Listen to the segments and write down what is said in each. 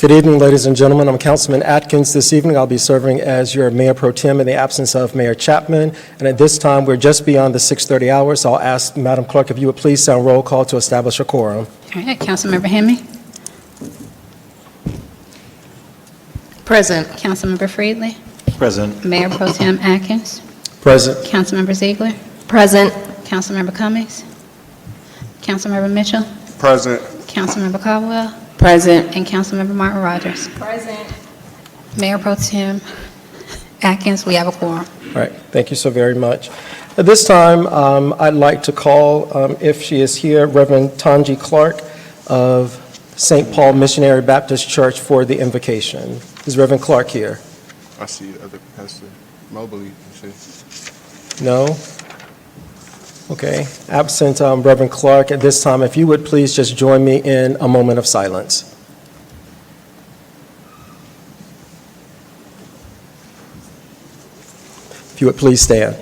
Good evening, ladies and gentlemen. I'm Councilman Atkins. This evening, I'll be serving as your Mayor Pro Tem in the absence of Mayor Chapman. And at this time, we're just beyond the 6:30 hour, so I'll ask Madam Clerk if you would please sound roll call to establish a quorum. All right, Councilmember Hemme. Present. Councilmember Freely. Present. Mayor Pro Tem Atkins. Present. Councilmember Ziegler. Present. Councilmember Cummings. Councilmember Mitchell. Present. Councilmember Caldwell. Present. And Councilmember Martin Rogers. Present. Mayor Pro Tem Atkins, we have a quorum. All right, thank you so very much. At this time, I'd like to call, if she is here, Reverend Tanji Clark of St. Paul Missionary Baptist Church for the invocation. Is Reverend Clark here? I see the other Pastor Mobley. No? Okay. Absent Reverend Clark, at this time, if you would please just join me in a moment of silence. If you would please stand.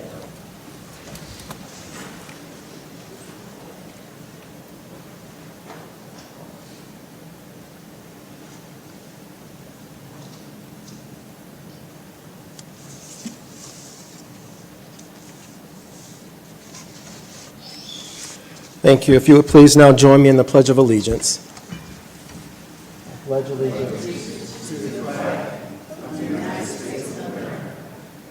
Thank you. If you would please now join me in the Pledge of Allegiance. I pledge allegiance to the flag of the United States of America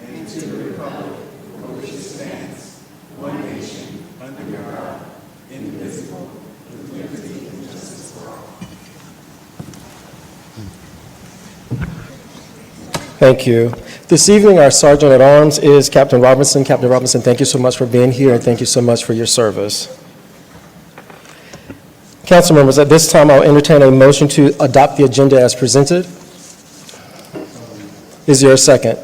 and to the republic for which it stands, one nation, under God, indivisible, with liberty and justice for all. Thank you. This evening, our Sergeant at Arms is Captain Robinson. Captain Robinson, thank you so much for being here, and thank you so much for your service. Council members, at this time, I'll entertain a motion to adopt the agenda as presented. Is there a second?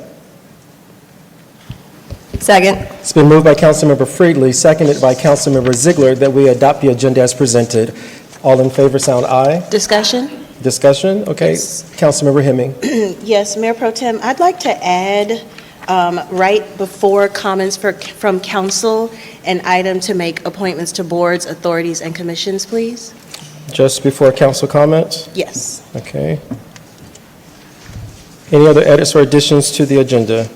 Second. It's been moved by Councilmember Freedley, seconded by Councilmember Ziegler, that we adopt the agenda as presented. All in favor, sound aye. Discussion? Discussion? Okay. Yes. Councilmember Hemming. Yes, Mayor Pro Tem, I'd like to add right before comments from council, an item to make appointments to boards, authorities, and commissions, please. Just before council comments? Yes. Okay. Any other edits or additions to the agenda?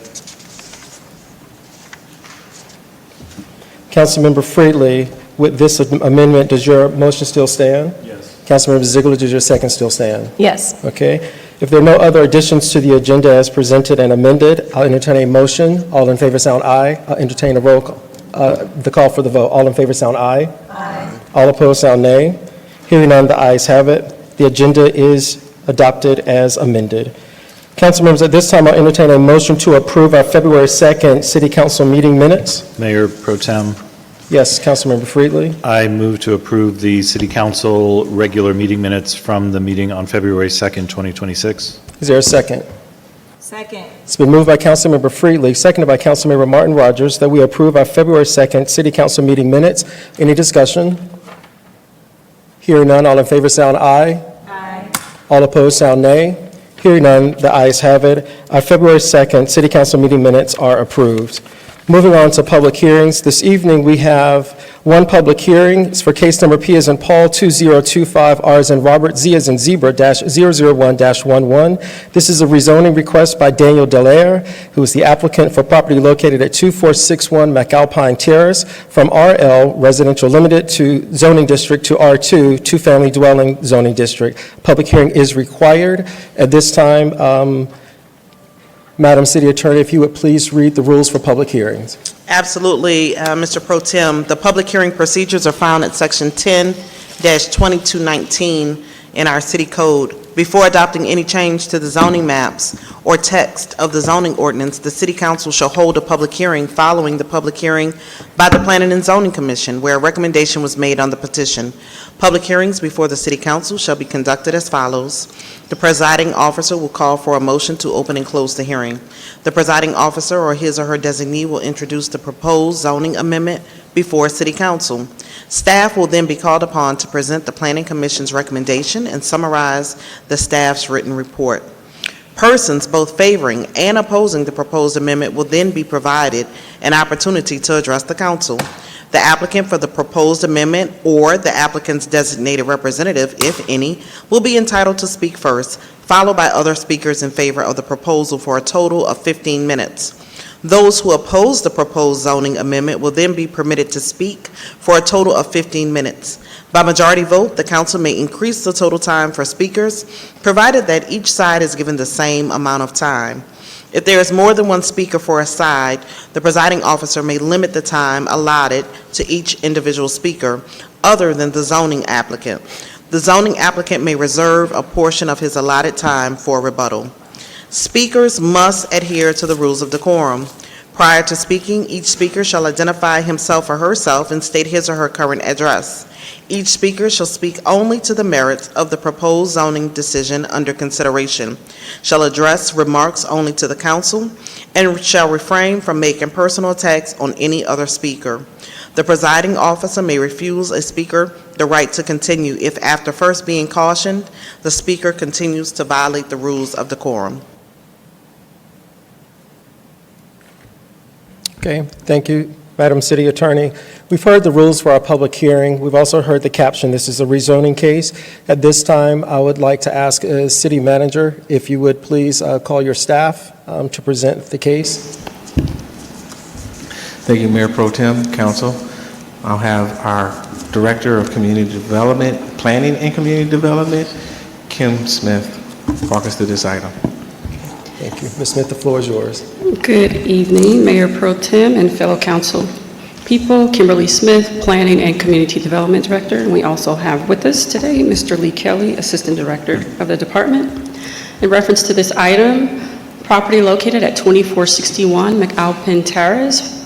Councilmember Freedley, with this amendment, does your motion still stand? Yes. Councilmember Ziegler, does your second still stand? Yes. Okay. If there are no other additions to the agenda as presented and amended, I'll entertain a motion. All in favor sound aye. I'll entertain a roll call, the call for the vote. All in favor sound aye. Aye. All opposed sound nay. Hearing none, the ayes have it. The agenda is adopted as amended. Council members, at this time, I'll entertain a motion to approve our February 2nd City Council meeting minutes. Mayor Pro Tem, Yes, Councilmember Freedley. I move to approve the City Council regular meeting minutes from the meeting on February 2nd, 2026. Is there a second? Second. It's been moved by Councilmember Freedley, seconded by Councilmember Martin Rogers, that we approve our February 2nd City Council meeting minutes. Any discussion? Hearing none, all in favor sound aye. Aye. All opposed sound nay. Hearing none, the ayes have it. Our February 2nd City Council meeting minutes are approved. Moving on to public hearings. This evening, we have one public hearing. It's for case number P as in Paul 2025 R as in Robert Z as in Zebra -001-11. This is a rezoning request by Daniel Delaire, who is the applicant for property located at 2461 McAlpine Terrace, from RL Residential Limited to Zoning District to R2 Two-Family Dwelling Zoning District. Public hearing is required. At this time, Madam City Attorney, if you would please read the rules for public hearings. Absolutely, Mr. Pro Tem. The public hearing procedures are found at Section 10-2219 in our city code. Before adopting any change to the zoning maps or text of the zoning ordinance, the City Council shall hold a public hearing following the public hearing by the Planning and Zoning Commission, where a recommendation was made on the petition. Public hearings before the City Council shall be conducted as follows. The presiding officer will call for a motion to open and close the hearing. The presiding officer or his or her designee will introduce the proposed zoning amendment before City Council. Staff will then be called upon to present the Planning Commission's recommendation and summarize the staff's written report. Persons both favoring and opposing the proposed amendment will then be provided an opportunity to address the council. The applicant for the proposed amendment or the applicant's designated representative, if any, will be entitled to speak first, followed by other speakers in favor of the proposal for a total of 15 minutes. Those who oppose the proposed zoning amendment will then be permitted to speak for a total of 15 minutes. By majority vote, the council may increase the total time for speakers, provided that each side is given the same amount of time. If there is more than one speaker for a side, the presiding officer may limit the time allotted to each individual speaker other than the zoning applicant. The zoning applicant may reserve a portion of his allotted time for rebuttal. Speakers must adhere to the rules of decorum. Prior to speaking, each speaker shall identify himself or herself and state his or her current address. Each speaker shall speak only to the merits of the proposed zoning decision under consideration, shall address remarks only to the council, and shall refrain from making personal attacks on any other speaker. The presiding officer may refuse a speaker the right to continue if, after first being cautioned, the speaker continues to violate the rules of decorum. Okay, thank you, Madam City Attorney. We've heard the rules for our public hearing. We've also heard the caption, this is a rezoning case. At this time, I would like to ask City Manager if you would please call your staff to present the case. Thank you, Mayor Pro Tem, Council. I'll have our Director of Community Development, Planning and Community Development, Kim Smith, walk us through this item. Thank you. Ms. Smith, the floor is yours. Good evening, Mayor Pro Tem and fellow council people. Kimberly Smith, Planning and Community Development Director. And we also have with us today Mr. Lee Kelly, Assistant Director of the department. In reference to this item, property located at 2461 McAlpin Terrace,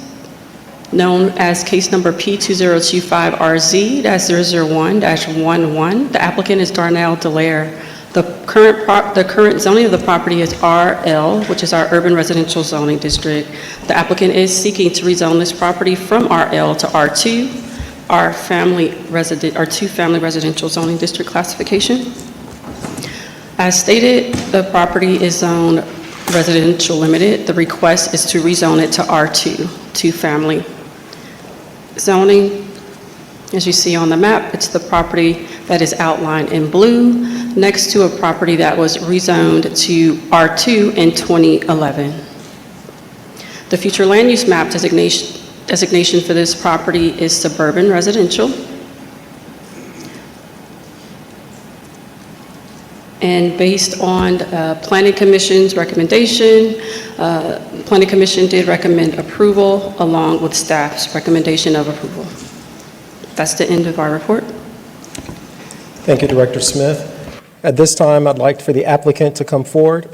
known as case number P2025RZ-001-11. The applicant is Darnell Delaire. The current zoning of the property is RL, which is our urban residential zoning district. The applicant is seeking to rezone this property from RL to R2, our two-family residential zoning district classification. As stated, the property is zoned residential limited. The request is to rezone it to R2, two-family zoning. As you see on the map, it's the property that is outlined in blue next to a property that was rezoned to R2 in 2011. The future land use map designation for this property is suburban residential. And based on Planning Commission's recommendation, Planning Commission did recommend approval along with staff's recommendation of approval. That's the end of our report. Thank you, Director Smith. At this time, I'd like for the applicant to come forward.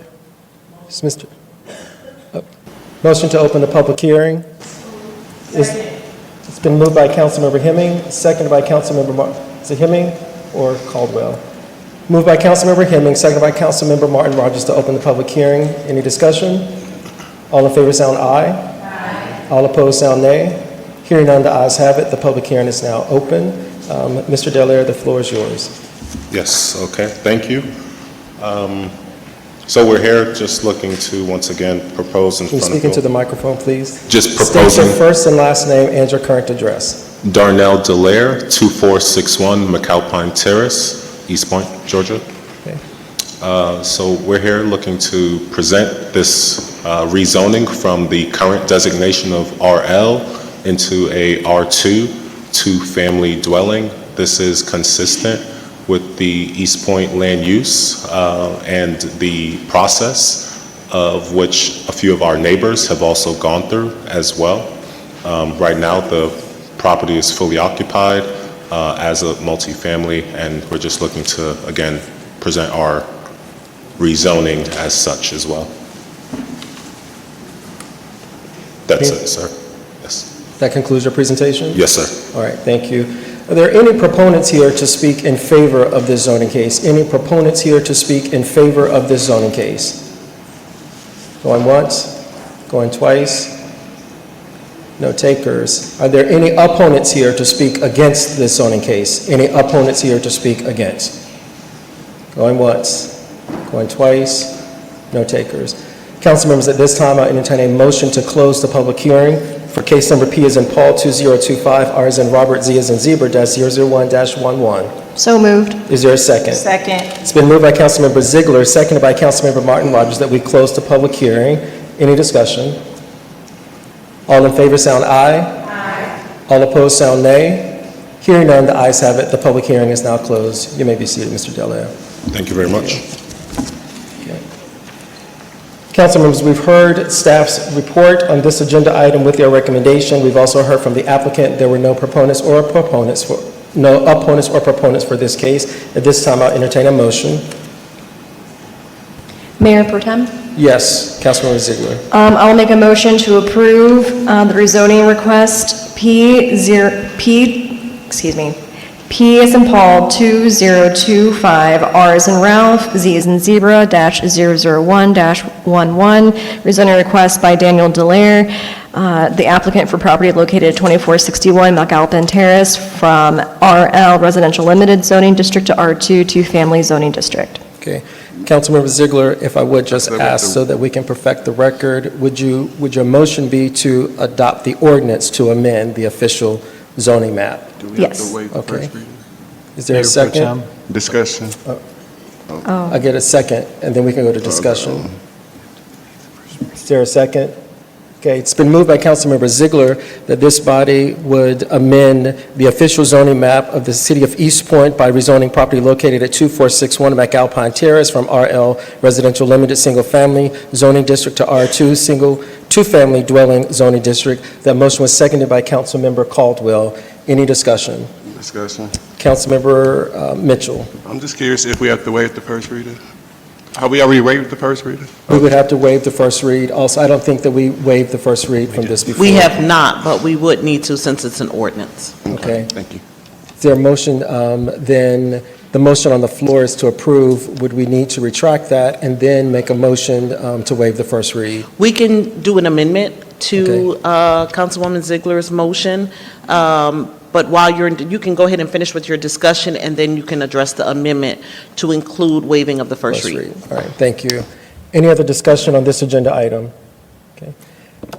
Motion to open the public hearing. It's been moved by Councilmember Hemming, seconded by Councilmember is it Hemming or Caldwell? Moved by Councilmember Hemming, seconded by Councilmember Martin Rogers to open the public hearing. Any discussion? All in favor sound aye. Aye. All opposed sound nay. Hearing none, the ayes have it. The public hearing is now open. Mr. Delaire, the floor is yours. Yes, okay, thank you. So we're here just looking to, once again, propose in Can you front of speak into the microphone, please? Just State proposing your first and last name and your current address. Darnell Delaire, 2461 McAlpine Terrace, East Point, Georgia. Okay. So we're here looking to present this rezoning from the current designation of RL into a R2, two-family dwelling. This is consistent with the East Point land use and the process of which a few of our neighbors have also gone through as well. Right now, the property is fully occupied as a multifamily, and we're just looking to, again, present our rezoning as such as well. That's it, sir. Yes. That concludes your presentation? Yes, sir. All right, thank you. Are there any proponents here to speak in favor of this zoning case? Any proponents here to speak in favor of this zoning case? Going once? Going twice? No takers. Are there any opponents here to speak against this zoning case? Any opponents here to speak against? Going once? Going twice? No takers. Council members, at this time, I entertain a motion to close the public hearing. for case number P as in Paul 2025, R as in Robert, Z as in Zebra, -001-11. So moved. Is there a second? Second. It's been moved by Councilmember Ziegler, seconded by Councilmember Martin Rogers, that we close the public hearing. Any discussion? All in favor, sound aye. Aye. All opposed, sound nay. Hearing none, the ayes have it. The public hearing is now closed. You may be seated, Mr. Delaire. Thank you very much. Council members, we've heard staff's report on this agenda item with their recommendation. We've also heard from the applicant. There were no opponents or proponents for this case. At this time, I'll entertain a motion. Mayor Pro Tem? Yes, Councilmember Ziegler. I will make a motion to approve the rezoning request P as in Paul 2025, R as in Ralph, Z as in Zebra, -001-11, rezoning request by Daniel Delaire, the applicant for property located at 2461 McAlpin Terrace, from RL Residential Limited Zoning District to R2 Two-Family Zoning District. Okay. Councilmember Ziegler, if I would just ask so that we can perfect the record, would your motion be to adopt the ordinance to amend the official zoning map? Yes. Okay. Is there a second? Discussion. I get a second, and then we can go to discussion. Is there a second? Okay, it's been moved by Councilmember Ziegler that this body would amend the official zoning map of the city of East Point by rezoning property located at 2461 McAlpine Terrace from RL Residential Limited Single Family Zoning District to R2 Two-Family Dwelling Zoning District. That motion was seconded by Councilmember Caldwell. Any discussion? Discussion. Councilmember Mitchell. I'm just curious if we have to waive the first reader. Have we already waived the first reader? We would have to waive the first read. Also, I don't think that we waived the first read from this before. We have not, but we would need to since it's an ordinance. Okay. Thank you. Is there a motion, then the motion on the floor is to approve. Would we need to retract that and then make a motion to waive the first read? We can do an amendment to Councilwoman Ziegler's motion, but while you can go ahead and finish with your discussion, and then you can address the amendment to include waiving of the first read. All right, thank you. Any other discussion on this agenda item? Okay.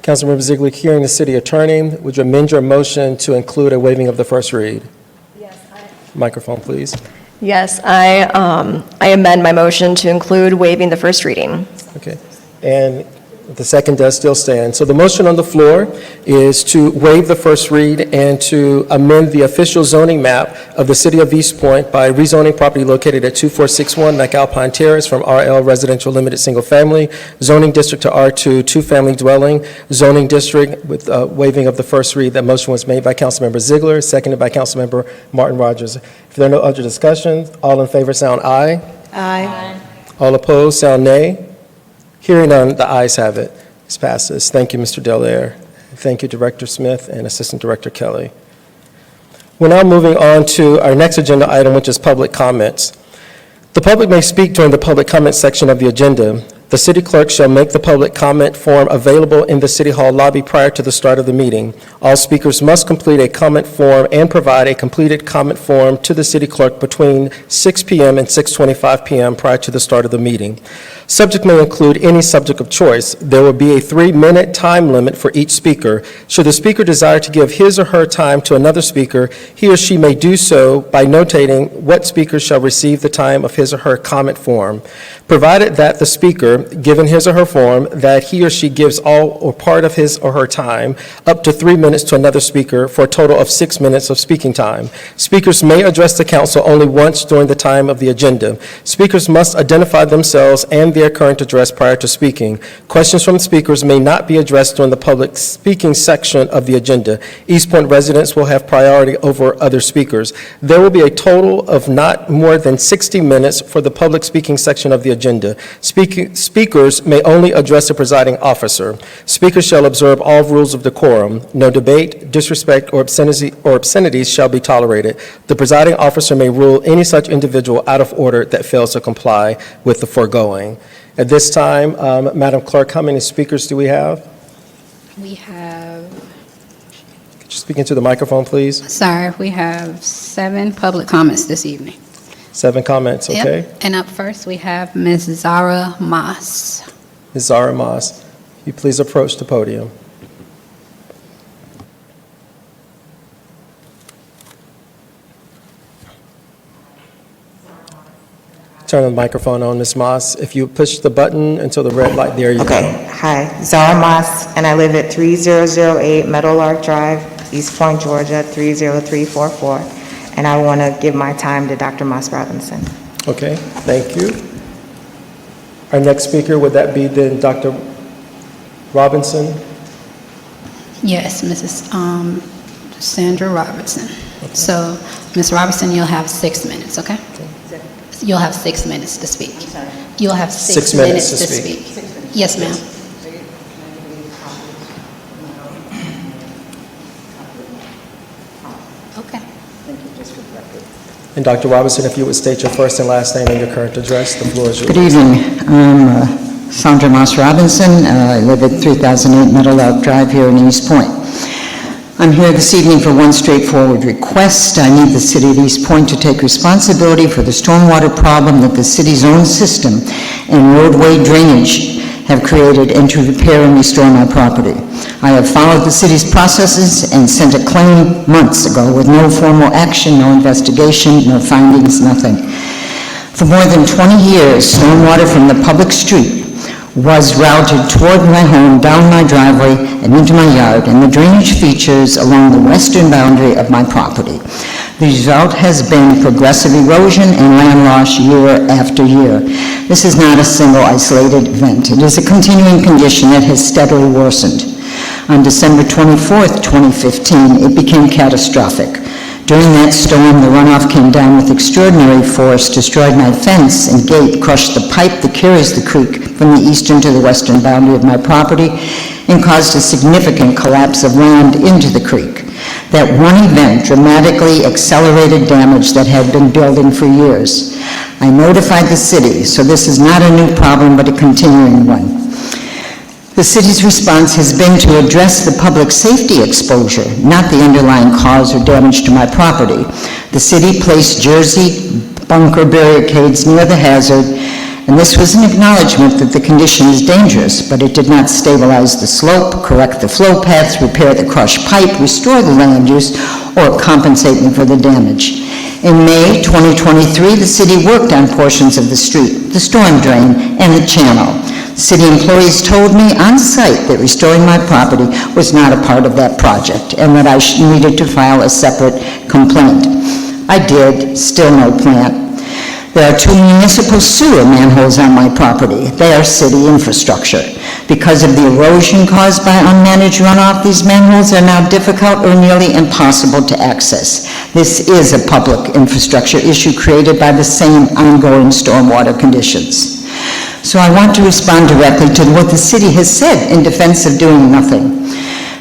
Councilmember Ziegler, hearing the city attorney, would you amend your motion to include a waiving of the first read? Yes. Microphone, please. Yes, I amend my motion to include waiving the first reading. Okay. And the second does still stand. So the motion on the floor is to waive the first read and to amend the official zoning map of the city of East Point by rezoning property located at 2461 McAlpine Terrace from RL Residential Limited Single Family Zoning District to R2 Two-Family Dwelling Zoning District with waiving of the first read. That motion was made by Councilmember Ziegler, seconded by Councilmember Martin Rogers. If there are no other discussions, all in favor sound aye. Aye. All opposed sound nay. Hearing none, the ayes have it. This passes. Thank you, Mr. Delaire. Thank you, Director Smith and Assistant Director Kelly. We're now moving on to our next agenda item, which is public comments. The public may speak during the public comment section of the agenda. The city clerk shall make the public comment form available in the City Hall lobby prior to the start of the meeting. All speakers must complete a comment form and provide a completed comment form to the city clerk between 6 p.m. and 6:25 p.m. prior to the start of the meeting. Subject may include any subject of choice. There will be a 3-minute time limit for each speaker. Should the speaker desire to give his or her time to another speaker, he or she may do so by notating what speaker shall receive the time of his or her comment form. Provided that the speaker, given his or her form, that he or she gives all or part of his or her time, up to 3 minutes to another speaker for a total of 6 minutes of speaking time. Speakers may address the council only once during the time of the agenda. Speakers must identify themselves and their current address prior to speaking. Questions from speakers may not be addressed during the public speaking section of the agenda. East Point residents will have priority over other speakers. There will be a total of not more than 60 minutes for the public speaking section of the agenda. Speakers may only address the presiding officer. Speakers shall observe all rules of decorum. No debate, disrespect, or obscenities shall be tolerated. The presiding officer may rule any such individual out of order that fails to comply with the foregoing. At this time, Madam Clerk, how many speakers do we have? We have, Could you speak into the microphone, please? sir, we have 7 public comments this evening. 7 comments, Yep. okay? And up first, we have Ms. Zara Moss. Ms. Zara Moss, you please approach the podium. turn the microphone on, Ms. Moss. If you push the button until the red light, there you go. Okay, hi, Zara Moss, and I live at 3008 Meadowlark Drive, East Point, Georgia, 30344, and I want to give my time to Dr. Moss Robinson. Okay, thank you. Our next speaker, would that be then Dr. Robinson? Yes, Mrs. Sandra Robertson. So, Ms. Robertson, you'll have 6 minutes, okay? You'll have 6 minutes to speak. You'll have 6 minutes to speak. Yes, ma'am. Okay. And Dr. Robinson, if you would state your first and last name and your current address, the floor is yours. Good evening. I'm Sandra Moss Robinson. I live at 3008 Meadowlark Drive here in East Point. I'm here this evening for one straightforward request. I need the city of East Point to take responsibility for the stormwater problem that the city's own system and roadway drainage have created, and to repair and restore my property. I have followed the city's processes and sent a claim months ago with no formal action, no investigation, no findings, nothing. For more than 20 years, stormwater from the public street was routed toward my home, down my driveway, and into my yard, and the drainage features along the western boundary of my property. The result has been progressive erosion and land loss year after year. This is not a single isolated event. It is a continuing condition that has steadily worsened. On December 24th, 2015, it became catastrophic. During that storm, the runoff came down with extraordinary force, destroyed my fence and gate, crushed the pipe that carries the creek from the eastern to the western boundary of my property, and caused a significant collapse of land into the creek. That one event dramatically accelerated damage that had been building for years. I notified the city, so this is not a new problem, but a continuing one. The city's response has been to address the public safety exposure, not the underlying cause or damage to my property. The city placed jersey bunker barricades near the hazard, and this was an acknowledgement that the condition is dangerous, but it did not stabilize the slope, correct the flow paths, repair the crushed pipe, restore the land use, or compensate me for the damage. In May 2023, the city worked on portions of the street, the storm drain, and the channel. City employees told me on site that restoring my property was not a part of that project and that I needed to file a separate complaint. I did, still no plan. There are 2 municipal sewer manholes on my property. They are city infrastructure. Because of the erosion caused by unmanaged runoff, these manholes are now difficult or nearly impossible to access. This is a public infrastructure issue created by the same ongoing stormwater conditions. So I want to respond directly to what the city has said in defense of doing nothing.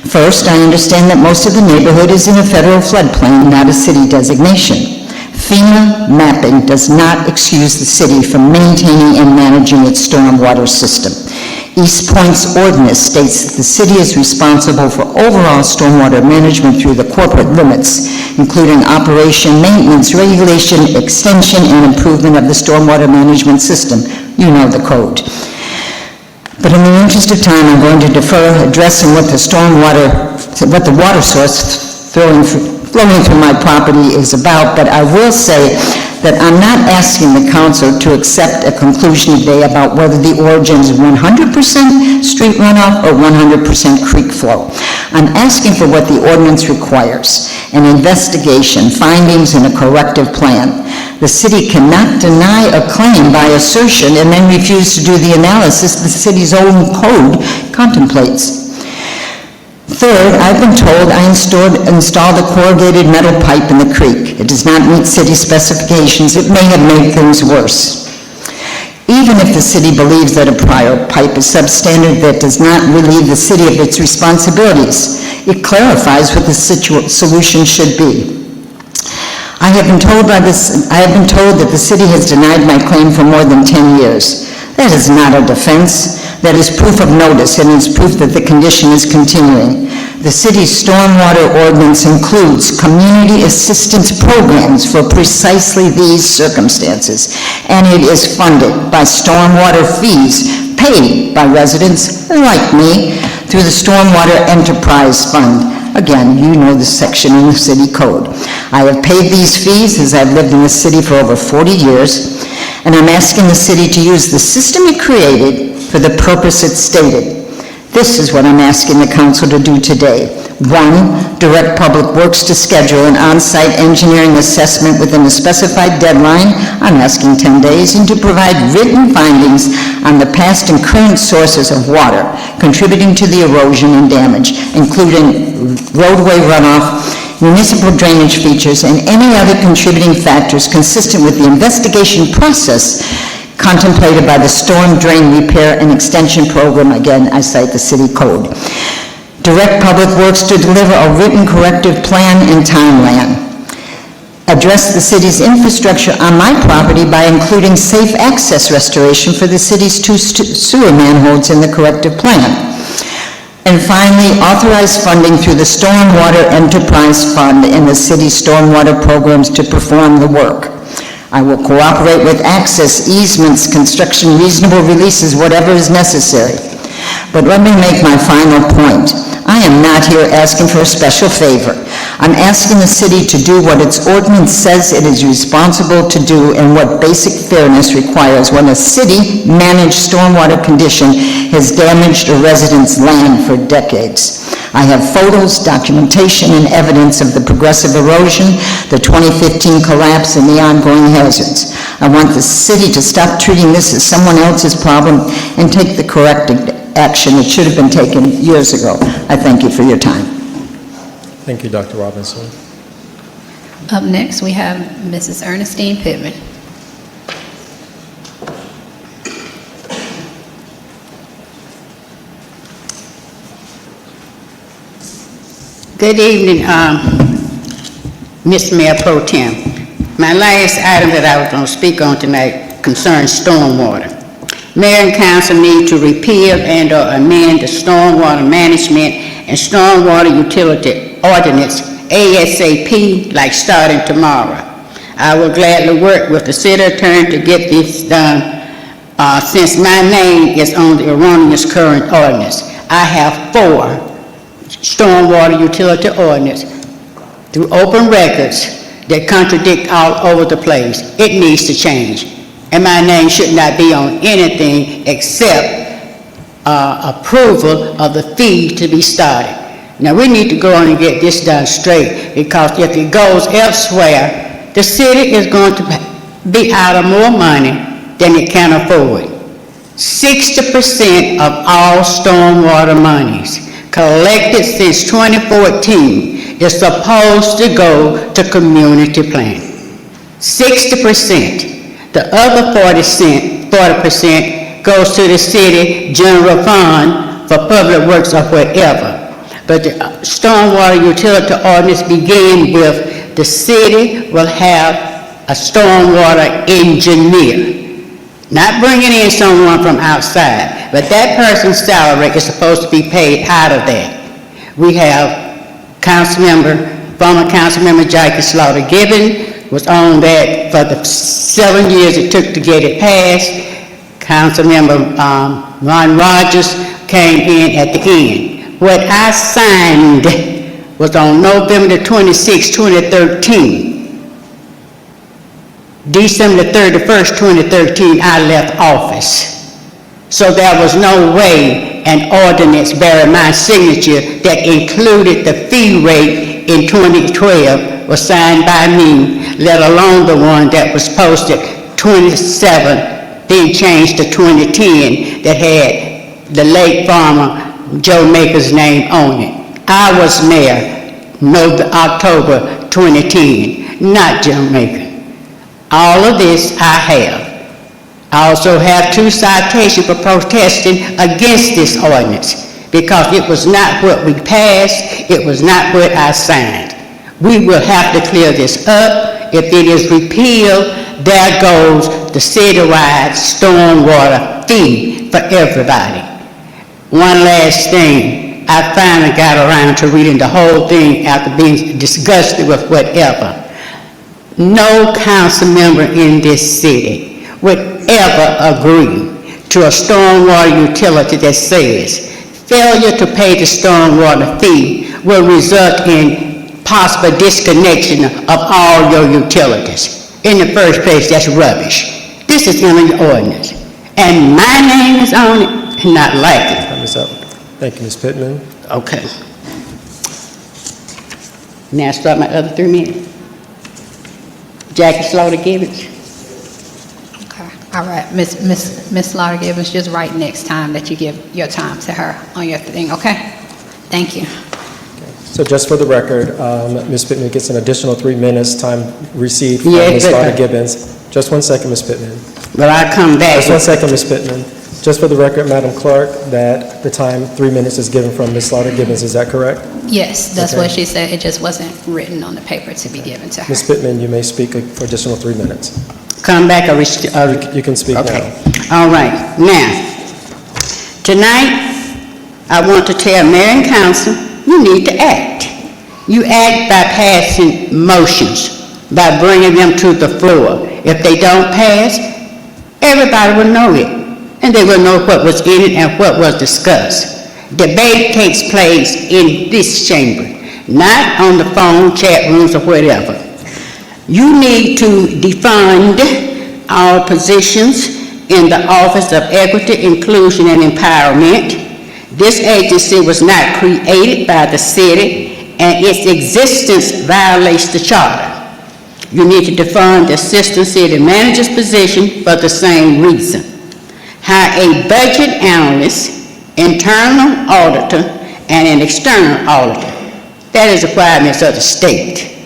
First, I understand that most of the neighborhood is in a federal floodplain, not a city designation. FEMA mapping does not excuse the city from maintaining and managing its stormwater system. East Point's ordinance states that the city is responsible for overall stormwater management through the corporate limits, including operation, maintenance, regulation, extension, and improvement of the stormwater management system. You know the code. But in the interest of time, I'm going to defer addressing what the water source flowing through my property is about, but I will say that I'm not asking the council to accept a conclusion today about whether the origin is 100% street runoff or 100% creek flow. I'm asking for what the ordinance requires: an investigation, findings, and a corrective plan. The city cannot deny a claim by assertion and then refuse to do the analysis the city's own code contemplates. Third, I've been told I installed a corrugated metal pipe in the creek. It does not meet city specifications. It may have made things worse. Even if the city believes that a prior pipe is substandard, that does not relieve the city of its responsibilities. It clarifies what the solution should be. I have been told that the city has denied my claim for more than 10 years. That is not a defense. That is proof of notice, and is proof that the condition is continuing. The city's stormwater ordinance includes community assistance programs for precisely these circumstances, and it is funded by stormwater fees paid by residents like me through the Stormwater Enterprise Fund. Again, you know the section in the city code. I have paid these fees as I've lived in the city for over 40 years. and I'm asking the city to use the system it created for the purpose it stated. This is what I'm asking the council to do today. 1, direct Public Works to schedule an on-site engineering assessment within a specified deadline, I'm asking 10 days, and to provide written findings on the past and current sources of water contributing to the erosion and damage, including roadway runoff, municipal drainage features, and any other contributing factors consistent with the investigation process contemplated by the storm drain repair and extension program. Again, I cite the city code. Direct Public Works to deliver a written corrective plan and timeline. Address the city's infrastructure on my property by including safe access restoration for the city's 2 sewer manholes in the corrective plan. And finally, authorize funding through the Stormwater Enterprise Fund and the city's stormwater programs to perform the work. I will cooperate with access, easements, construction, reasonable releases, whatever is necessary. But let me make my final point. I am not here asking for a special favor. I'm asking the city to do what its ordinance says it is responsible to do and what basic fairness requires when a city-managed stormwater condition has damaged a resident's land for decades. I have photos, documentation, and evidence of the progressive erosion, the 2015 collapse, and the ongoing hazards. I want the city to stop treating this as someone else's problem and take the corrective action that should have been taken years ago. I thank you for your time. Thank you, Dr. Robinson. Up next, we have Mrs. Ernestine Pittman. Good evening, Mr. Mayor Pro Tem. My last item that I was going to speak on tonight concerns stormwater. Mayor and council need to repeal and or amend the Stormwater Management and Stormwater Utility Ordinance ASAP, like starting tomorrow. I will gladly work with the city attorney to get this done since my name is on the erroneous current ordinance. I have 4 stormwater utility ordinance through open records that contradict all over the place. It needs to change. And my name should not be on anything except approval of the fee to be started. Now, we need to go on and get this done straight, because if it goes elsewhere, the city is going to be out of more money than it can afford. 60% of all stormwater monies collected since 2014 is supposed to go to community planning. 60%. The other 40% goes to the city general fund for public works or whatever. But the stormwater utility ordinance begin with the city will have a stormwater engineer. Not bringing in someone from outside, but that person's salary is supposed to be paid out of that. We have former council member Jackie Slaughter Gibbon was on that for the 7 years it took to get it passed. Councilmember Ron Rogers came in at the end. What I signed was on November 26, 2013. December 31st, 2013, I left office. So there was no way an ordinance bearing my signature that included the fee rate in 2012 was signed by me, let alone the one that was posted 27, then changed to 2010, that had the late farmer Joe Maker's name on it. I was mayor October 2010, not Joe Maker. All of this I have. I also have 2 citations for protesting against this ordinance, because it was not what we passed, it was not what I signed. We will have to clear this up. If it is repealed, there goes the citywide stormwater fee for everybody. One last thing, I finally got around to reading the whole thing after being disgusted with whatever. No council member in this city would ever agree to a stormwater utility that says failure to pay the stormwater fee will result in possible disconnection of all your utilities. In the first place, that's rubbish. This is in the ordinance, and my name is on it, and not like it. Time is up. Thank you, Ms. Pittman. Okay. Now I start my other 3 minutes. Jackie Slaughter Gibbons. Okay, all right, Miss Slaughter Gibbons, just write next time that you give your time to her on your thing, okay? Thank you. So just for the record, Ms. Pittman gets an additional 3 minutes, time received from Yeah, Ms. but- Slaughter Gibbons. Just 1 second, Ms. Pittman. But I come back. Just 1 second, Ms. Pittman. Just for the record, Madam Clerk, that the time, 3 minutes is given from Ms. Slaughter Gibbons, is that correct? Yes, that's Okay. what she said, it just wasn't written on the paper to be given to her. Ms. Pittman, you may speak for additional 3 minutes. Come back or You can speak now. okay. All right. Now, tonight, I want to tell Mayor and Council, you need to act. You act by passing motions, by bringing them to the floor. If they don't pass, everybody will know it, and they will know what was in it and what was discussed. Debate takes place in this chamber, not on the phone, chat rooms, or whatever. You need to defund our positions in the Office of Equity, Inclusion, and Empowerment. This agency was not created by the city, and its existence violates the charter. You need to defund the Assistant City Manager's position for the same reason. Hire a budget analyst, internal auditor, and an external auditor. That is requirements of the state.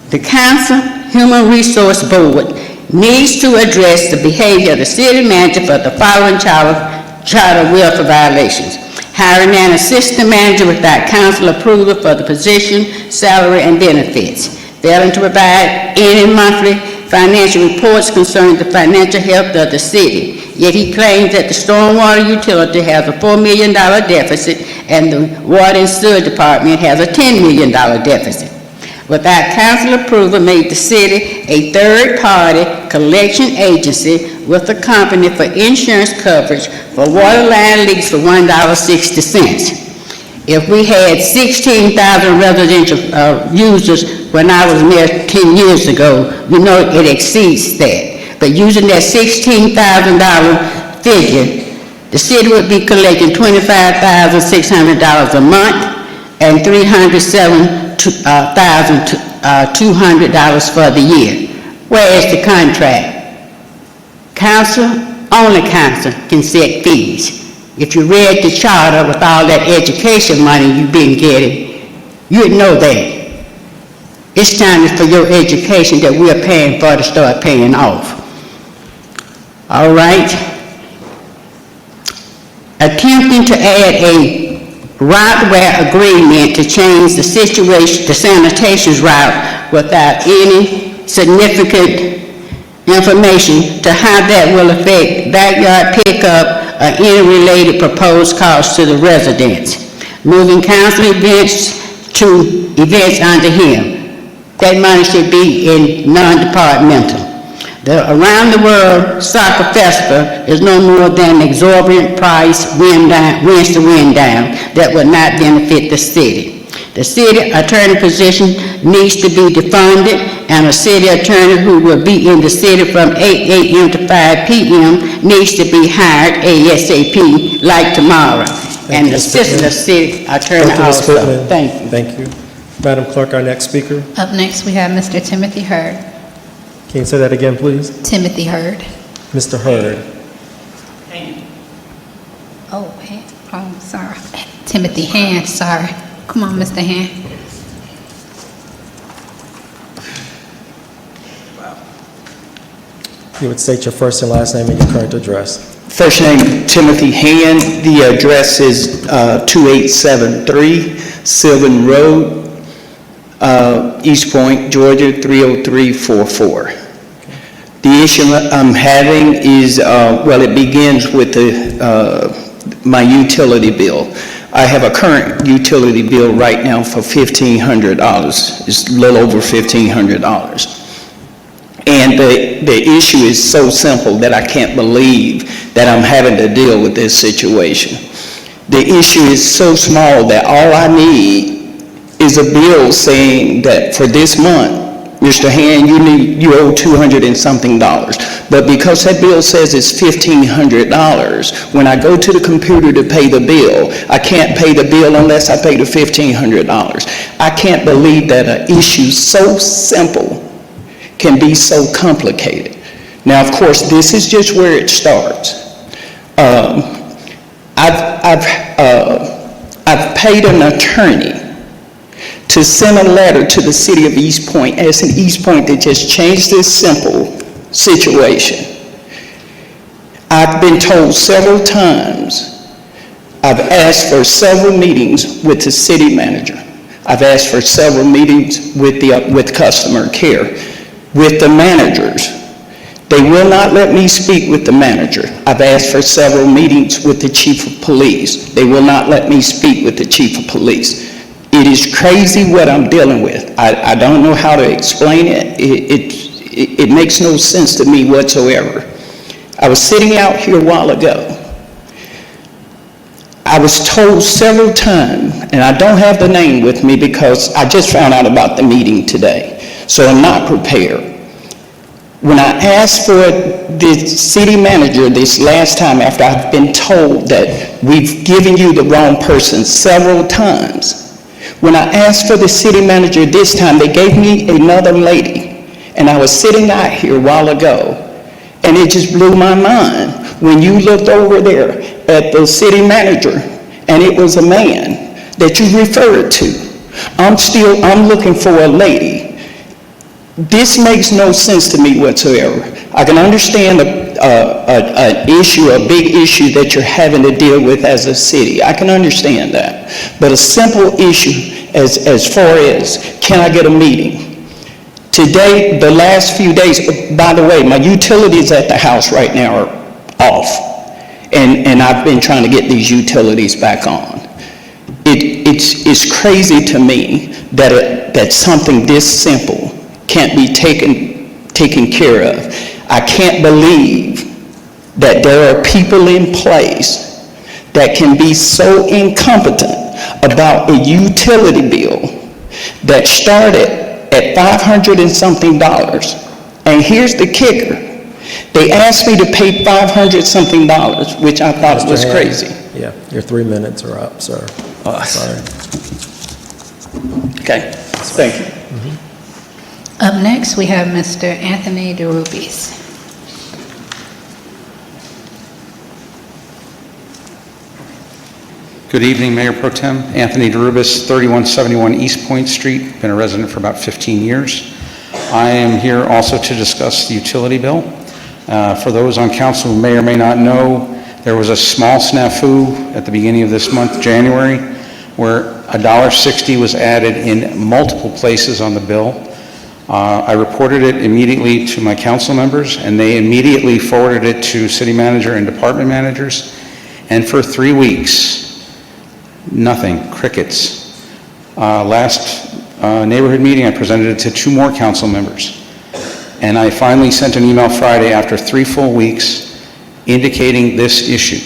The Council Human Resource Board needs to address the behavior of the city manager for the following charter welfare violations. Hiring an assistant manager without council approval for the position, salary, and benefits. Failing to provide any monthly financial reports concerning the financial health of the city. Yet he claims that the stormwater utility has a $4 million deficit and the water and sewer department has a $10 million deficit. Without council approval, made the city a third-party collection agency with a company for insurance coverage for water line leaks for $1.60. If we had 16,000 residential users when I was mayor 10 years ago, you know it exceeds that. But using that $16,000 figure, the city would be collecting $25,600 a month and $307,200 for the year. Where is the contract? Council, only council can set fees. If you read the charter with all that education money you've been getting, you'd know that. It's time for your education that we're paying for to start paying off. All right? Attempting to add a right-of-way agreement to change the sanitation's route without any significant information to how that will affect backyard pickup or any related proposed costs to the residents. Moving council events to events under him. That money should be in non-departmental. The Around the World Soccer Festival is no more than an exorbitant price, winds the wind down, that will not benefit the city. The city attorney position needs to be defunded, and a city attorney who will be in the city from 8 a.m. to 5 p.m. needs to be hired ASAP, like tomorrow. And the assistant city attorney also. Thank you. Thank you. Madam Clerk, our next speaker. Up next, we have Mr. Timothy Hurd. Can you say that again, please? Timothy Hurd. Mr. Hurd. Oh, sorry. Timothy Hand, sorry. Come on, Mr. Hand. You would state your first and last name and your current address. First name, Timothy Hand. The address is 2873 Sylvan Road, East Point, Georgia, 30344. The issue I'm having is, well, it begins with my utility bill. I have a current utility bill right now for $1,500. It's a little over $1,500. And the issue is so simple that I can't believe that I'm having to deal with this situation. The issue is so small that all I need is a bill saying that for this month, Mr. Hand, you owe $200 and something. But because that bill says it's $1,500, when I go to the computer to pay the bill, I can't pay the bill unless I pay the $1,500. I can't believe that an issue so simple can be so complicated. Now, of course, this is just where it starts. I've paid an attorney to send a letter to the city of East Point, asking East Point to just change this simple situation. I've been told several times, I've asked for several meetings with the city manager. I've asked for several meetings with customer care, with the managers. They will not let me speak with the manager. I've asked for several meetings with the chief of police. They will not let me speak with the chief of police. It is crazy what I'm dealing with. I don't know how to explain it. It makes no sense to me whatsoever. I was sitting out here a while ago. I was told several times, and I don't have the name with me because I just found out about the meeting today, so I'm not prepared. When I asked for the city manager this last time, after I've been told that we've given you the wrong person several times, when I asked for the city manager this time, they gave me another lady. And I was sitting out here a while ago, and it just blew my mind when you looked over there at the city manager, and it was a man that you referred to. I'm looking for a lady. This makes no sense to me whatsoever. I can understand an issue, a big issue that you're having to deal with as a city. I can understand that. But a simple issue as far as, can I get a meeting? Today, the last few days, by the way, my utilities at the house right now are off. And I've been trying to get these utilities back on. It's crazy to me that something this simple can't be taken care of. I can't believe that there are people in place that can be so incompetent about a utility bill that started at $500 and something. And here's the kicker. They asked me to pay $500 something, which I thought was crazy. Yeah, your 3 minutes are up, sir. Sorry. Okay, thank you. Up next, we have Mr. Anthony DeRubis. Good evening, Mayor Pro Tem. Anthony DeRubis, 3171 East Point Street. Been a resident for about 15 years. I am here also to discuss the utility bill. For those on council who may or may not know, there was a small snafu at the beginning of this month, January, where $1.60 was added in multiple places on the bill. I reported it immediately to my council members, and they immediately forwarded it to city manager and department managers. And for 3 weeks, nothing, crickets. Last neighborhood meeting, I presented it to 2 more council members. And I finally sent an email Friday after 3 full weeks indicating this issue.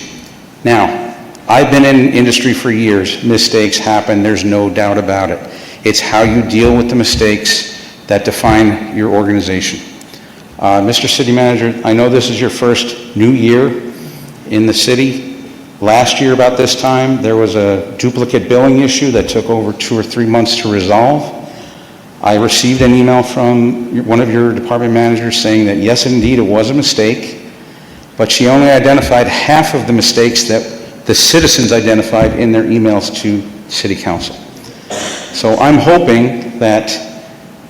Now, I've been in industry for years. Mistakes happen, there's no doubt about it. It's how you deal with the mistakes that define your organization. Mr. City Manager, I know this is your first new year in the city. Last year about this time, there was a duplicate billing issue that took over 2 or 3 months to resolve. I received an email from one of your department managers saying that yes, indeed, it was a mistake, but she only identified half of the mistakes that the citizens identified in their emails to City Council. So I'm hoping that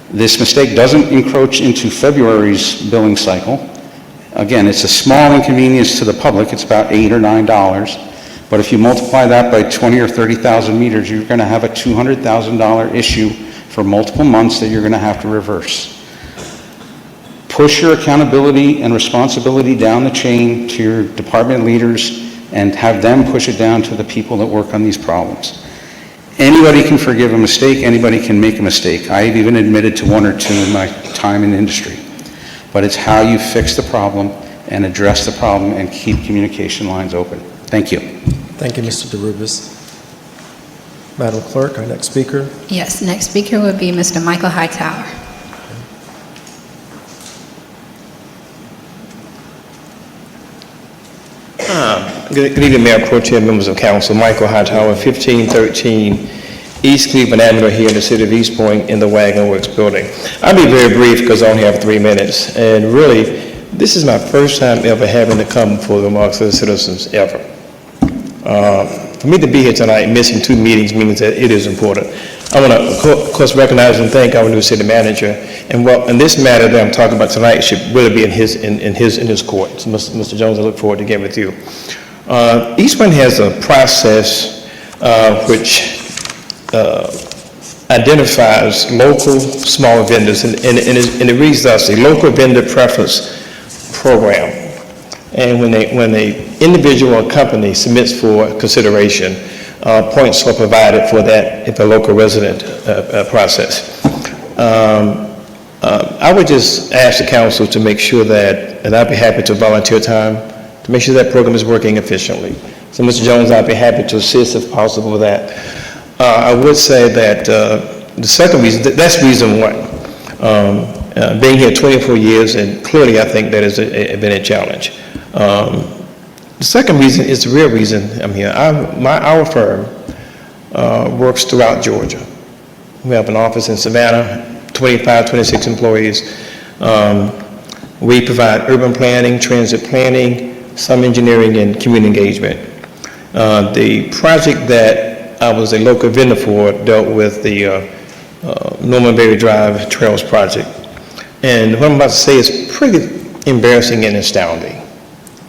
this mistake doesn't encroach into February's billing cycle. Again, it's a small inconvenience to the public. It's about $8 or $9. But if you multiply that by 20 or 30,000 meters, you're going to have a $200,000 issue for multiple months that you're going to have to reverse. Push your accountability and responsibility down the chain to your department leaders and have them push it down to the people that work on these problems. Anybody can forgive a mistake, anybody can make a mistake. I've even admitted to 1 or 2 in my time in the industry. But it's how you fix the problem and address the problem and keep communication lines open. Thank you. Thank you, Mr. DeRubis. Madam Clerk, our next speaker. Yes, next speaker would be Mr. Michael Hightower. Good evening, Mayor Pro Tem, members of council. Michael Hightower, 1513 East Cleveland Avenue here in the city of East Point in the Wagon Works building. I'll be very brief because I only have 3 minutes. And really, this is my first time ever having to come before the remarks of the citizens, ever. For me to be here tonight, missing 2 meetings means that it is important. I want to, of course, recognize and thank our new city manager. And this matter that I'm talking about tonight should really be in his court. So, Mr. Jones, I look forward to getting with you. East Point has a process which identifies local small vendors, and it reads thus: a local vendor preference program. And when a individual or company submits for consideration, points are provided for that if a local resident process. I would just ask the council to make sure that, and I'd be happy to volunteer time to make sure that program is working efficiently. So, Mr. Jones, I'd be happy to assist if possible with that. I would say that the second reason, that's reason one. Being here 24 years, and clearly I think that has been a challenge. The second reason is the real reason I'm here. Our firm works throughout Georgia. We have an office in Savannah, 25, 26 employees. We provide urban planning, transit planning, some engineering, and community engagement. The project that I was a local vendor for dealt with the Norman Berry Drive Trails project. And what I'm about to say is pretty embarrassing and astounding.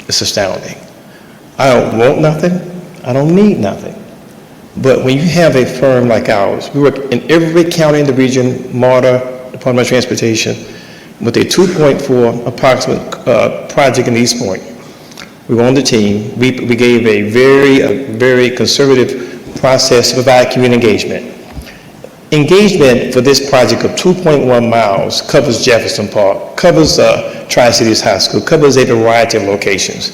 It's astounding. I don't want nothing. I don't need nothing. But when you have a firm like ours, we work in every county in the region, MARTA, Department of Transportation, with a 2.4 approximate project in East Point. We were on the team. We gave a very conservative process to provide community engagement. Engagement for this project of 2.1 miles covers Jefferson Park, covers Tri-Cities High School, covers a variety of locations.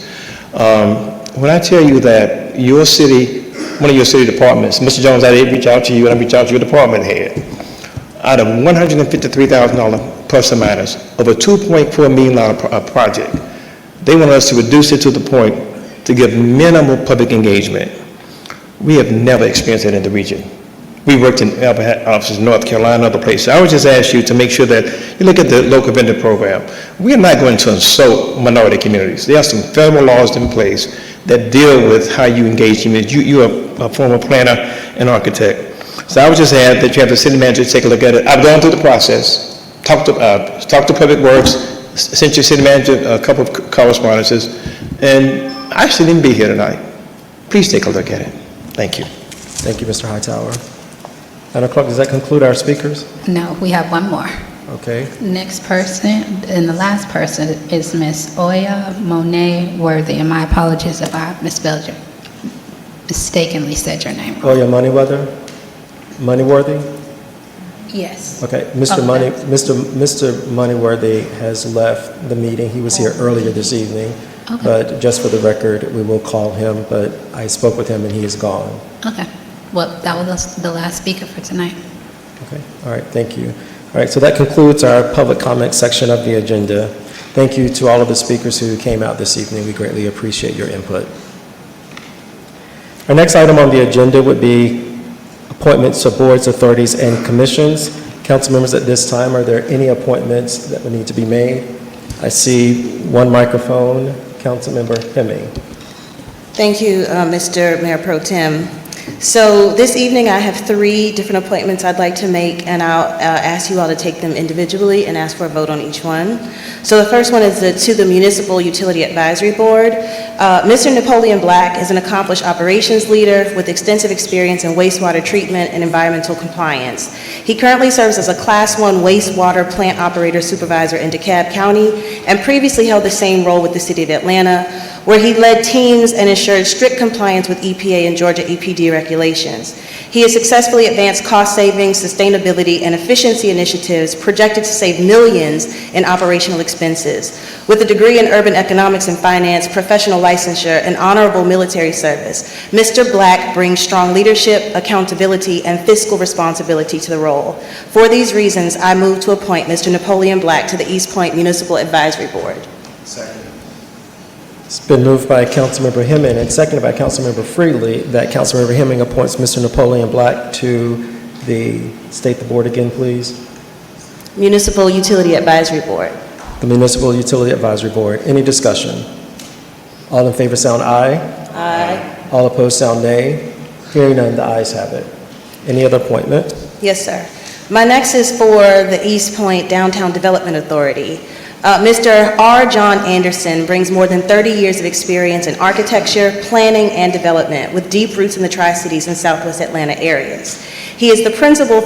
When I tell you that your city, one of your city departments, Mr. Jones, I did reach out to you, and I reached out to your department head. Out of $153,000 plus or minus of a $2.4 million project, they want us to reduce it to the point to give minimal public engagement. We have never experienced that in the region. We worked in offices in North Carolina, other places. I would just ask you to make sure that you look at the local vendor program. We are not going to insult minority communities. There are some federal laws in place that deal with how you engage communities. You are a former planner and architect. So I would just add that you have the city manager take a look at it. I've gone through the process, talked to Public Works, sent your city manager a couple of correspondences, and I shouldn't even be here tonight. Please take a look at it. Thank you. Thank you, Mr. Hightower. Madam Clerk, does that conclude our speakers? No, we have one more. Okay. Next person, and the last person is Ms. Oya Monet Worthy, and my apologies if I mistakenly said your name wrong. Oh, yeah, Moneyworthy? Yes. Okay, Mr. Moneyworthy has left the meeting. He was here earlier this evening. Okay. But just for the record, we will call him, but I spoke with him and he is gone. Okay. Well, that was the last speaker for tonight. Okay, all right, thank you. All right, so that concludes our public comment section of the agenda. Thank you to all of the speakers who came out this evening. We greatly appreciate your input. Our next item on the agenda would be appointments to boards, authorities, and commissions. Council members, at this time, are there any appointments that would need to be made? I see one microphone. Councilmember Hemming. Thank you, Mr. Mayor Pro Tem. So this evening, I have 3 different appointments I'd like to make, and I'll ask you all to take them individually and ask for a vote on each one. So the first one is to the Municipal Utility Advisory Board. Mr. Napoleon Black is an accomplished operations leader with extensive experience in wastewater treatment and environmental compliance. He currently serves as a Class 1 wastewater plant operator supervisor in DeKalb County and previously held the same role with the City of Atlanta, where he led teams and ensured strict compliance with EPA and Georgia EPD regulations. He has successfully advanced cost savings, sustainability, and efficiency initiatives projected to save millions in operational expenses. With a degree in urban economics and finance, professional licensure, and honorable military service, Mr. Black brings strong leadership, accountability, and fiscal responsibility to the role. For these reasons, I move to appoint Mr. Napoleon Black to the East Point Municipal Advisory Board. Second. It's been moved by Councilmember Hemming and seconded by Councilmember Freely that Councilmember Hemming appoints Mr. Napoleon Black to state the board again, please. Municipal Utility Advisory Board. The Municipal Utility Advisory Board. Any discussion? All in favor sound aye. Aye. All opposed sound nay. Hearing none, the ayes have it. Any other appointment? Yes, sir. My next is for the East Point Downtown Development Authority. Mr. R. John Anderson brings more than 30 years of experience in architecture, planning, and development with deep roots in the Tri-Cities and Southwest Atlanta areas. He is principal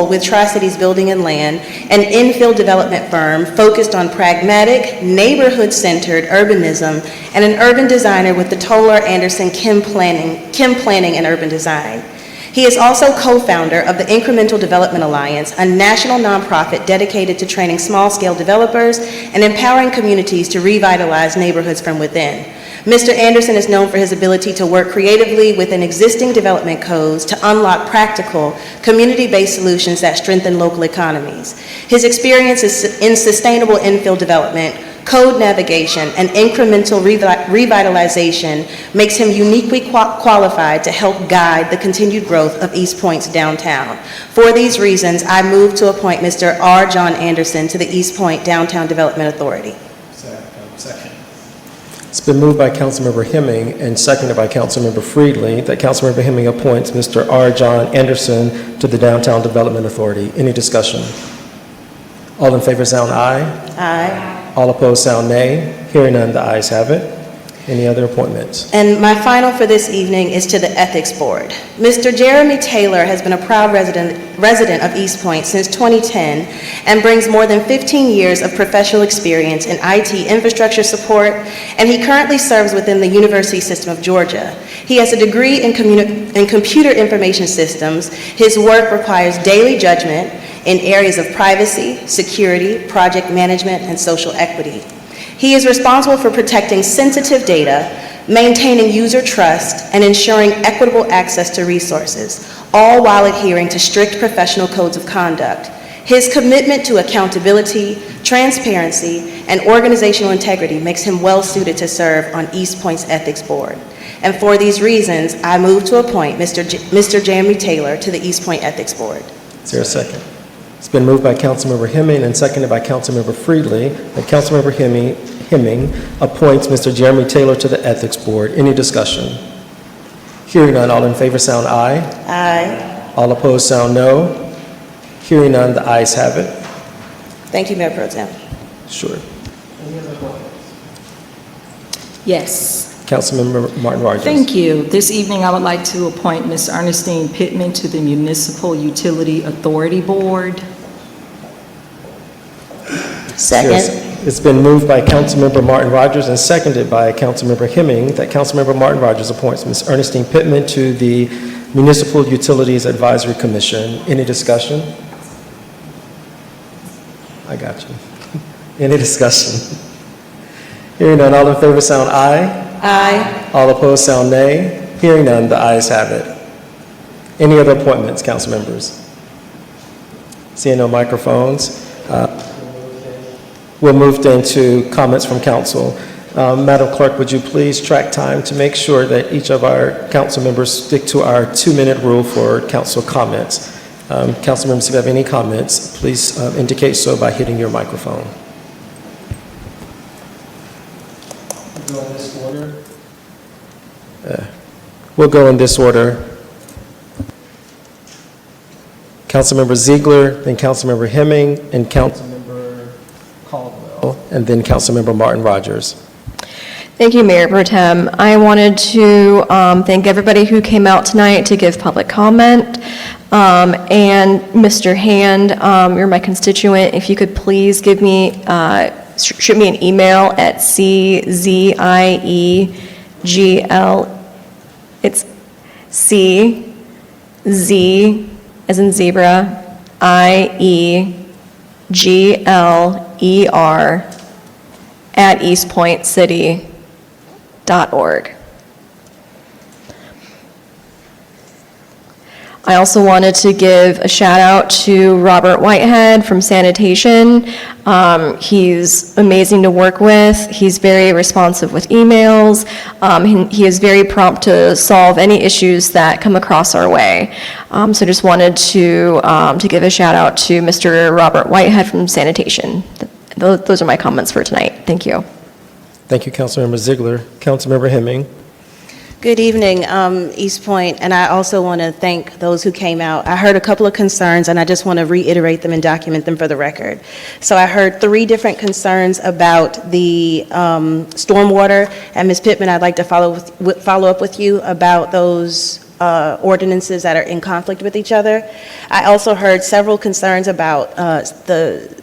with Tri-Cities Building and Land, an infill development firm focused on pragmatic, neighborhood-centered urbanism, and an urban designer with the Toller Anderson Kim Planning and Urban Design. He is also co-founder of the Incremental Development Alliance, a national nonprofit dedicated to training small-scale developers and empowering communities to revitalize neighborhoods from within. Mr. Anderson is known for his ability to work creatively within existing development codes to unlock practical, community-based solutions that strengthen local economies. His experience in sustainable infill development, code navigation, and incremental revitalization makes him uniquely qualified to help guide the continued growth of East Point's downtown. For these reasons, I move to appoint Mr. R. John Anderson to the East Point Downtown Development Authority. Second. It's been moved by Councilmember Hemming and seconded by Councilmember Freely that Councilmember Hemming appoints Mr. R. John Anderson to the Downtown Development Authority. Any discussion? All in favor sound aye. Aye. All opposed sound nay. Hearing none, the ayes have it. Any other appointments? And my final for this evening is to the Ethics Board. Mr. Jeremy Taylor has been a proud resident of East Point since 2010 and brings more than 15 years of professional experience in IT infrastructure support, and he currently serves within the University System of Georgia. He has a degree in computer information systems. His work requires daily judgment in areas of privacy, security, project management, and social equity. He is responsible for protecting sensitive data, maintaining user trust, and ensuring equitable access to resources, all while adhering to strict professional codes of conduct. His commitment to accountability, transparency, and organizational integrity makes him well-suited to serve on East Point's Ethics Board. And for these reasons, I move to appoint Mr. Jeremy Taylor to the East Point Ethics Board. Is there a second? It's been moved by Councilmember Hemming and seconded by Councilmember Freely that Councilmember Hemming appoints Mr. Jeremy Taylor to the Ethics Board. Any discussion? Hearing none, all in favor sound aye. Aye. All opposed sound no. Hearing none, the ayes have it. Thank you, Mayor Pro Tem. Sure. Yes. Councilmember Martin Rogers. Thank you. This evening, I would like to appoint Ms. Ernestine Pittman to the Municipal Utility Authority Board. Second. It's been moved by Councilmember Martin Rogers and seconded by Councilmember Hemming that Councilmember Martin Rogers appoints Ms. Ernestine Pittman to the Municipal Utilities Advisory Commission. Any discussion? I got you. Any discussion? Hearing none, all in favor sound aye. Aye. All opposed sound nay. Hearing none, the ayes have it. Any other appointments, council members? Seeing no microphones, we'll move into comments from council. Madam Clerk, would you please track time to make sure that each of our council members stick to our 2-minute rule for council comments. Council members, if you have any comments, please indicate so by hitting your microphone. We'll go in this order. We'll go in this order. Councilmember Ziegler, then Councilmember Hemming, and Councilmember Caldwell, and then Councilmember Martin Rogers. Thank you, Mayor Pro Tem. I wanted to thank everybody who came out tonight to give public comment. And Mr. Hand, you're my constituent. If you could please give me, shoot me an email at CZIEGL. It's CZ as in zebra, IEGLER at eastpointcity.org. I also wanted to give a shout out to Robert Whitehead from Sanitation. He's amazing to work with. He's very responsive with emails. He is very prompt to solve any issues that come across our way. So just wanted to give a shout out to Mr. Robert Whitehead from Sanitation. Those are my comments for tonight. Thank you. Thank you, Councilmember Ziegler. Councilmember Hemming. Good evening, East Point, and I also want to thank those who came out. I heard a couple of concerns, and I just want to reiterate them and document them for the record. So I heard 3 different concerns about the stormwater, and Ms. Pittman, I'd like to follow up with you about those ordinances that are in conflict with each other. I also heard several concerns about the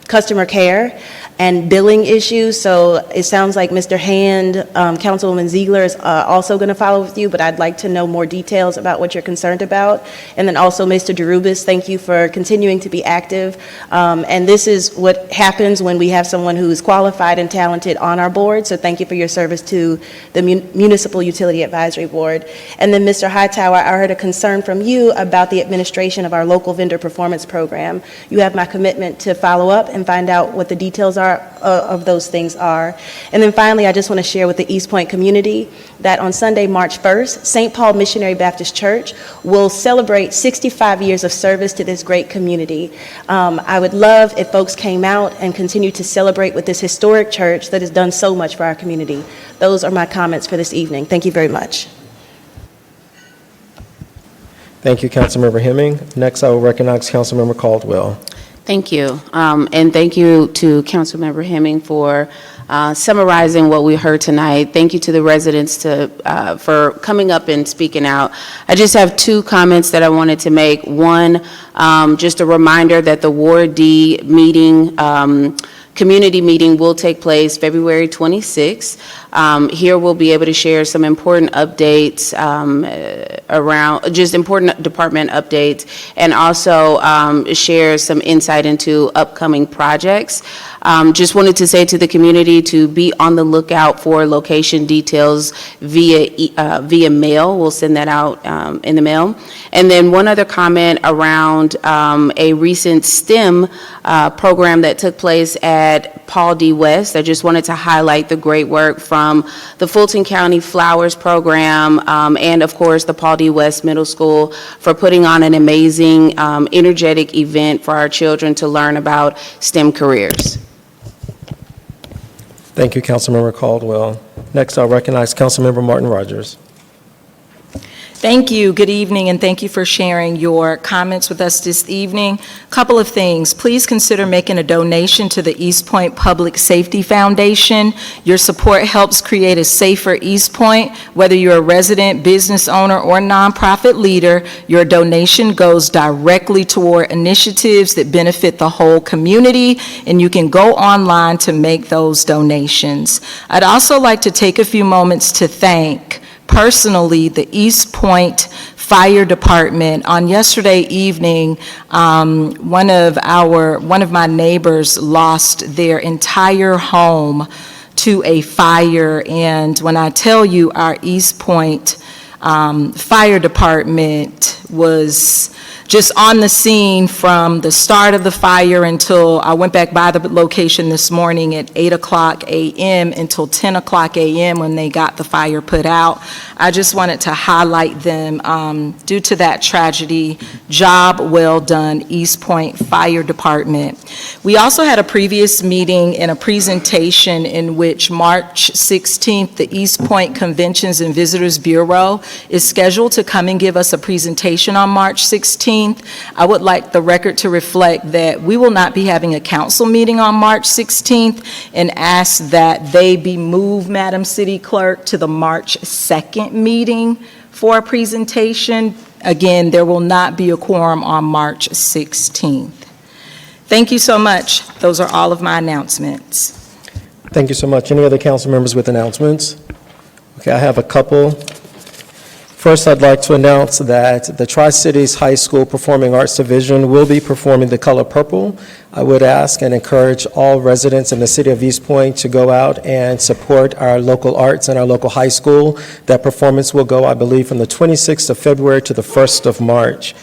customer care and billing issues, so it sounds like Mr. Hand, Councilwoman Ziegler is also going to follow with you, but I'd like to know more details about what you're concerned about. And then also Mr. DeRubis, thank you for continuing to be active. And this is what happens when we have someone who is qualified and talented on our board, so thank you for your service to the Municipal Utility Advisory Board. And then Mr. Hightower, I heard a concern from you about the administration of our local vendor performance program. You have my commitment to follow up and find out what the details are of those things are. And then finally, I just want to share with the East Point community that on Sunday, March 1st, St. Paul Missionary Baptist Church will celebrate 65 years of service to this great community. I would love if folks came out and continue to celebrate with this historic church that has done so much for our community. Those are my comments for this evening. Thank you very much. Thank you, Councilmember Hemming. Next, I will recognize Councilmember Caldwell. Thank you. And thank you to Councilmember Hemming for summarizing what we heard tonight. Thank you to the residents for coming up and speaking out. I just have 2 comments that I wanted to make. One, just a reminder that the Ward D meeting, community meeting will take place February 26th. Here we'll be able to share some important updates around, just important department updates, and also share some insight into upcoming projects. Just wanted to say to the community to be on the lookout for location details via mail. We'll send that out in the mail. And then one other comment around a recent STEM program that took place at Paul D. West. I just wanted to highlight the great work from the Fulton County Flowers Program and, of course, the Paul D. West Middle School for putting on an amazing, energetic event for our children to learn about STEM careers. Thank you, Councilmember Caldwell. Next, I'll recognize Councilmember Martin Rogers. Thank you. Good evening, and thank you for sharing your comments with us this evening. Couple of things. Please consider making a donation to the East Point Public Safety Foundation. Your support helps create a safer East Point. Whether you're a resident, business owner, or nonprofit leader, your donation goes directly toward initiatives that benefit the whole community, and you can go online to make those donations. I'd also like to take a few moments to thank personally the East Point Fire Department. On yesterday evening, one of my neighbors lost their entire home to a fire, and when I tell you our East Point Fire Department was just on the scene from the start of the fire until I went back by the location this morning at 8:00 a.m. until 10:00 a.m. when they got the fire put out. I just wanted to highlight them due to that tragedy. Job well done, East Point Fire Department. We also had a previous meeting and a presentation in which March 16th, the East Point Conventions and Visitors Bureau is scheduled to come and give us a presentation on March 16th. I would like the record to reflect that we will not be having a council meeting on March 16th and ask that they be moved, Madam City Clerk, to the March 2nd meeting for a presentation. Again, there will not be a quorum on March 16th. Thank you so much. Those are all of my announcements. Thank you so much. Any other council members with announcements? Okay, I have a couple. First, I'd like to announce that the Tri-Cities High School Performing Arts Division will be performing The Color Purple I would ask and encourage all residents in the city of East Point to go out and support our local arts and our local high school. That performance will go, I believe, from the 26th of February to the 1st of March.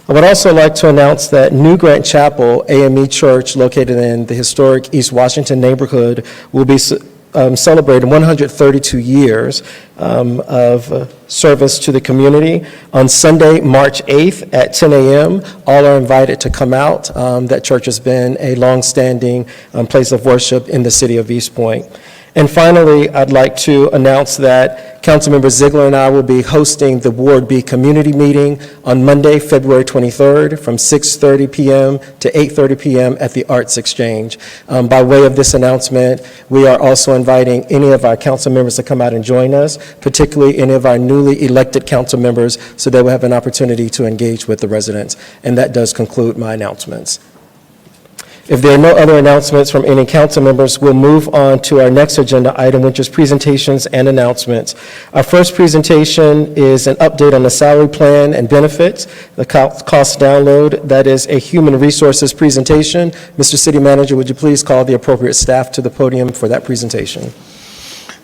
I would also like to announce that New Grant Chapel, AME Church, located in the historic East Washington neighborhood, will be celebrating 132 years of service to the community. On Sunday, March 8th at 10 a.m., all are invited to come out. That church has been a long-standing place of worship in the city of East Point. And finally, I'd like to announce that Councilmember Ziegler and I will be hosting the Ward B Community Meeting on Monday, February 23rd from 6:30 p.m. to 8:30 p.m. at the Arts Exchange. By way of this announcement, we are also inviting any of our council members to come out and join us, particularly any of our newly elected council members, so they will have an opportunity to engage with the residents. And that does conclude my announcements. If there are no other announcements from any council members, we'll move on to our next agenda item, which is presentations and announcements. Our first presentation is an update on the salary plan and benefits, the cost download. That is a human resources presentation. Mr. City Manager, would you please call the appropriate staff to the podium for that presentation?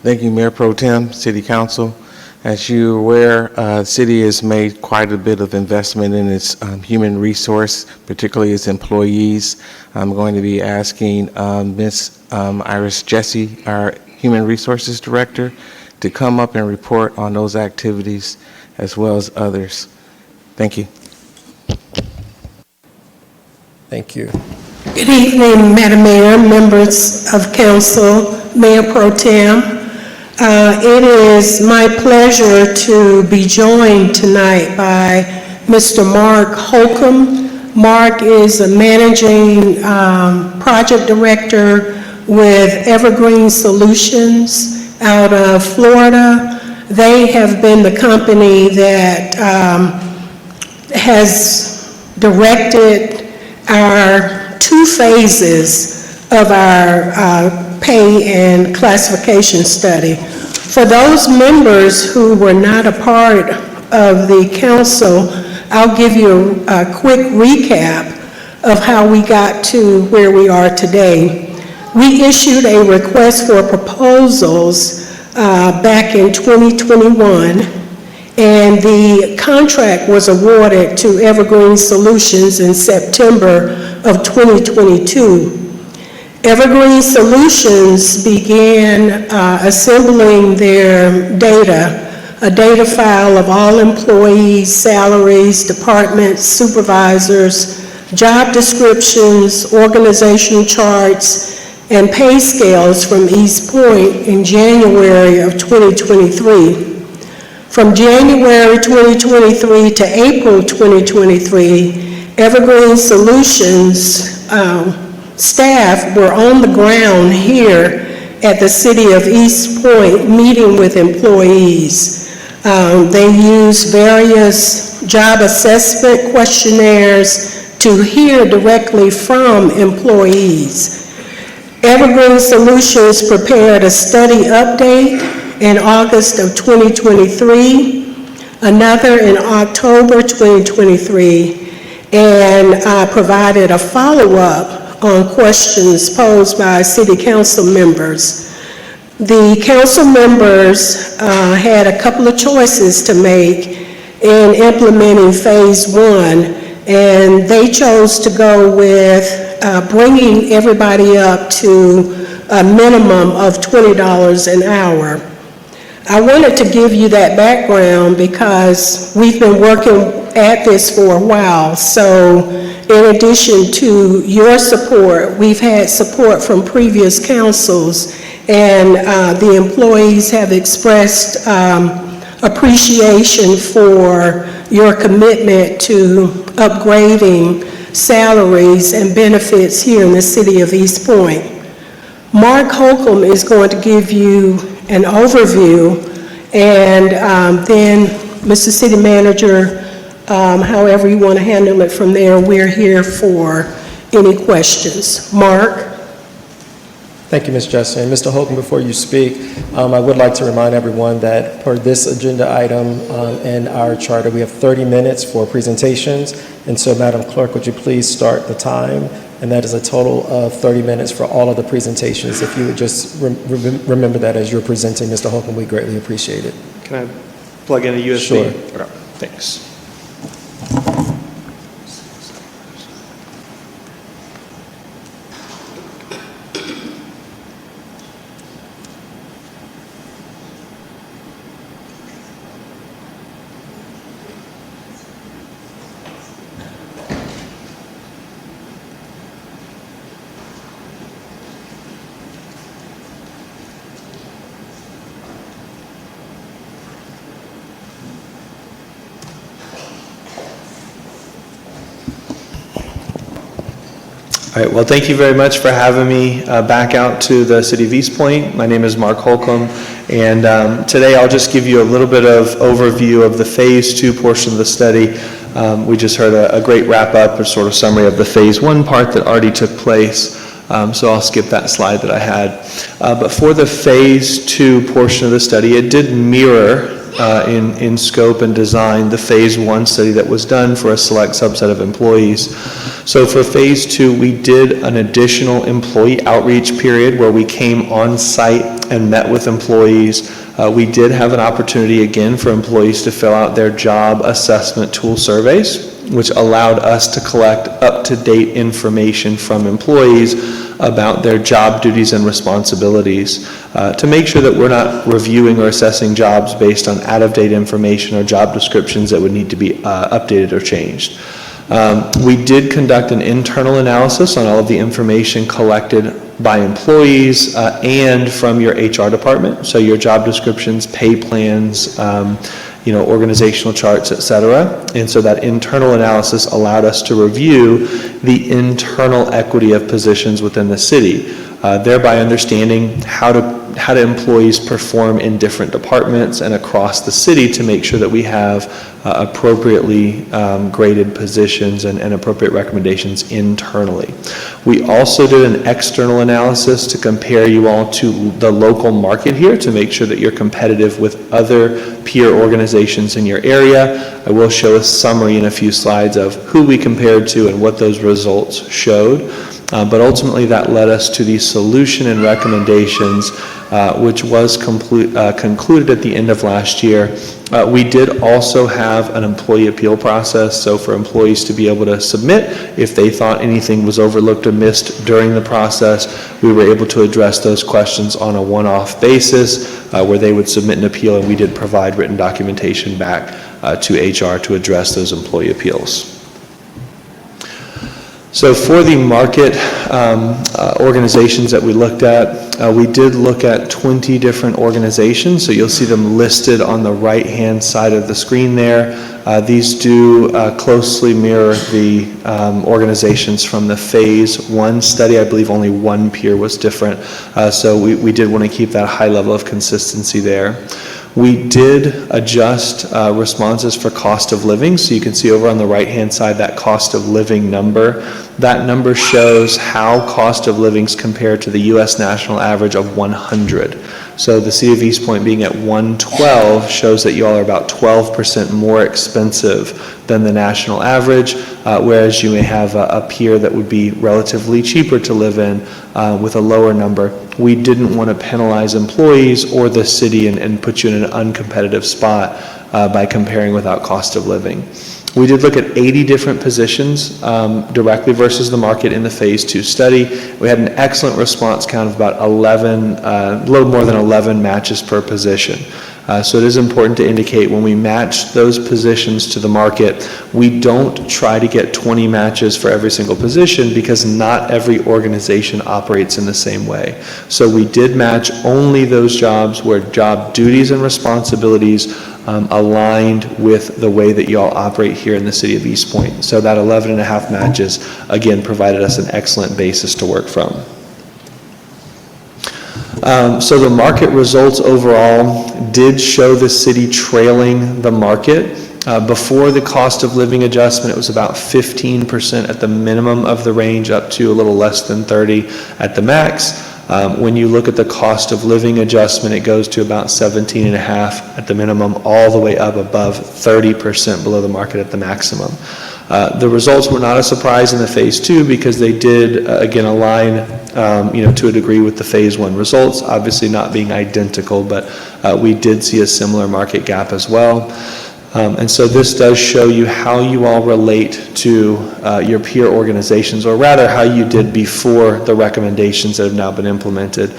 Thank you, Mayor Pro Tem, City Council. As you're aware, the city has made quite a bit of investment in its human resource, particularly its employees. I'm going to be asking Ms. Iris Jesse, our Human Resources Director, to come up and report on those activities as well as others. Thank you. Thank you. Good evening, Madam Mayor, members of council, Mayor Pro Tem. It is my pleasure to be joined tonight by Mr. Mark Holcomb. Mark is a managing project director with Evergreen Solutions out of Florida. They have been the company that has directed our 2 phases of our pay and classification study. For those members who were not a part of the council, I'll give you a quick recap of how we got to where we are today. We issued a request for proposals back in 2021, and the contract was awarded to Evergreen Solutions in September of 2022. Evergreen Solutions began assembling their data, a data file of all employees, salaries, departments, supervisors, job descriptions, organizational charts, and pay scales from East Point in January of 2023. From January 2023 to April 2023, Evergreen Solutions staff were on the ground here at the city of East Point meeting with employees. They used various job assessment questionnaires to hear directly from employees. Evergreen Solutions prepared a study update in August of 2023, another in October 2023, and provided a follow-up on questions posed by city council members. The council members had a couple of choices to make in implementing phase 1, and they chose to go with bringing everybody up to a minimum of $20 an hour. I wanted to give you that background because we've been working at this for a while. So in addition to your support, we've had support from previous councils, and the employees have expressed appreciation for your commitment to upgrading salaries and benefits here in the city of East Point. Mark Holcomb is going to give you an overview, and then Mr. City Manager, however you want to handle it from there, we're here for any questions. Mark? Thank you, Ms. Jesse. And Mr. Holcomb, before you speak, I would like to remind everyone that per this agenda item in our charter, we have 30 minutes for presentations. And so, Madam Clerk, would you please start the time and that is a total of 30 minutes for all of the presentations. If you would just remember that as you're presenting, Mr. Holcomb, we greatly appreciate it. Can I plug in a USB? Sure. Okay, thanks. All right, well, thank you very much for having me back out to the City of East Point. My name is Mark Holcomb, and today I'll just give you a little bit of overview of the Phase 2 portion of the study. We just heard a great wrap-up or sort of summary of the Phase 1 part that already took place, so I'll skip that slide that I had. But for the Phase 2 portion of the study, it did mirror in scope and design the Phase 1 study that was done for a select subset of employees. So for Phase 2, we did an additional employee outreach period where we came on site and met with employees. We did have an opportunity again for employees to fill out their job assessment tool surveys, which allowed us to collect up-to-date information from employees about their job duties and responsibilities to make sure that we're not reviewing or assessing jobs based on out-of-date information or job descriptions that would need to be updated or changed. We did conduct an internal analysis on all of the information collected by employees and from your HR department, so your job descriptions, pay plans, organizational charts, et cetera. And so that internal analysis allowed us to review the internal equity of positions within the city, thereby understanding how do employees perform in different departments and across the city to make sure that we have appropriately graded positions and appropriate recommendations internally. We also did an external analysis to compare you all to the local market here to make sure that you're competitive with other peer organizations in your area. I will show a summary in a few slides of who we compared to and what those results showed. But ultimately that led us to the solution and recommendations, which was concluded at the end of last year. We did also have an employee appeal process, so for employees to be able to submit if they thought anything was overlooked or missed during the process, we were able to address those questions on a one-off basis where they would submit an appeal, and we did provide written documentation back to HR to address those employee appeals. So for the market organizations that we looked at, we did look at 20 different organizations. So you'll see them listed on the right-hand side of the screen there. These do closely mirror the organizations from the Phase 1 study. I believe only one peer was different. So we did want to keep that high level of consistency there. We did adjust responses for cost of living. So you can see over on the right-hand side that cost of living number. That number shows how cost of livings compare to the U.S. national average of 100. So the City of East Point being at 112 shows that you all are about 12% more expensive than the national average, whereas you may have a peer that would be relatively cheaper to live in with a lower number. We didn't want to penalize employees or the city and put you in an uncompetitive spot by comparing without cost of living. We did look at 80 different positions directly versus the market in the Phase 2 study. We had an excellent response count of about 11, a little more than 11 matches per position. So it is important to indicate when we match those positions to the market, we don't try to get 20 matches for every single position because not every organization operates in the same way. So we did match only those jobs where job duties and responsibilities aligned with the way that you all operate here in the City of East Point. So that 11.5 matches, again, provided us an excellent basis to work from. So the market results overall did show the city trailing the market. Before the cost of living adjustment, it was about 15% at the minimum of the range, up to a little less than 30 at the max. When you look at the cost of living adjustment, it goes to about 17.5 at the minimum, all the way up above 30% below the market at the maximum. The results were not a surprise in the Phase 2 because they did, again, align, to a degree with the Phase 1 results, obviously not being identical, but we did see a similar market gap as well. And so this does show you how you all relate to your peer organizations, or rather how you did before the recommendations that have now been implemented.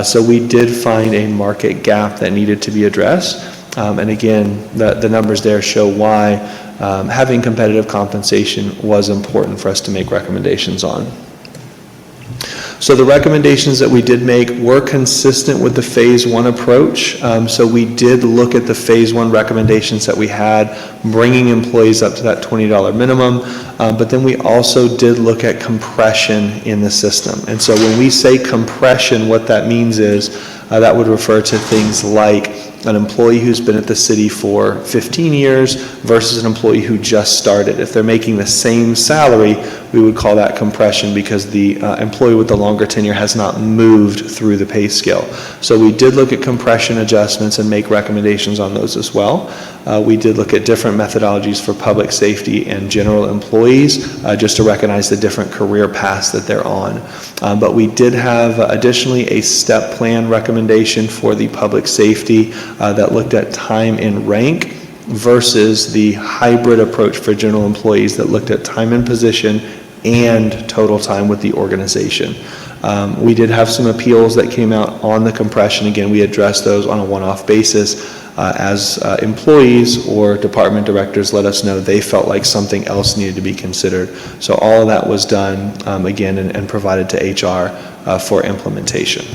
So we did find a market gap that needed to be addressed. And again, the numbers there show why having competitive compensation was important for us to make recommendations on. So the recommendations that we did make were consistent with the Phase 1 approach. So we did look at the Phase 1 recommendations that we had, bringing employees up to that $20 minimum, but then we also did look at compression in the system. And so when we say compression, what that means is that would refer to things like an employee who's been at the city for 15 years versus an employee who just started. If they're making the same salary, we would call that compression because the employee with the longer tenure has not moved through the pay scale. So we did look at compression adjustments and make recommendations on those as well. We did look at different methodologies for public safety and general employees, just to recognize the different career paths that they're on. But we did have additionally a step plan recommendation for the public safety that looked at time in rank versus the hybrid approach for general employees that looked at time in position and total time with the organization. We did have some appeals that came out on the compression. Again, we addressed those on a one-off basis as employees or department directors let us know they felt like something else needed to be considered. So all of that was done, again, and provided to HR for implementation.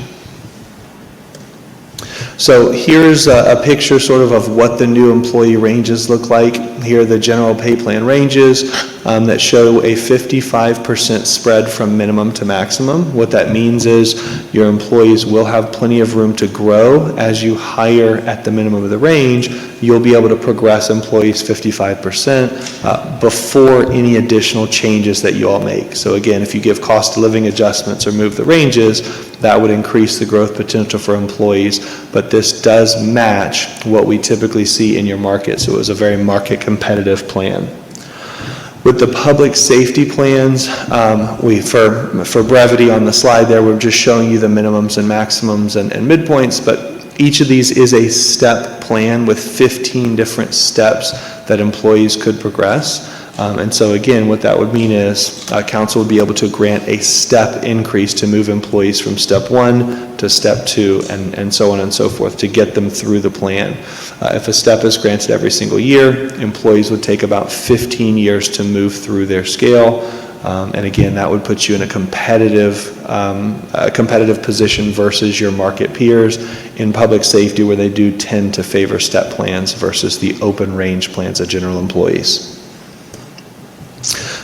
So here's a picture sort of what the new employee ranges look like. Here are the general pay plan ranges that show a 55% spread from minimum to maximum. What that means is your employees will have plenty of room to grow. As you hire at the minimum of the range, you'll be able to progress employees 55% before any additional changes that you all make. So again, if you give cost of living adjustments or move the ranges, that would increase the growth potential for employees, but this does match what we typically see in your market, so it was a very market competitive plan. With the public safety plans, for brevity on the slide there, we're just showing you the minimums and maximums and midpoints, but each of these is a step plan with 15 different steps that employees could progress. And so again, what that would mean is council would be able to grant a step increase to move employees from step 1 to step 2 and so on and so forth to get them through the plan. If a step is granted every single year, employees would take about 15 years to move through their scale. And again, that would put you in a competitive position versus your market peers in public safety, where they do tend to favor step plans versus the open range plans of general employees.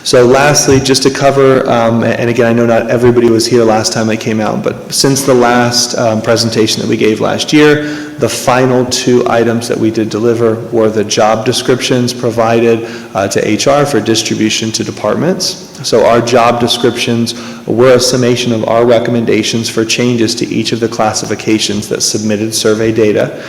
So lastly, just to cover, and again, I know not everybody was here last time I came out, but since the last presentation that we gave last year, the final 2 items that we did deliver were the job descriptions provided to HR for distribution to departments. So our job descriptions were a summation of our recommendations for changes to each of the classifications that submitted survey data.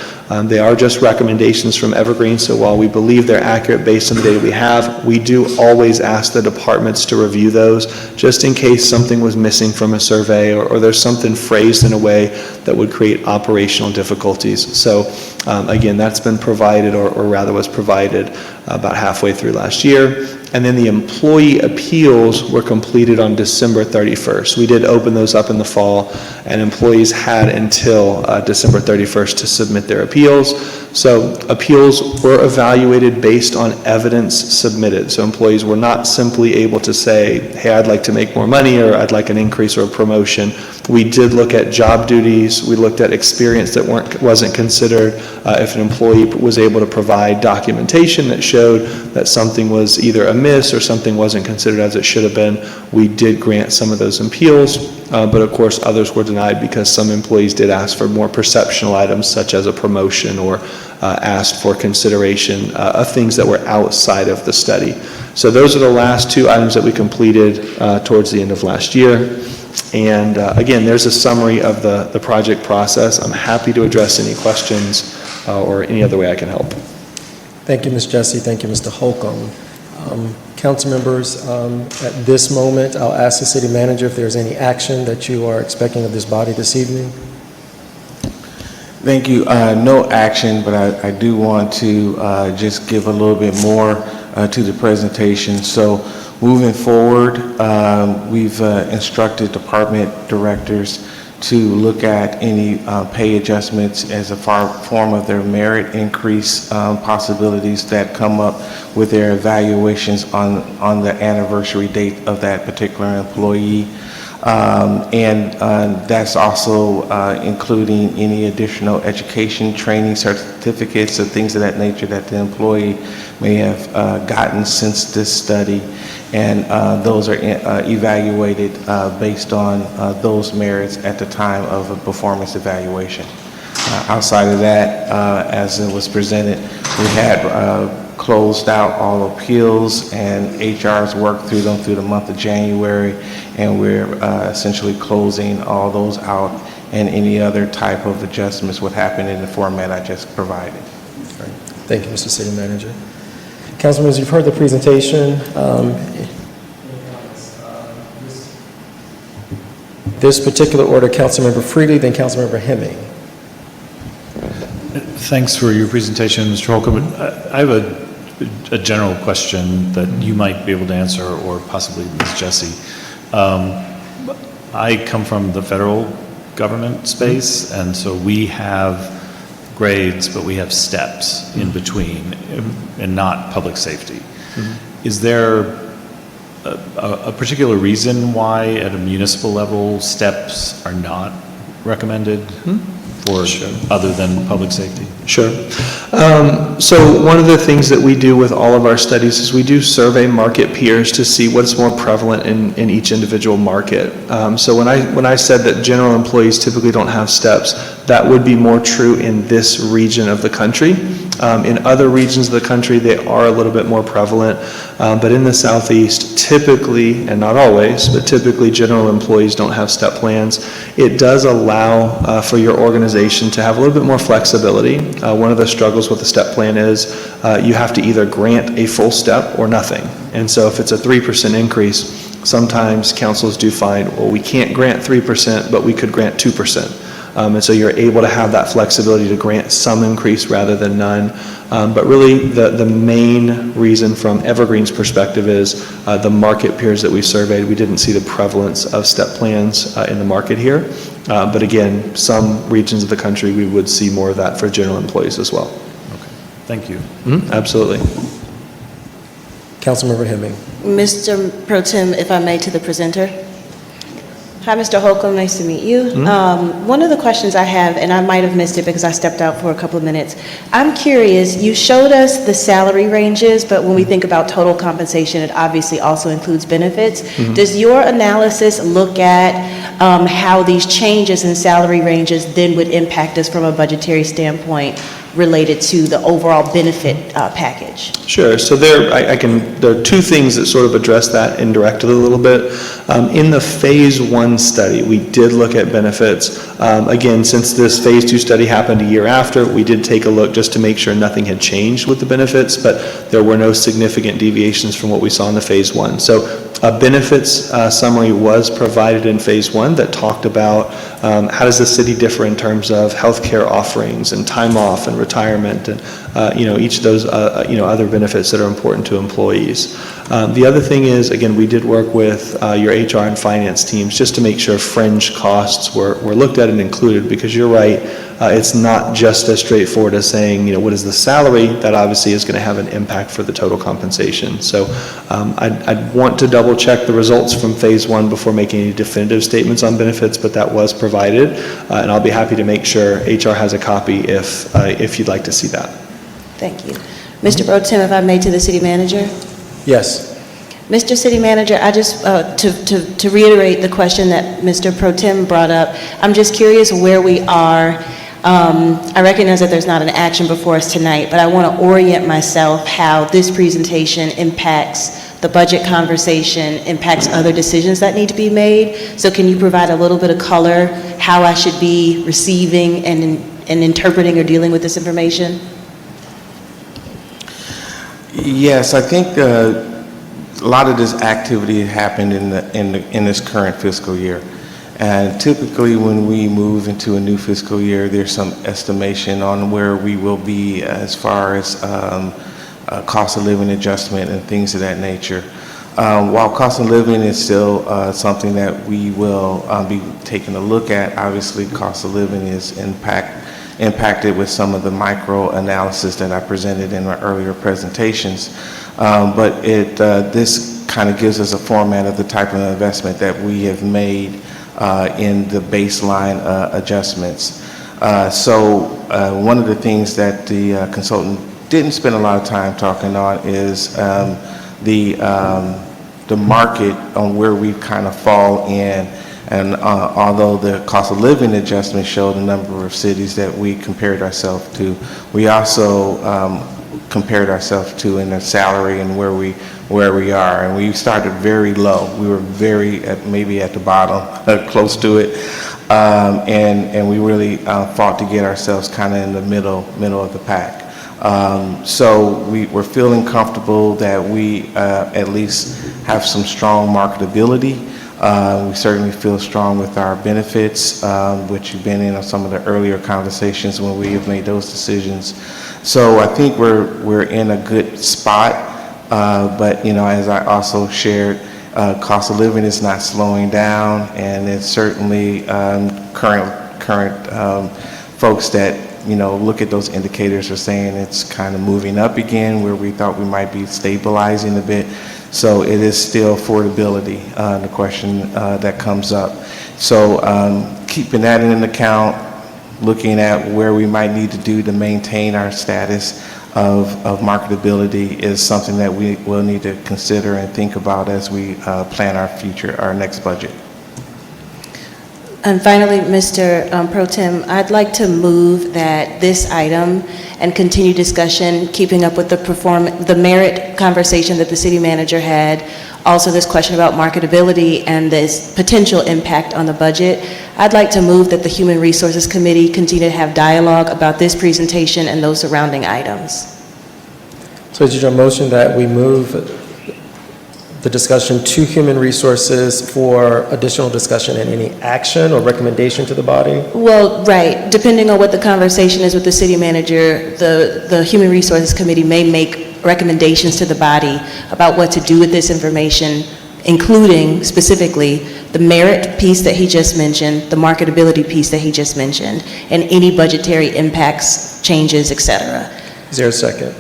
They are just recommendations from Evergreen, so while we believe they're accurate based on the data we have, we do always ask the departments to review those just in case something was missing from a survey or there's something phrased in a way that would create operational difficulties. So again, that's been provided, or rather was provided about halfway through last year. And then the employee appeals were completed on December 31st. We did open those up in the fall, and employees had until December 31st to submit their appeals. So appeals were evaluated based on evidence submitted. So employees were not simply able to say, hey, I'd like to make more money, or I'd like an increase or a promotion. We did look at job duties. We looked at experience that wasn't considered. If an employee was able to provide documentation that showed that something was either amiss or something wasn't considered as it should have been, we did grant some of those appeals. But of course, others were denied because some employees did ask for more perceptional items, such as a promotion, or asked for consideration of things that were outside of the study. So those are the last 2 items that we completed towards the end of last year. And again, there's a summary of the project process. I'm happy to address any questions or any other way I can help. Thank you, Ms. Jessie. Thank you, Mr. Holcomb. Council members, at this moment, I'll ask the city manager if there's any action that you are expecting of this body this evening. Thank you. No action, but I do want to just give a little bit more to the presentation. So moving forward, we've instructed department directors to look at any pay adjustments as a form of their merit increase possibilities that come up with their evaluations on the anniversary date of that particular employee. And that's also including any additional education, training, certificates, or things of that nature that the employee may have gotten since this study. And those are evaluated based on those merits at the time of a performance evaluation. Outside of that, as it was presented, we had closed out all appeals, and HR's worked through them through the month of January, and we're essentially closing all those out, and any other type of adjustments would happen in the format I just provided. Thank you, Mr. City Manager. Councilmembers, you've heard the presentation. This particular order, Councilmember Freely, then Councilmember Hemming. Thanks for your presentation, Mr. Holcomb. I have a general question that you might be able to answer, or possibly Ms. Jessie. I come from the federal government space, and so we have grades, but we have steps in between, and not public safety. Is there a particular reason why at a municipal level steps are not recommended for other than public safety? Sure. So one of the things that we do with all of our studies is we do survey market peers to see what's more prevalent in each individual market. So when I said that general employees typically don't have steps, that would be more true in this region of the country. In other regions of the country, they are a little bit more prevalent, but in the Southeast, typically, and not always, but typically general employees don't have step plans. It does allow for your organization to have a little bit more flexibility. One of the struggles with the step plan is you have to either grant a full step or nothing. And so if it's a 3% increase, sometimes councils do find, well, we can't grant 3%, but we could grant 2%. And so you're able to have that flexibility to grant some increase rather than none. But really, the main reason from Evergreen's perspective is the market peers that we surveyed, we didn't see the prevalence of step plans in the market here. But again, some regions of the country, we would see more of that for general employees as well. Okay, thank you. Absolutely. Councilmember Hemming. Mr. Pro Tem, if I may, to the presenter. Hi, Mr. Holcomb, nice to meet you. One of the questions I have, and I might have missed it because I stepped out for a couple of minutes. I'm curious, you showed us the salary ranges, but when we think about total compensation, it obviously also includes benefits. Does your analysis look at how these changes in salary ranges then would impact us from a budgetary standpoint related to the overall benefit package? Sure. So there are two things that sort of address that indirectly a little bit. In the phase 1 study, we did look at benefits. Again, since this phase 2 study happened a year after, we did take a look just to make sure nothing had changed with the benefits, but there were no significant deviations from what we saw in the phase 1. So a benefits summary was provided in phase 1 that talked about how does the city differ in terms of healthcare offerings and time off and retirement and each of those other benefits that are important to employees. The other thing is, again, we did work with your HR and finance teams just to make sure fringe costs were looked at and included, because you're right, it's not just as straightforward as saying, what is the salary. That obviously is going to have an impact for the total compensation. So I'd want to double check the results from phase 1 before making any definitive statements on benefits, but that was provided, and I'll be happy to make sure HR has a copy if you'd like to see that. Thank you. Mr. Pro Tem, if I may, to the city manager. Yes. Mr. City Manager, I just, to reiterate the question that Mr. Pro Tem brought up, I'm just curious where we are. I recognize that there's not an action before us tonight, but I want to orient myself how this presentation impacts the budget conversation, impacts other decisions that need to be made. So can you provide a little bit of color how I should be receiving and interpreting or dealing with this information? Yes, I think a lot of this activity happened in this current fiscal year. And typically, when we move into a new fiscal year, there's some estimation on where we will be as far as cost of living adjustment and things of that nature. While cost of living is still something that we will be taking a look at, obviously cost of living is impacted with some of the micro analysis that I presented in my earlier presentations. But this kind of gives us a format of the type of investment that we have made in the baseline adjustments. So one of the things that the consultant didn't spend a lot of time talking on is the market on where we kind of fall in. And although the cost of living adjustment showed a number of cities that we compared ourselves to, we also compared ourselves to in the salary and where we are. And we started very low. We were maybe at the bottom, close to it. And we really fought to get ourselves kind of in the middle of the pack. So we're feeling comfortable that we at least have some strong marketability. We certainly feel strong with our benefits, which you've been in on some of the earlier conversations when we have made those decisions. So I think we're in a good spot, but as I also shared, cost of living is not slowing down, and it's certainly current folks that look at those indicators are saying it's kind of moving up again where we thought we might be stabilizing a bit. So it is still affordability, the question that comes up. So keeping that in account, looking at where we might need to do to maintain our status of marketability is something that we will need to consider and think about as we plan our next budget. And finally, Mr. Pro Tem, I'd like to move that this item and continue discussion, keeping up with the merit conversation that the city manager had, also this question about marketability and this potential impact on the budget. I'd like to move that the Human Resources Committee continue to have dialogue about this presentation and those surrounding items. So is your motion that we move the discussion to Human Resources for additional discussion and any action or recommendation to the body? Well, right. Depending on what the conversation is with the city manager, the Human Resources Committee may make recommendations to the body about what to do with this information, including specifically the merit piece that he just mentioned, the marketability piece that he just mentioned, and any budgetary impacts, changes, et cetera. Is there a second?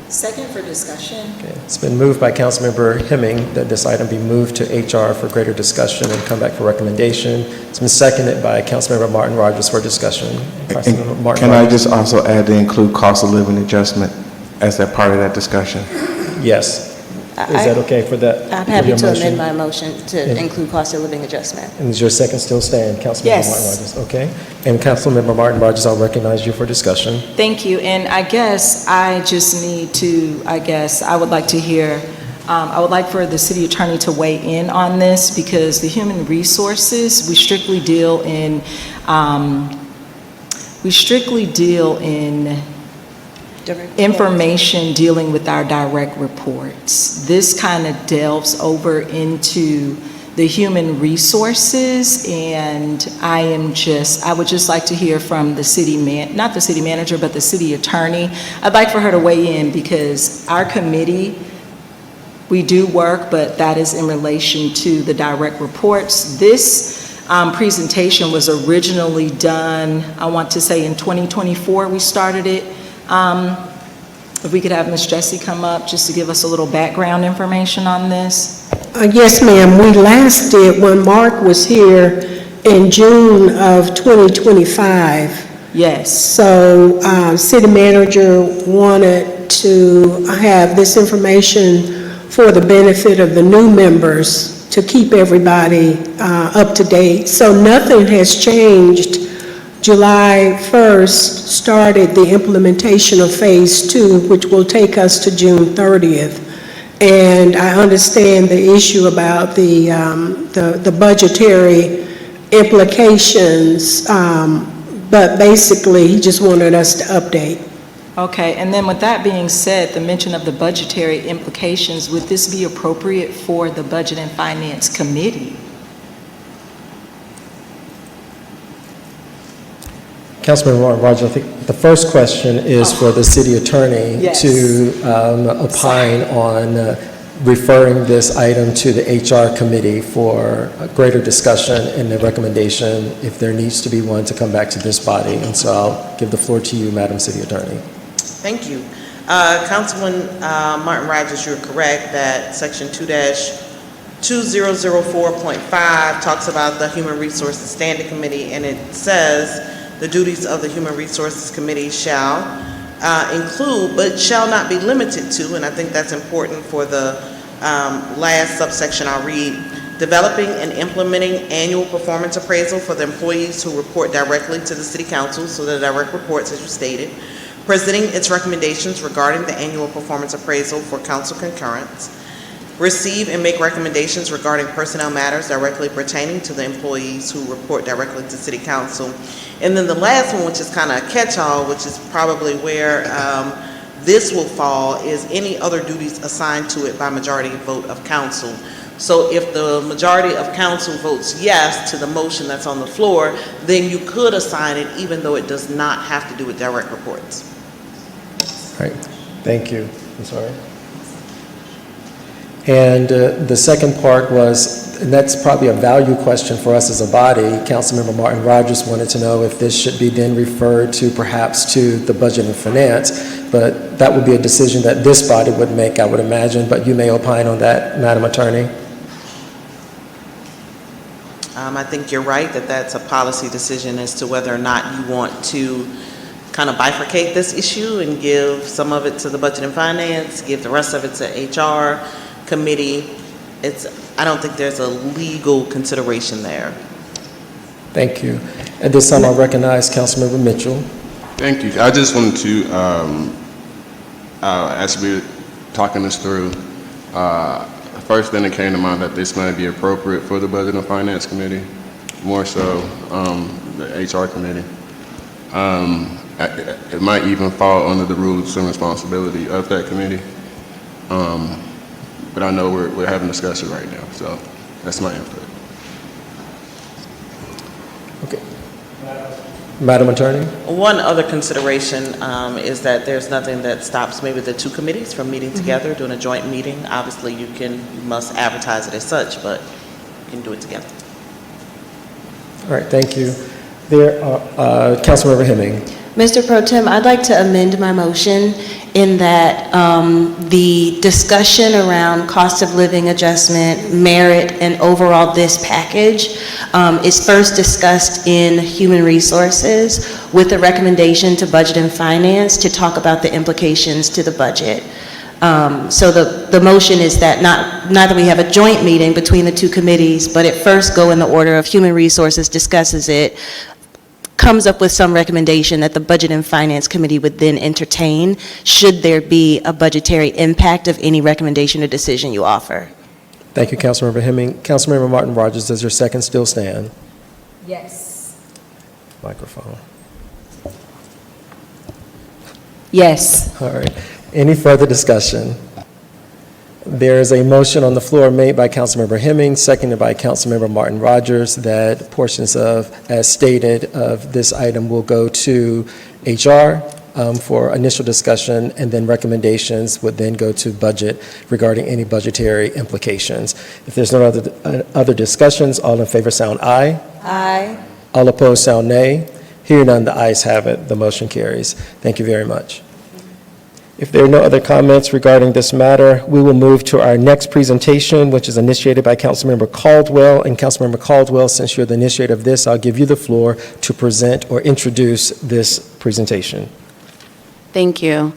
Second for discussion. Okay. It's been moved by Councilmember Hemming that this item be moved to HR for greater discussion and come back for recommendation. It's been seconded by Councilmember Martin Rogers for discussion. Can I just also add to include cost of living adjustment as that part of that discussion? Yes. Is that okay for that? I'm for happy your to motion? amend my motion to include cost of living adjustment. And does your second still stand, Councilmember Yes. Martin Rogers? Okay. And Councilmember Martin Rogers, I'll recognize you for discussion. Thank you, and I guess I just need to, I would like to hear, I would like for the city attorney to weigh in on this, because the human resources, we strictly deal in information dealing with our direct reports. This kind of delves over into the human resources, and I would just like to hear from the not the city manager, but the city attorney. I'd like for her to weigh in, because our committee, we do work, but that is in relation to the direct reports. This presentation was originally done, I want to say in 2024, we started it. If we could have Ms. Jessie come up just to give us a little background information on this. Yes, ma'am. We last did when Mark was here in June of 2025. Yes. So city manager wanted to have this information for the benefit of the new members to keep everybody up to date. So nothing has changed. July 1st started the implementation of Phase 2, which will take us to June 30th. And I understand the issue about the budgetary implications, but basically he just wanted us to update. Okay, and then with that being said, the mention of the budgetary implications, would this be appropriate for the Budget and Finance Committee? Councilmember Martin Rogers, I think the first question is for the city attorney Yes. to opine on referring this item to the HR committee for a greater discussion and the recommendation, if there needs to be one, to come back to this body. And so I'll give the floor to you, Madam City Attorney. Thank you. Councilman Martin Rogers, you're correct that Section 2-2004.5 talks about the Human Resources Standing Committee, and it says the duties of the Human Resources Committee shall include, but shall not be limited to, and I think that's important for the last subsection I'll read, developing and implementing annual performance appraisal for the employees who report directly to the City Council, so the direct reports, as you stated, presenting its recommendations regarding the annual performance appraisal for council concurrence, receive and make recommendations regarding personnel matters directly pertaining to the employees who report directly to City Council. And then the last one, which is kind of a catch-all, which is probably where this will fall, is any other duties assigned to it by majority vote of council. So if the majority of council votes yes to the motion that's on the floor, then you could assign it even though it does not have to do with direct reports. All right, thank you. I'm sorry. And the second part was, and that's probably a value question for us as a body, Councilmember Martin Rogers wanted to know if this should be then referred to perhaps to the Budget and Finance, but that would be a decision that this body would make, I would imagine, but you may opine on that, Madam Attorney. I think you're right that that's a policy decision as to whether or not you want to kind of bifurcate this issue and give some of it to the Budget and Finance, give the rest of it to HR committee. I don't think there's a legal consideration there. Thank you. At this time, I'll recognize Councilmember Mitchell. Thank you. I just wanted to, as we were talking this through, the first thing that came to mind that this might be appropriate for the Budget and Finance Committee, more so the HR Committee. It might even fall under the rules and responsibility of that committee. But I know we're having a discussion right now, so that's my input. Okay. Madam Attorney? One other consideration is that there's nothing that stops maybe the two committees from meeting together, doing a joint meeting. Obviously, you must advertise it as such, but you can do it together. All right, thank you. There are, Councilmember Hemming. Mr. Pro Tem, I'd like to amend my motion in that the discussion around cost of living adjustment, merit, and overall this package is first discussed in Human Resources with a recommendation to Budget and Finance to talk about the implications to the budget. So the motion is that not that we have a joint meeting between the two committees, but it first go in the order of Human Resources discusses it, comes up with some recommendation that the Budget and Finance Committee would then entertain should there be a budgetary impact of any recommendation or decision you offer. Thank you, Councilmember Hemming. Councilmember Martin Rogers, does your second still stand? Yes. Microphone. Yes. All right. Any further discussion? There is a motion on the floor made by Councilmember Hemming, seconded by Councilmember Martin Rogers, that portions of, as stated, of this item will go to HR for initial discussion, and then recommendations would then go to budget regarding any budgetary implications. If there's no other discussions, all in favor sound aye. Aye. All opposed sound nay. Hearing none, the ayes have it. The motion carries. Thank you very much. If there are no other comments regarding this matter, we will move to our next presentation, which is initiated by Councilmember Caldwell. And Councilmember Caldwell, since you're the initiator of this, I'll give you the floor to present or introduce this presentation. Thank you.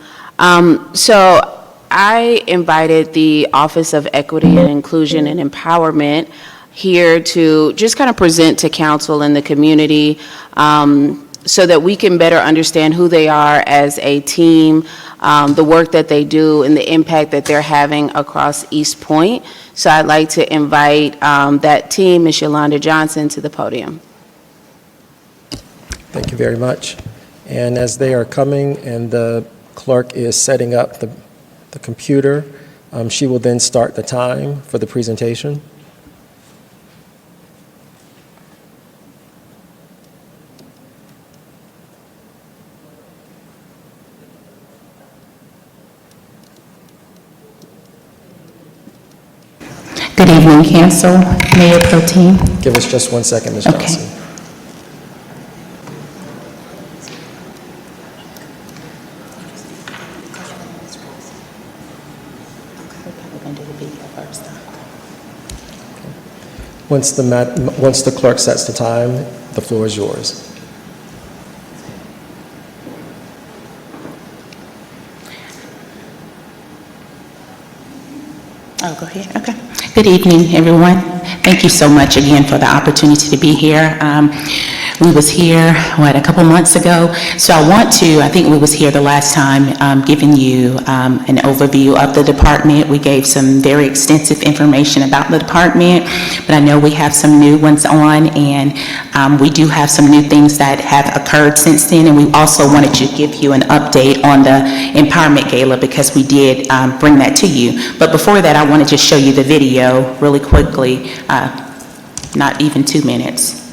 So I invited the Office of Equity and Inclusion and Empowerment here to just kind of present to council and the community so that we can better understand who they are as a team, the work that they do, and the impact that they're having across East Point. So I'd like to invite that team, Ms. Yolanda Johnson, to the podium. Thank you very much. And as they are coming and the clerk is setting up the computer. She will then start the time for the presentation. Good evening, Council, Mayor Pro Tem. Give us just 1 second, Ms. Okay. Johnson. Once the clerk sets the time, the floor is yours. Oh, go ahead, okay. Good evening, everyone. Thank you so much again for the opportunity to be here. We was here, a couple months ago? So I think we was here the last time, giving you an overview of the department. We gave some very extensive information about the department, but I know we have some new ones on, and we do have some new things that have occurred since then, and we also wanted to give you an update on the Empowerment Gala because we did bring that to you. But before that, I want to just show you the video really quickly, not even 2 minutes.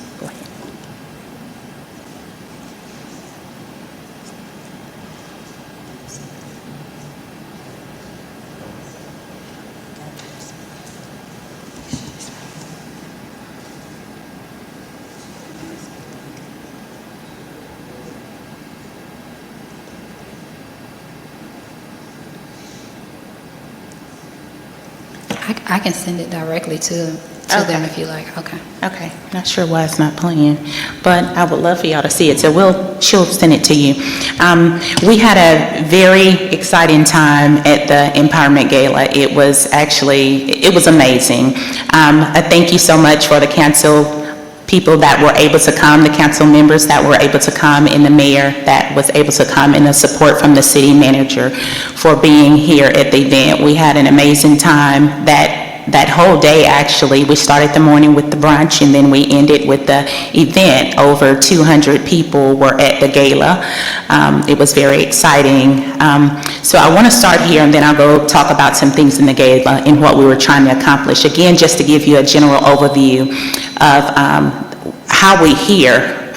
I can send it directly to them if you like. Okay. Okay, not sure why it's not playing, but I would love for y'all to see it, so she'll send it to you. We had a very exciting time at the Empowerment Gala. It was amazing. I thank you so much for the council people that were able to come, the council members that were able to come, and the mayor that was able to come, and the support from the city manager for being here at the event. We had an amazing time that whole day, actually. We started the morning with the brunch, and then we ended with the event. Over 200 people were at the gala. It was very exciting. So I want to start here, and then I'll go talk about some things in the gala and what we were trying to accomplish. Again, just to give you a general overview of how we here.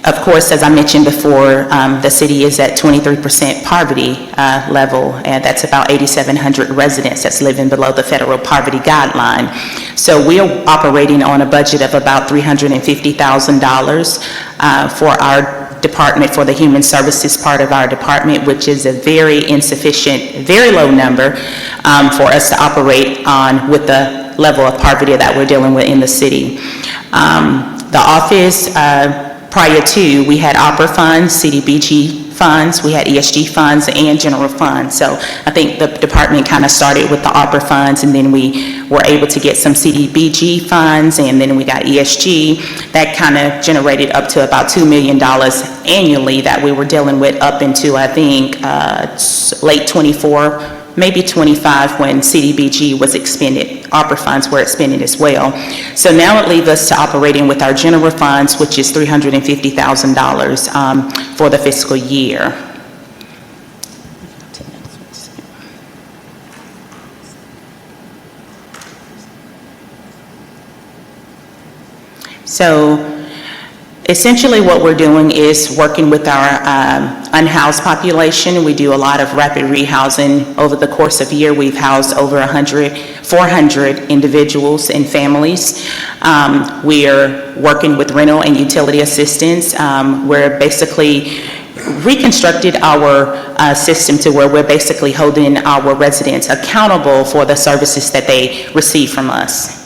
Of course, as I mentioned before, the city is at 23% poverty level, and that's about 8,700 residents that's living below the federal poverty guideline. So we are operating on a budget of about $350,000 for our department, for the human services part of our department, which is a very insufficient, very low number for us to operate on with the level of poverty that we're dealing with in the city. The office, prior to, we had opera funds, CDBG funds, we had ESG funds, and general funds. So I think the department kind of started with the opera funds, and then we were able to get some CDBG funds, and then we got ESG. That kind of generated up to about $2 million annually that we were dealing with up into, I think, late 24, maybe 25 when CDBG was expended. Opera funds were expended as well. So now it leaves us to operating with our general funds, which is $350,000 for the fiscal year. So essentially what we're doing is working with our unhoused population. We do a lot of rapid rehousing. Over the course of a year, we've housed over 400 individuals and families. We're working with rental and utility assistance. We're basically reconstructed our system to where we're basically holding our residents accountable for the services that they receive from us.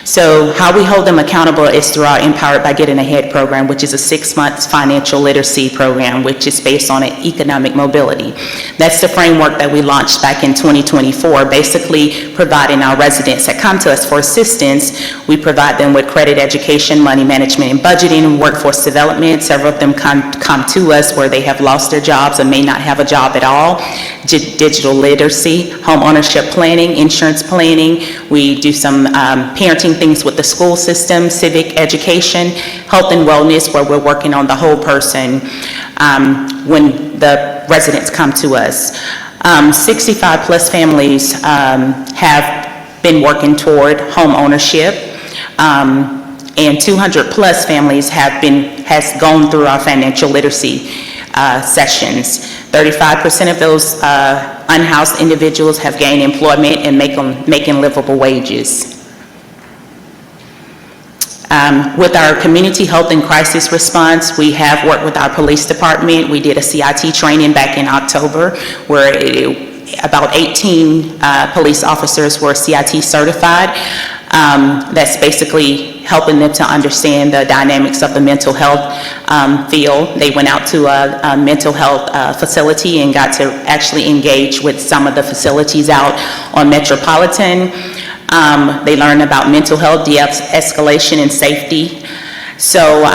So how we hold them accountable is through our Empowered by Getting Ahead program, which is a 6-month financial literacy program, which is based on economic mobility. That's the framework that we launched back in 2024, basically providing our residents that come to us for assistance. We provide them with credit education, money management and budgeting, workforce development. Several of them come to us where they have lost their jobs and may not have a job at all. Digital literacy, home ownership planning, insurance planning. We do some parenting certain things with the school system, civic education, health and wellness, where we're working on the whole person when the residents come to us. 65-plus families have been working toward home ownership, and 200-plus families has gone through our financial literacy sessions. 35% of those unhoused individuals have gained employment and making livable wages. With our community health and crisis response, we have worked with our police department. We did a CIT training back in October where about 18 police officers were CIT certified. That's basically helping them to understand the dynamics of the mental health field. They went out to a mental health facility and got to actually engage with some of the facilities out on Metropolitan. They learned about mental health, de-escalation, and safety. So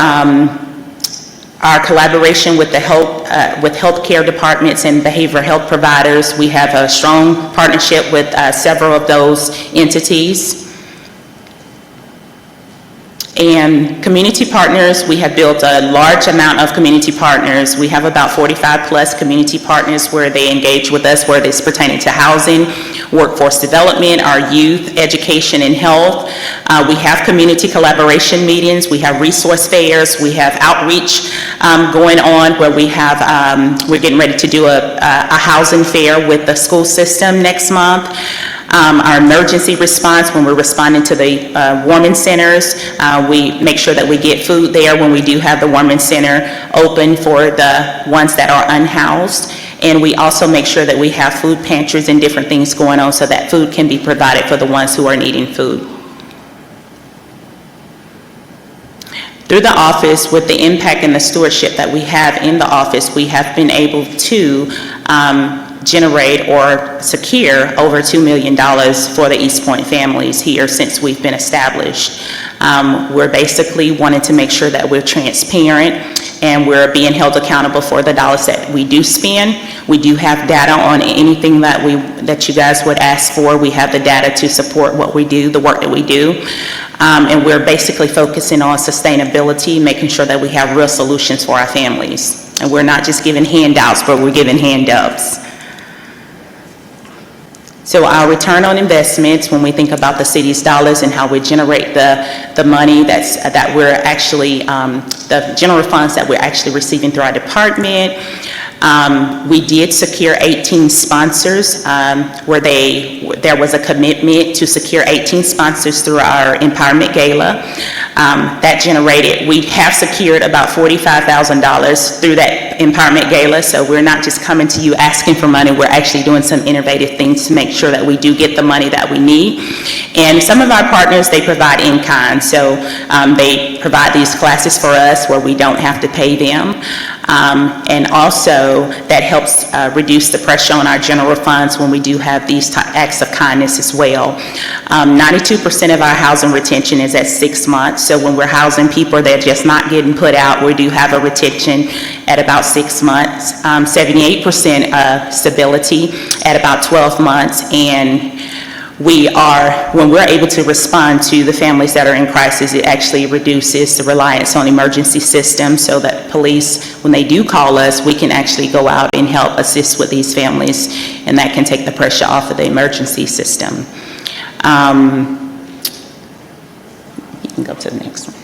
our collaboration with the healthcare departments and behavioral health providers, we have a strong partnership with several of those entities. And community partners, we have built a large amount of community partners. We have about 45-plus community partners where they engage with us, whether it's pertaining to housing, workforce development, our youth, education, and health. We have community collaboration meetings. We have resource fairs. We have outreach going on where we have, we're getting ready to do a housing fair with the school system next month. Our emergency response, when we're responding to the warming centers, we make sure that we get food there when we do have the warming center open for the ones that are unhoused. And we also make sure that we have food pantries and different things going on so that food can be provided for the ones who are needing food. Through the office, with the impact and the stewardship that we have in the office, we have been able to generate or secure over $2 million for the East Point families here since we've been established. We're basically wanting to make sure that we're transparent and we're being held accountable for the dollars that we do spend. We do have data on anything that you guys would ask for. We have the data to support what we do, the work that we do. And we're basically focusing on sustainability, making sure that we have real solutions for our families. And we're not just giving handouts, but we're giving hand-ups. So our return on investments, when we think about the city's dollars and how we generate the money that we're actually, the general funds that we're actually receiving through our department, we did secure 18 sponsors where there was a commitment to secure 18 sponsors through our Empowerment Gala. That generated, we have secured about $45,000 through that Empowerment Gala, so we're not just coming to you asking for money, we're actually doing some innovative things to make sure that we do get the money that we need. And some of our partners, they provide in-kind, so they provide these classes for us where we don't have to pay them. And also, that helps reduce the pressure on our general funds when we do have these acts of kindness as well. 92% of our housing retention is at 6 months, so when we're housing people, they're just not getting put out. We do have a retention at about 6 months. 78% stability at about 12 months, and when we're able to respond to the families that are in crisis, it actually reduces the reliance on emergency systems so that police, when they do call us, we can actually go out and help assist with these families, and that can take the pressure off of the emergency system. You can go to the next one.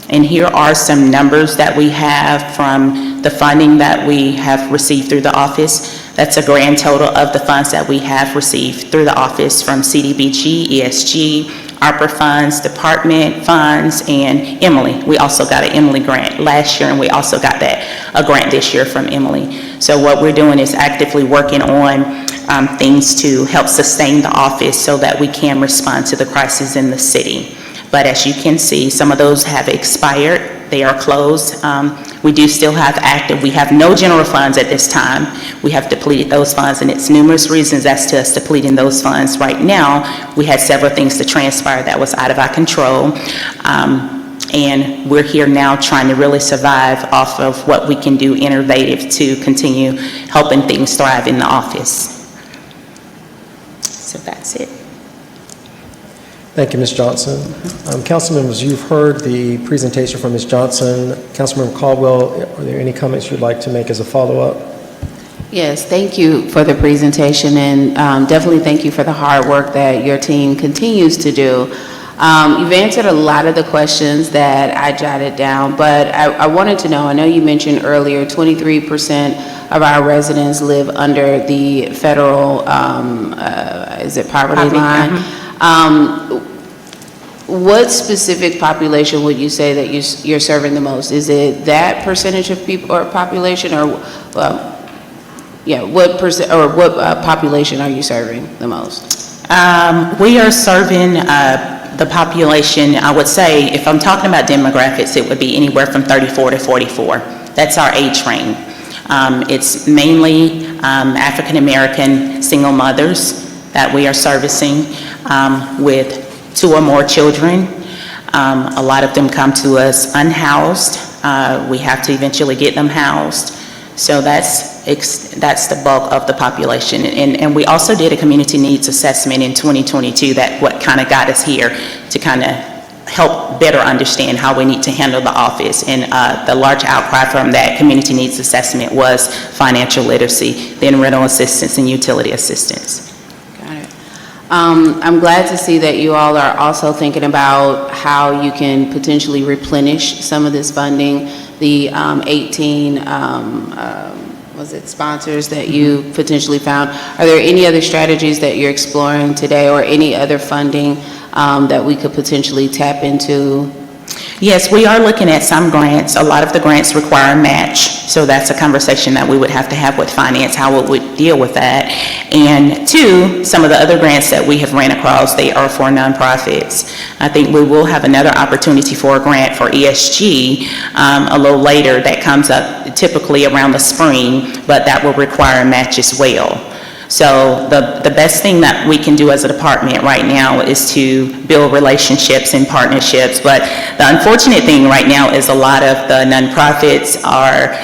And here are some numbers that we have from the funding that we have received through the office. That's a grand total of the funds that we have received through the office from CDBG, ESG, ARPA funds, department funds, and Emily. We also got an Emily grant last year, and we also got a grant this year from Emily. So what we're doing is actively working on things to help sustain the office so that we can respond to the crisis in the city. But as you can see, some of those have expired. They are closed. We do still have active. We have no general funds at this time. We have depleted those funds, and it's numerous reasons as to us depleting those funds. Right now, we had several things to transpire that was out of our control. And we're here now trying to really survive off of what we can do innovative to continue helping things thrive in the office. So that's it. Thank you, Ms. Johnson. Council members, you've heard the presentation from Ms. Johnson. Councilmember Caldwell, are there any comments you'd like to make as a follow-up? Yes, thank you for the presentation, and definitely thank you for the hard work that your team continues to do. You've answered a lot of the questions that I jotted down, but I wanted to know, I know you mentioned earlier 23% of our residents live under the federal, is it poverty line? What specific population would you say that you're serving the most? Is it that percentage of people or population, or what percent or what population are you serving the most? We are serving the population, I would say, if I'm talking about demographics, it would be anywhere from 34 to 44. That's our age range. It's mainly African-American single mothers that we are servicing with 2 or more children. A lot of them come to us unhoused. We have to eventually get them housed. So that's the bulk of the population. And we also did a community needs assessment in 2022 that what kind of got us here to kind of help better understand how we need to handle the office. And the large outcry from that community needs assessment was financial literacy, then rental assistance and utility assistance. Got it. I'm glad to see that you all are also thinking about how you can potentially replenish some of this funding. The 18 was it sponsors that you potentially found? Are there any other strategies that you're exploring today, or any other funding that we could potentially tap into? Yes, we are looking at some grants. A lot of the grants require a match, so that's a conversation that we would have to have with finance, how it would deal with that. And 2, some of the other grants that we have ran across, they are for nonprofits. I think we will have another opportunity for a grant for ESG a little later that comes up typically around the spring, but that will require a match as well. So the best thing that we can do as a department right now is to build relationships and partnerships. But the unfortunate thing right now is a lot of the nonprofits are,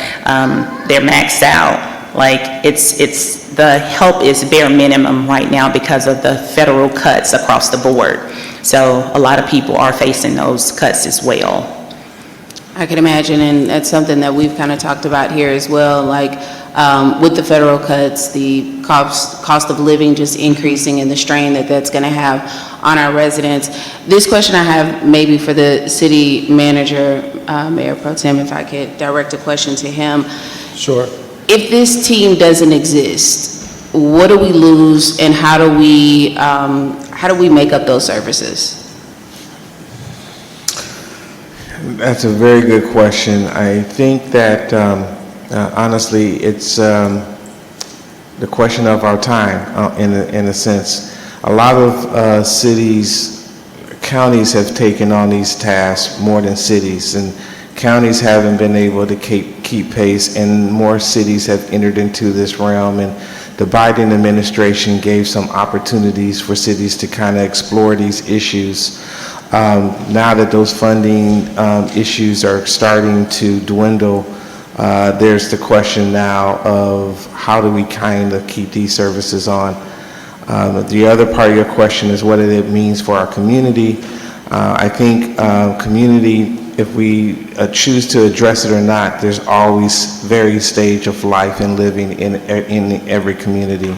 they're maxed out. Like the help is bare minimum right now because of the federal cuts across the board. So a lot of people are facing those cuts as well. I can imagine, and that's something that we've kind of talked about here as well, like with the federal cuts, the cost of living just increasing and the strain that that's going to have on our residents. This question I have maybe for the city manager, Mayor Pro Tem, if I could direct a question to him. Sure. If this team doesn't exist, what do we lose, and how do we make up those services? That's a very good question. I think that, honestly, it's the question of our time, in a sense. A lot of counties have taken on these tasks more than cities, and counties haven't been able to keep pace, and more cities have entered into this realm. And the Biden administration gave some opportunities for cities to kind of explore these issues. Now that those funding issues are starting to dwindle, there's the question now of how do we kind of keep these services on. The other part of your question is what it means for our community. I think community, if we choose to address it or not, there's always various stage of life and living in every community.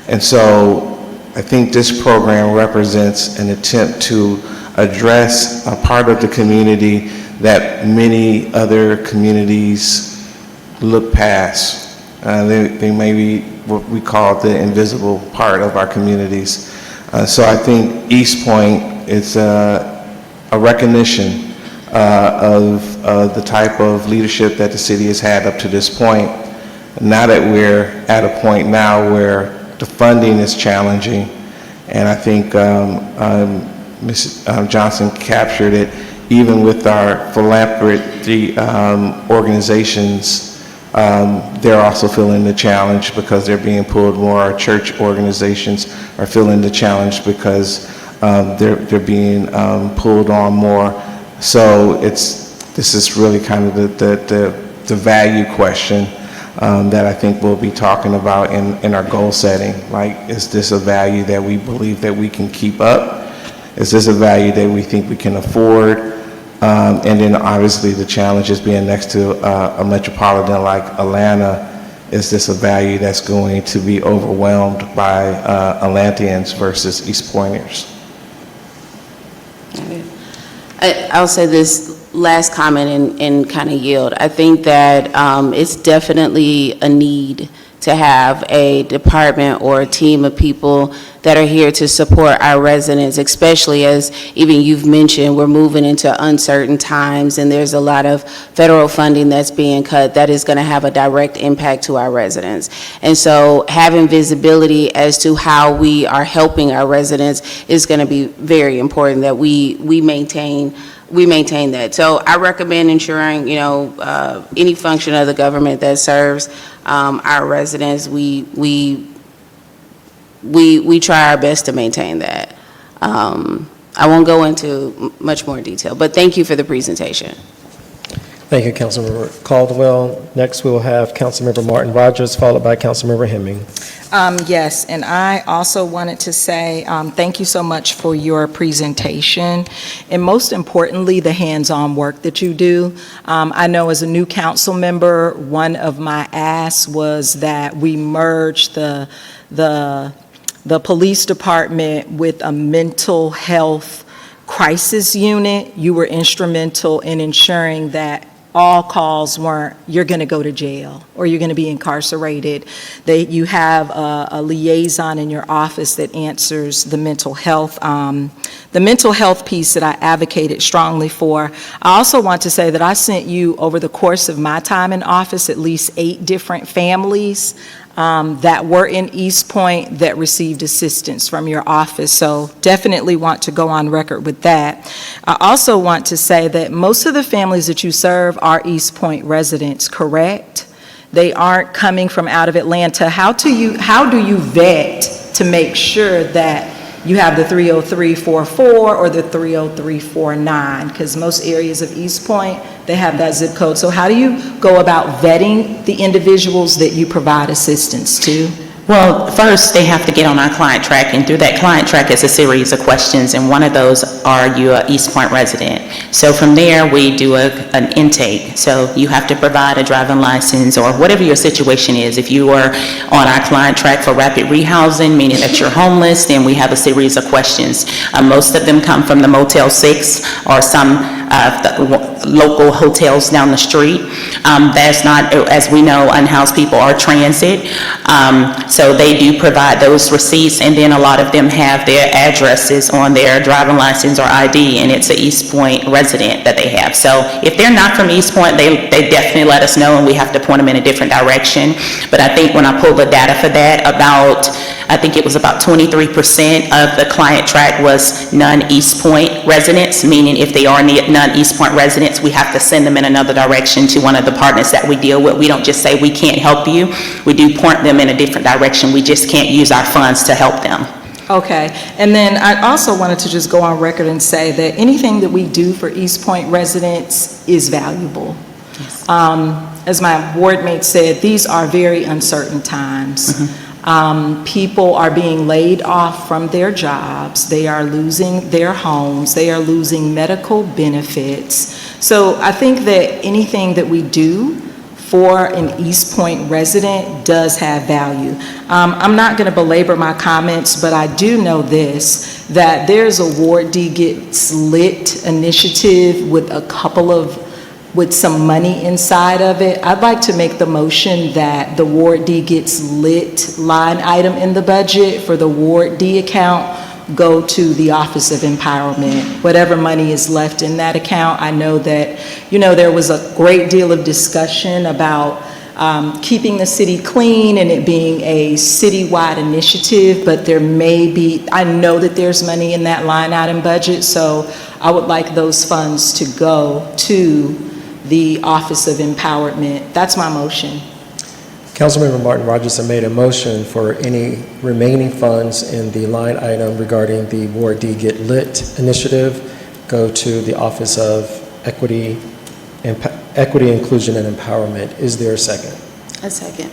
And so I think this program represents an attempt to address a part of the community that many other communities look past. They may be what we call the invisible part of our communities. So I think East Point is a recognition of the type of leadership that the city has had up to this point. Now that we're at a point now where the funding is challenging, and I think Ms. Johnson captured it, even with our philanthropy organizations, they're also feeling the challenge because they're being pulled more. Our church organizations are feeling the challenge because they're being pulled on more. So this is really kind of the value question that I think we'll be talking about in our goal setting. Like, is this a value that we believe that we can keep up? Is this a value that we think we can afford? And then obviously the challenge is being next to a metropolitan like Atlanta. Is this a value that's going to be overwhelmed by Atlanteans versus East Pointers? I'll say this last comment and kind of yield. I think that it's definitely a need to have a department or a team of people that are here to support our residents, especially as even you've mentioned, we're moving into uncertain times and there's a lot of federal funding that's being cut that is going to have a direct impact to our residents. And so having visibility as to how we are helping our residents is going to be very important, that we maintain that. So I recommend ensuring, any function of the government that serves our residents, we try our best to maintain that. I won't go into much more detail, but thank you for the presentation. Thank you, Councilmember Caldwell. Next, we'll have Councilmember Martin Rogers, followed by Councilmember Hemming. Yes, and I also wanted to say thank you so much for your presentation, and most importantly, the hands-on work that you do. I know as a new council member, one of my asks was that we merge the police department with a mental health crisis unit. You were instrumental in ensuring that all calls weren't, you're going to go to jail or you're going to be incarcerated. You have a liaison in your office that answers the mental health piece that I advocated strongly for. I also want to say that I sent you, over the course of my time in office, at least 8 different families that were in East Point that received assistance from your office. So definitely want to go on record with that. I also want to say that most of the families that you serve are East Point residents, correct? They aren't coming from out of Atlanta. How do you vet to make sure that you have the 30344 or the 30349? Because most areas of East Point, they have that zip code. So how do you go about vetting the individuals that you provide assistance to? Well, first, they have to get on our client track, and through that client track is a series of questions, and one of those are you an East Point resident. So from there, we do an intake. So you have to provide a driving license or whatever your situation is. If you are on our client track for rapid rehousing, meaning that you're homeless, then we have a series of questions. Most of them come from the Motel 6 or some local hotels down the street. That's not, as we know, unhoused people are transit. So they do provide those receipts, and then a lot of them have their addresses on their driving license or ID, and it's an East Point resident that they have. So if they're not from East Point, they definitely let us know, and we have to point them in a different direction. But I think when I pulled the data for that, I think it was about 23% of the client track was non-East Point residents, meaning if they are non-East Point residents, we have to send them in another direction to one of the partners that we deal with. We don't just say we can't help you. We do point them in a different direction. We just can't use our funds to help them. Okay, and then I also wanted to just go on record and say that anything that we do for East Point residents is valuable. Yes. As my ward mate said, these are very uncertain times. Mm-hmm. People are being laid off from their jobs. They are losing their homes. They are losing medical benefits. So I think that anything that we do for an East Point resident does have value. I'm not going to belabor my comments, but I do know this, that there's a Ward D Gets Lit initiative with some money inside of it. I'd like to make the motion that the Ward D Gets Lit line item in the budget for the Ward D account go to the Office of Empowerment. Whatever money is left in that account, I know that, there was a great deal of discussion about keeping the city clean and it being a citywide initiative, but I know that there's money in that line item budget, so I would like those funds to go to the Office of Empowerment. That's my motion. Councilmember Martin Rogers made a motion for any remaining funds in the line item regarding the Ward D Get Lit initiative go to the Office of Equity, Inclusion, and Empowerment. Is there a second? A second.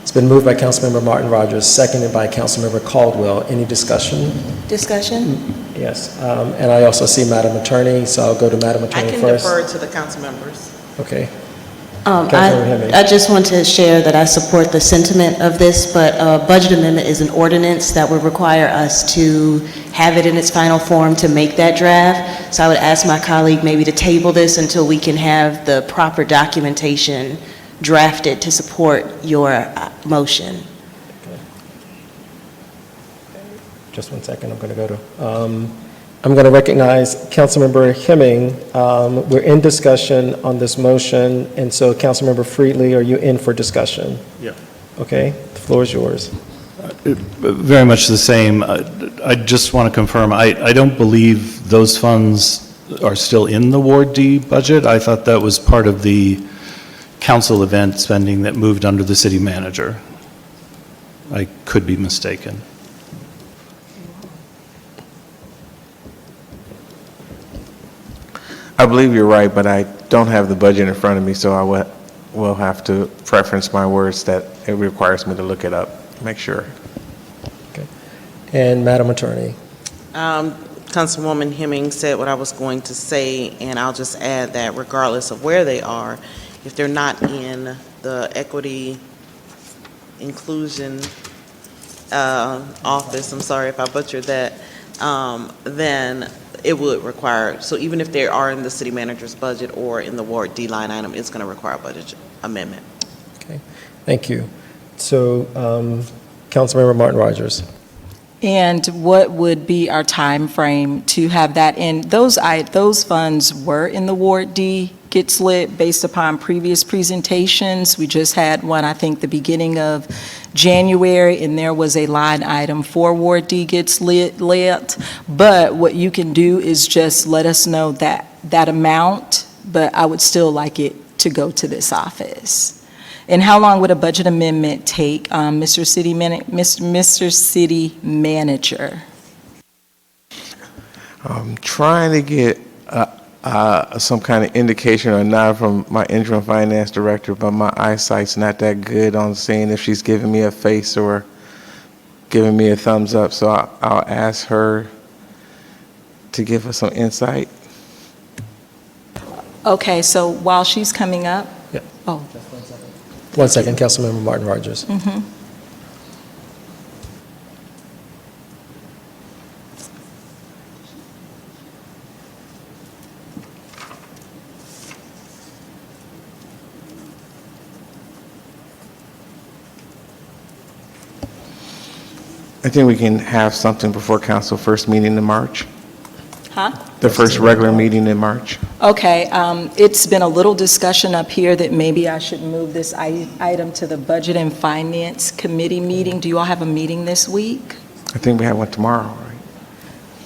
It's been moved by Councilmember Martin Rogers, seconded by Councilmember Caldwell. Any discussion? Discussion? Yes. And I also see Madam Attorney, so I'll go to Madam I Attorney can first. defer to the council members. Okay. Councilmember Hemming. I just want to share that I support the sentiment of this, but a budget amendment is an ordinance that would require us to have it in its final form to make that draft. So I would ask my colleague maybe to table this until we can have the proper documentation drafted to support your motion. Just 1 second, I'm going to go to, I'm going to recognize Councilmember Hemming. We're in discussion on this motion, and so Councilmember Friedli, are you in for discussion? Yeah. Okay, the floor is yours. Very much the same. I just want to confirm, I don't believe those funds are still in the Ward D budget. I thought that was part of the council event spending that moved under the city manager. I could be mistaken. I believe you're right, but I don't have the budget in front of me, so I will have to preference my words that it requires me to look it up, make sure. Okay. And Madam Attorney. Councilwoman Hemming said what I was going to say, and I'll just add that regardless of where they are, if they're not in the equity inclusion office, I'm sorry if I butchered that, then it would require, so even if they are in the city manager's budget or in the Ward D line item, it's going to require a budget amendment. Okay, thank you. So, Councilmember Martin Rogers. And what would be our time frame to have that in? Those funds were in the Ward D Gets Lit based upon previous presentations. We just had one, I think, the beginning of January, and there was a line item for Ward D Gets Lit. But what you can do is just let us know that amount, but I would still like it to go to this office. And how long would a budget amendment take, Mr. City Manager? I'm trying to get some kind of indication or nod from my interim finance director, but my eyesight's not that good on seeing if she's giving me a face or giving me a thumbs up. So I'll ask her to give us some insight. Okay, so while she's coming up. Yeah. Oh. 1 second, Councilmember Martin Rogers. Mm-hmm. I think we can have something before council first meeting in March, Huh? the first regular meeting in March. Okay, it's been a little discussion up here that maybe I should move this item to the Budget and Finance Committee meeting. Do you all have a meeting this week? I think we have one tomorrow, right?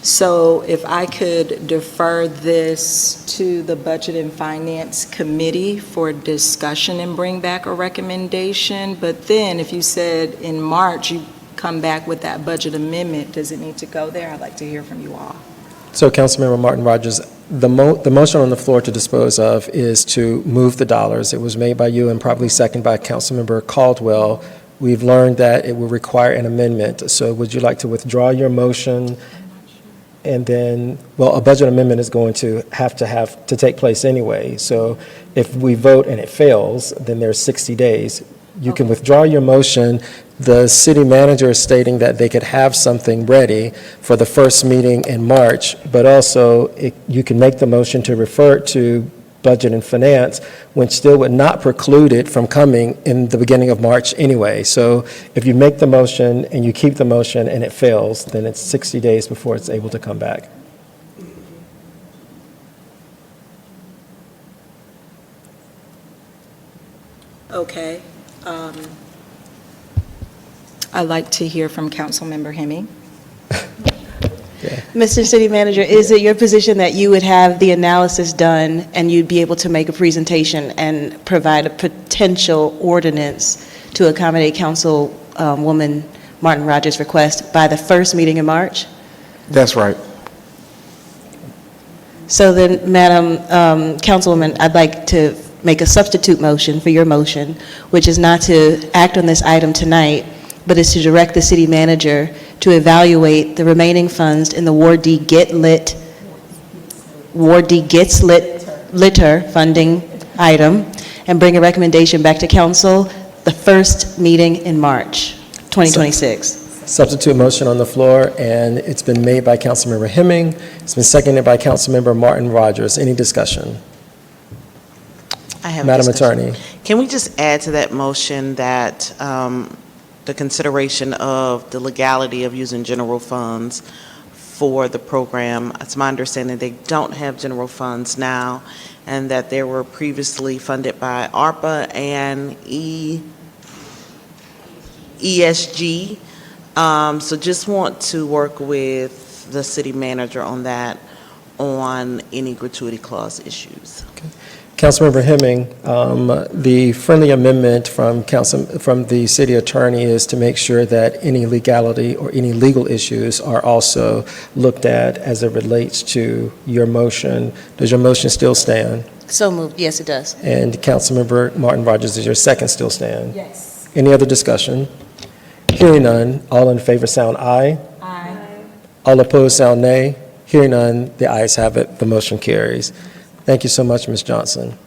So if I could defer this to the Budget and Finance Committee for discussion and bring back a recommendation, but then if you said in March you come back with that budget amendment, does it need to go there? I'd like to hear from you all. So, Councilmember Martin Rogers, the motion on the floor to dispose of is to move the dollars. It was made by you and probably seconded by Councilmember Caldwell. We've learned that it will require an amendment. So would you like to withdraw your motion? And then, well, a budget amendment is going to have to take place anyway. So if we vote and it fails, then there's 60 days. You can withdraw your motion. The city manager is stating that they could have something ready for the first meeting in March, but also you can make the motion to refer it to Budget and Finance, which still would not preclude it from coming in the beginning of March anyway. So if you make the motion and you keep the motion and it fails, then it's 60 days before it's able to come back. Okay. I'd like to hear from Councilmember Hemming. Mr. City Manager, is it your position that you would have the analysis done and you'd be able to make a presentation and provide a potential ordinance to accommodate Councilwoman Martin Rogers' request by the first meeting in March? That's right. So then, Madam Councilwoman, I'd like to make a substitute motion for your motion, which is not to act on this item tonight, but is to direct the city manager to evaluate the remaining funds in the Ward D Gets Lit litter funding item and bring a recommendation back to council the first meeting in March 2026. Substitute motion on the floor, and it's been made by Councilmember Hemming. It's been seconded by Councilmember Martin Rogers. Any discussion? I have a Madam discussion. Attorney. Can we just add to that motion that the consideration of the legality of using general funds for the program? It's my understanding they don't have general funds now, and that they were previously funded by ARPA and ESG. So just want to work with the city manager on that, on any gratuity clause issues. Councilmember Hemming, the friendly amendment from the city attorney is to make sure that any legality or any legal issues are also looked at as it relates to your motion. Does your motion still stand? So moved. Yes, it does. And Councilmember Martin Rogers, does your second still stand? Yes. Any other discussion? Hearing none, all in favor sound aye. Aye. All opposed sound nay. Hearing none, the ayes have it, the motion carries. Thank you so much, Ms. Johnson.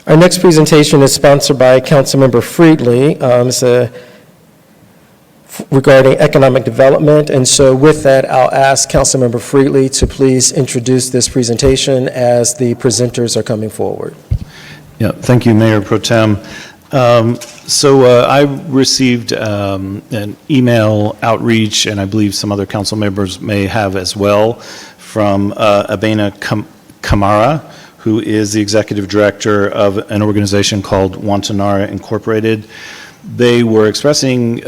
Our next presentation is sponsored by Councilmember Friedley. It's regarding economic development, and so with that, I'll ask Councilmember Friedley to please introduce this presentation as the presenters are coming forward. Yeah, thank you, Mayor Pro Tem. I received an email outreach, and I believe some other council members may have as well, from Abena Kamara, who is the executive director of an organization called Wantanara Incorporated. They were expressing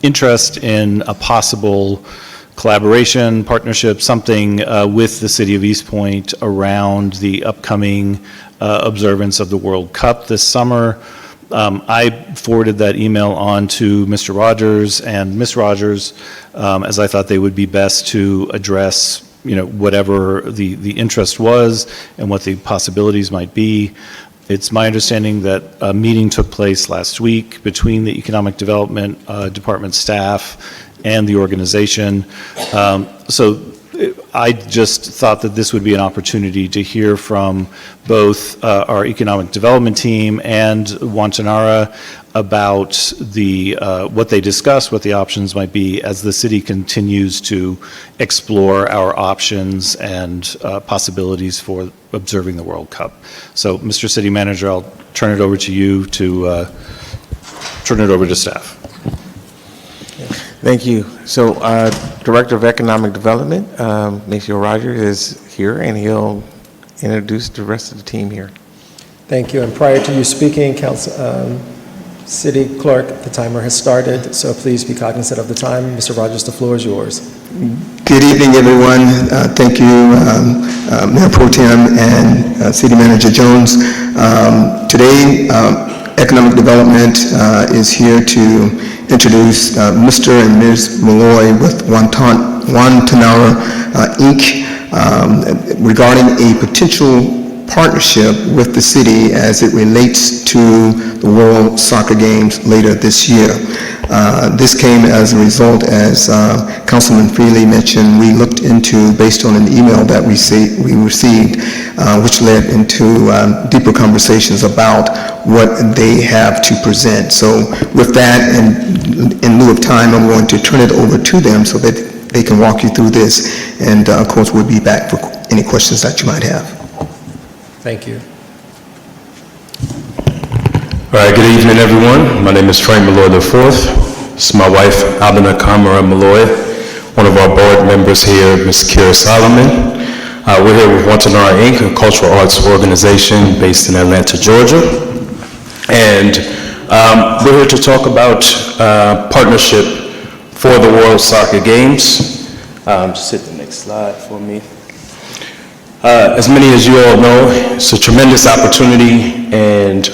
interest in a possible collaboration, partnership, something with the city of East Point around the upcoming observance of the World Cup this summer. I forwarded that email on to Mr. Rogers and Ms. Rogers, as I thought they would be best to address, whatever the interest was and what the possibilities might be. It's my understanding that a meeting took place last week between the Economic Development Department staff and the organization. So I just thought that this would be an opportunity to hear from both our economic development team and Wantanara about what they discussed, what the options might be as the city continues to explore our options and possibilities for observing the World Cup. So, Mr. City Manager, I'll turn it over to you to turn it over to staff. Thank you. So, Director of Economic Development, Maceo Rogers, is here, and he'll introduce the rest of the team here. Thank you. And prior to you speaking, City Clerk, the timer has started, so please be cognizant of the time. Mr. Rogers, the floor is yours. Good evening, everyone. Thank you, Mayor Pro Tem and City Manager Jones. Today, Economic Development is here to introduce Mr. and Ms. Malloy with Wantanara Inc. Regarding a potential partnership with the city as it relates to the World Soccer Games later this year. This came as a result, as Councilman Freely mentioned, we looked into, based on an email that we received, which led into deeper conversations about what they have to present. So with that, and in lieu of time, I'm going to turn it over to them so that they can walk you through this, and of course, we'll be back for any questions that you might have. Thank you. All right, good evening, everyone. My name is Frank Malloy IV. This is my wife, Abena Kamara Malloy, one of our board members here, Ms. Kira Solomon. We're here with Wantanara Inc., a cultural arts organization based in Atlanta, Georgia. And we're here to talk about partnership for the World Soccer Games. Just hit the next slide for me. As many as you all know, it's a tremendous opportunity and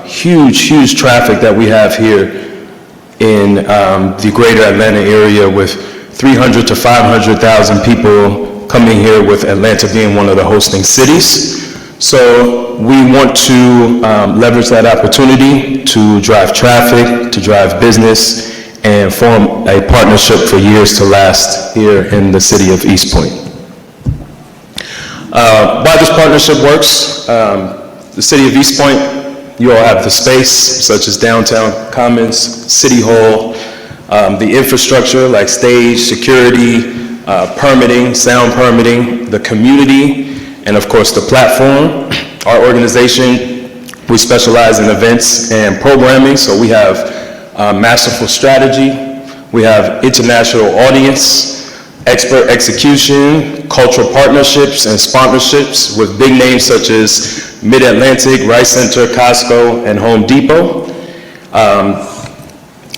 huge traffic that we have here in the greater Atlanta area, with 300 to 500,000 people coming here, with Atlanta being one of the hosting cities. So we want to leverage that opportunity to drive traffic, to drive business, and form a partnership for years to last here in the city of East Point. Why this partnership works, the city of East Point, you all have the space, such as downtown Commons, City Hall, the infrastructure like stage, security, permitting, sound permitting, the community, and of course the platform. Our organization, we specialize in events and programming, so we have masterful strategy, we have international audience, expert execution, cultural partnerships and sponsorships with big names such as Mid-Atlantic, Rice Center, Costco, and Home Depot.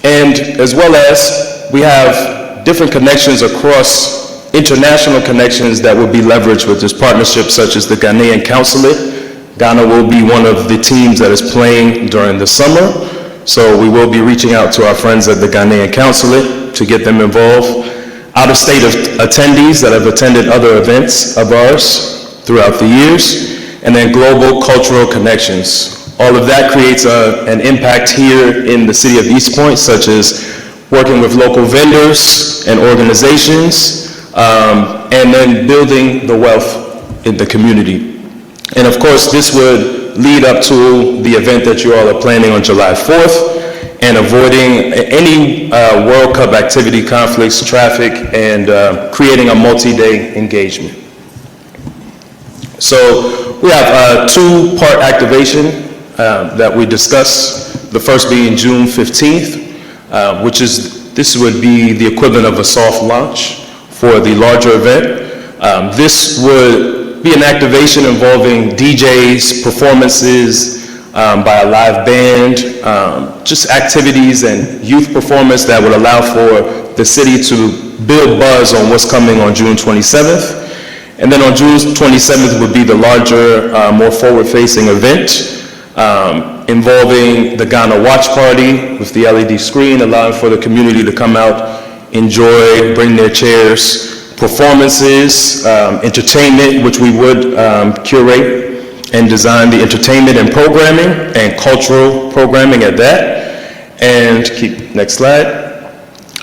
And as well as we have different connections across international connections that will be leveraged with this partnership, such as the Ghanaian Consulate. Ghana will be one of the teams that is playing during the summer. So we will be reaching out to our friends at the Ghanaian Consulate to get them involved. Out-of-state attendees that have attended other events of ours throughout the years, and then global cultural connections. All of that creates an impact here in the city of East Point, such as working with local vendors and organizations, and then building the wealth in the community. And of course, this would lead up to the event that you all are planning on July 4th, and avoiding any World Cup activity, conflicts, traffic, and creating a multi-day engagement. So we have a two-part activation that we discussed, the first being June 15th, this would be the equivalent of a soft launch for the larger event. This would be an activation involving DJs, performances, by a live band, just activities and youth performance that would allow for the city to build buzz on what's coming on June 27th. And then on June 27th would be the larger, more forward-facing event involving the Ghana Watch Party with the LED screen, allowing for the community to come out, enjoy, bring their chairs, performances, entertainment, which we would curate and design the entertainment and programming and cultural programming at that. And next slide.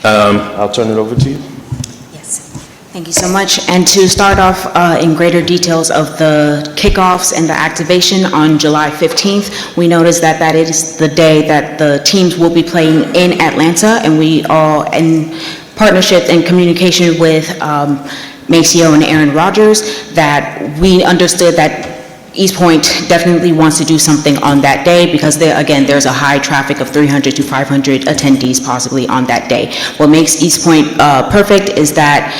I'll turn it over to you. Thank you so much. And to start off in greater details of the kickoffs and the activation on July 15th, we noticed that that is the day that the teams will be playing in Atlanta, and we are in partnership and communication with Maceo and Aaron Rodgers, that we understood that East Point definitely wants to do something on that day because there's a high traffic of 300 to 500 attendees possibly on that day. What makes East Point perfect is that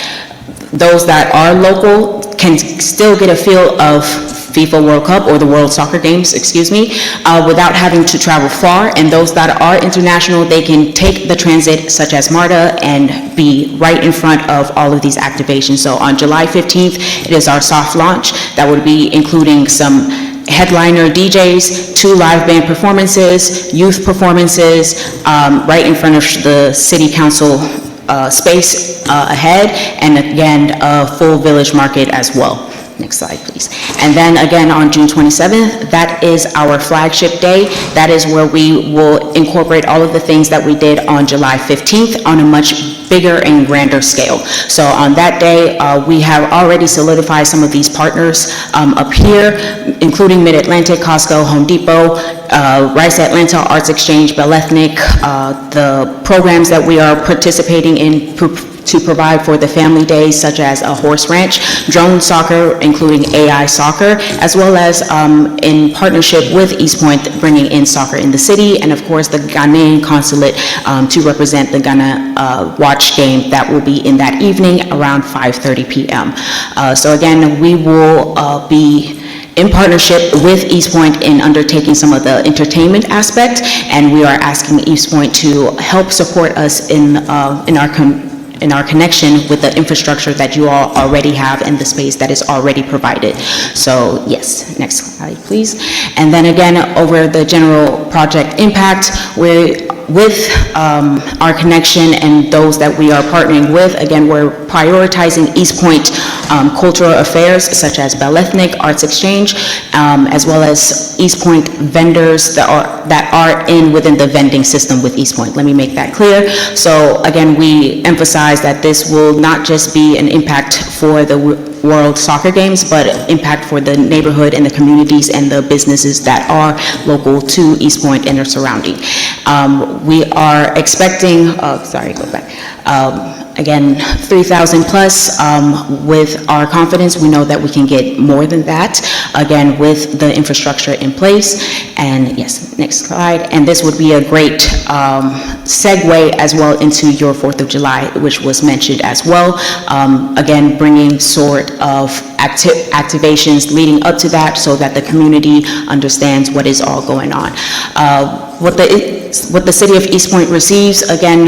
those that are local can still get a feel of FIFA World Cup or the World Soccer Games, without having to travel far. And those that are international, they can take the transit such as MARTA and be right in front of all of these activations. So on July 15th, it is our soft launch that would be including some headliner DJs, 2 live band performances, youth performances, right in front of the City Council space ahead, and again, a full village market as well. Next slide, please. And then again, on June 27th, that is our flagship day. That is where we will incorporate all of the things that we did on July 15th on a much bigger and grander scale. So on that day, we have already solidified some of these partners up here, including Mid-Atlantic, Costco, Home Depot, Rice Atlanta, Arts Exchange, Bell Ethnic, the programs that we are participating in to provide for the family days, such as a horse ranch, drone soccer, including AI soccer, as well as in partnership with East Point, bringing in soccer in the city, and of course the Ghanaian Consulate to represent the Ghana Watch game that will be in that evening around 5:30 p.m. So again, we will be in partnership with East Point in undertaking some of the entertainment aspect, and we are asking East Point to help support us in our connection with the infrastructure that you all already have and the space that is already provided. So yes, next slide, please. And then again, over the general project impact, with our connection and those that we are partnering with, again, we're prioritizing East Point cultural affairs such as Bell Ethnic, Arts Exchange, as well as East Point vendors that are within the vending system with East Point. Let me make that clear. So again, we emphasize that this will not just be an impact for the World Soccer Games, but impact for the neighborhood and the communities and the businesses that are local to East Point and their surrounding. We are expecting, again, 3,000 plus. With our confidence, we know that we can get more than that, again, with the infrastructure in place. And yes, next slide. And this would be a great segue as well into your 4th of July, which was mentioned as well. Again, bringing sort of activations leading up to that so that the community understands what is all going on. What the city of East Point receives, again,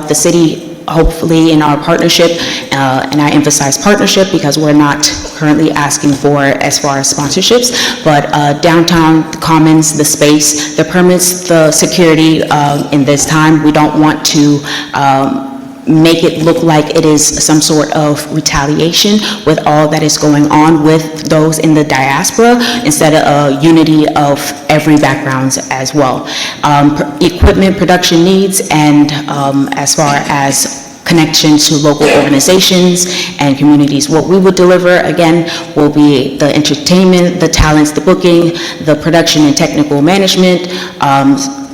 the city hopefully in our partnership, and I emphasize partnership because we're not currently asking for as far as sponsorships, but downtown, the commons, the space, the permits, the security in this time. We don't want to make it look like it is some sort of retaliation with all that is going on with those in the diaspora, instead of a unity of every background as well. Equipment production needs, and as far as connection to local organizations and communities. What we would deliver, again, will be the entertainment, the talents, the booking, the production and technical management,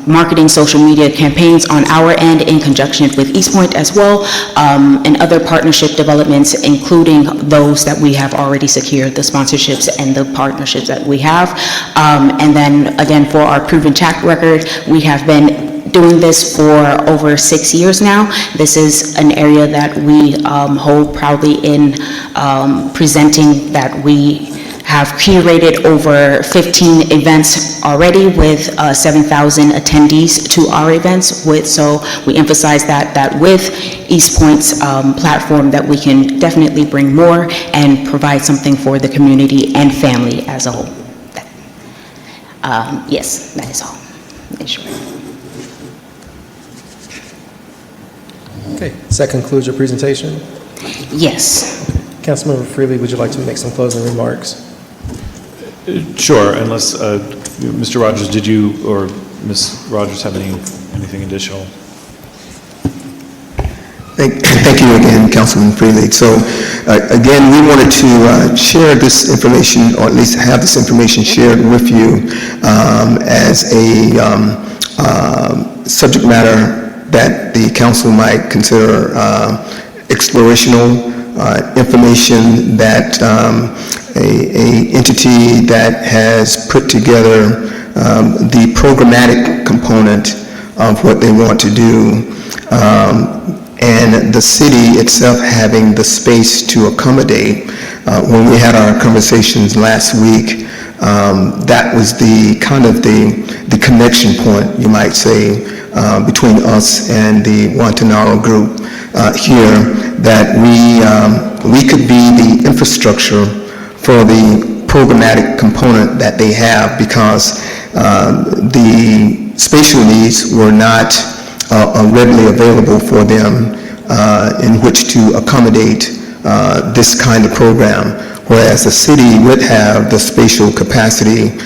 marketing, social media campaigns on our end in conjunction with East Point as well, and other partnership developments, including those that we have already secured, the sponsorships and the partnerships that we have. And then, again, for our proven track record, we have been doing this for over 6 years now. This is an area that we hold proudly in presenting, that we have curated over 15 events already with 7,000 attendees to our events. So we emphasize that with East Point's platform, that we can definitely bring more and provide something for the community and family as a whole. Yes, that is all. Okay, does that conclude your presentation? Yes. Councilmember Freely, would you like to make some closing remarks? Sure, unless, Mr. Rogers, did you or Ms. Rogers have anything additional? Thank you again, Councilman Freely. So again, we wanted to share this information, or at least have this information shared with you as a subject matter that the council might consider explorational information, that a entity that has put together the programmatic component of what they want to do, and the city itself having the space to accommodate. When we had our conversations last week, that was the kind of the connection point, you might say, between us and the Guantanamo group here, that we could be the infrastructure for the programmatic component that they have, because the spatial needs were not readily available for them in which to accommodate this kind of program, whereas the city would have the spatial capacity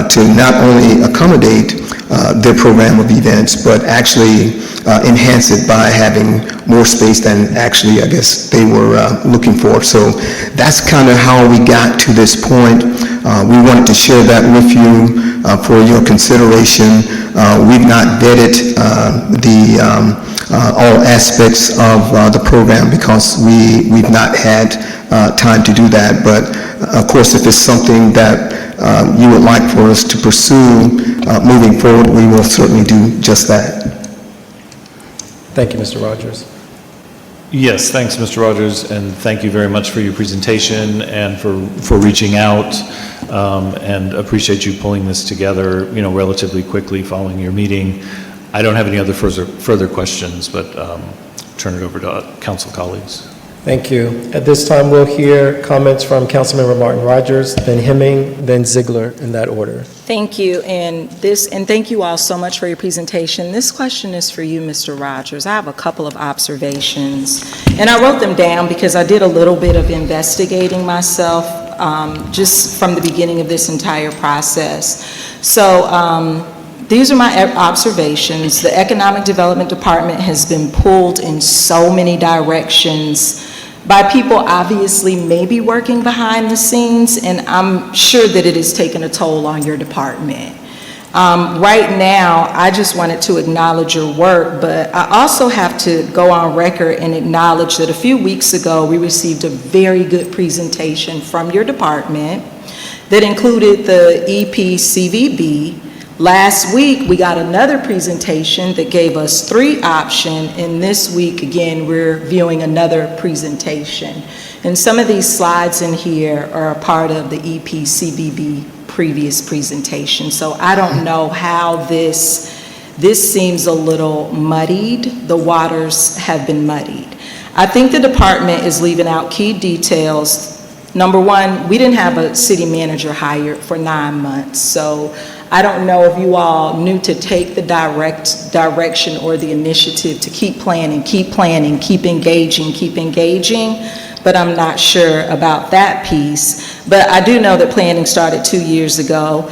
to not only accommodate their program of events, but actually enhance it by having more space than actually, I guess, they were looking for. So that's kind of how we got to this point. We wanted to share that with you for your consideration. We've not vetted all aspects of the program because we've not had time to do that. But of course, if it's something that you would like for us to pursue moving forward, we will certainly do just that. Thank you, Mr. Rogers. Yes, thanks, Mr. Rogers, and thank you very much for your presentation and for reaching out, and appreciate you pulling this together, relatively quickly following your meeting. I don't have any other further questions, but turn it over to council colleagues. Thank you. At this time, we'll hear comments from Councilmember Martin Rogers, then Hemming, then Ziegler, in that order. Thank you, and thank you all so much for your presentation. This question is for you, Mr. Rogers. I have a couple of observations, and I wrote them down because I did a little bit of investigating myself just from the beginning of this entire process. So these are my observations. The Economic Development Department has been pulled in so many directions by people obviously maybe working behind the scenes, and I'm sure that it has taken a toll on your department. Right now, I just wanted to acknowledge your work, but I also have to go on record and acknowledge that a few weeks ago, we received a very good presentation from your department that included the EPCVB. Last week, we got another presentation that gave us 3 options, and this week, again, we're viewing another presentation. And some of these slides in here are a part of the EPCVB previous presentation. So I don't know how this seems a little muddied. The waters have been muddied. I think the department is leaving out key details. Number one, we didn't have a city manager hired for 9 months, so I don't know if you all knew to take the direction or the initiative to keep planning, keep engaging, but I'm not sure about that piece. But I do know that planning started 2 years ago.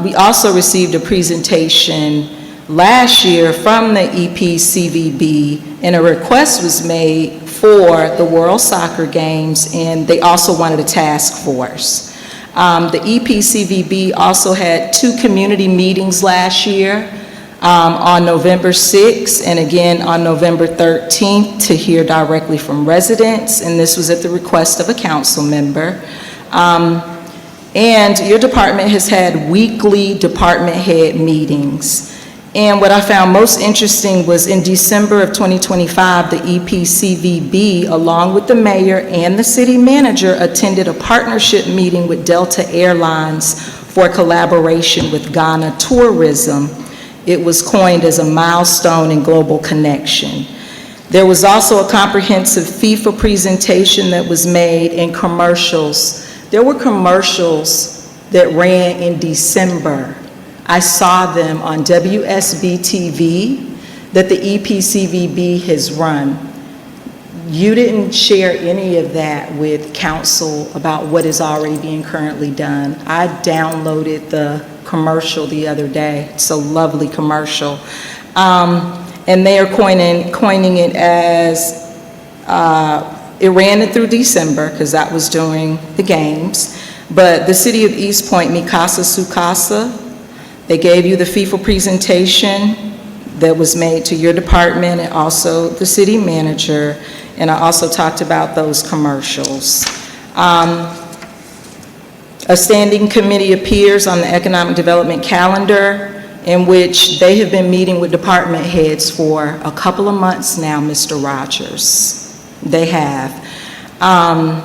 We also received a presentation last year from the EPCVB, and a request was made for the World Soccer Games, and they also wanted a task force. The EPCVB also had 2 community meetings last year on November 6th and again on November 13th to hear directly from residents, and this was at the request of a council member. And your department has had weekly department head meetings. And what I found most interesting was in December of 2025, the EPCVB, along with the mayor and the city manager, attended a partnership meeting with Delta Airlines for collaboration with Ghana Tourism. It was coined as a milestone in global connection. There was also a comprehensive FIFA presentation that was made in commercials. There were commercials that ran in December. I saw them on WSB TV that the EPCVB has run. You didn't share any of that with council about what is already being currently done. I downloaded the commercial the other day. It's a lovely commercial. And they are coining it as, it ran it through December because that was during the games. But the city of East Point, Mikasa Sukasa, they gave you the FIFA presentation that was made to your department and also the city manager, and I also talked about those commercials. A standing committee appears on the economic development calendar in which they have been meeting with department heads for a couple of months now, Mr. Rogers. They have. I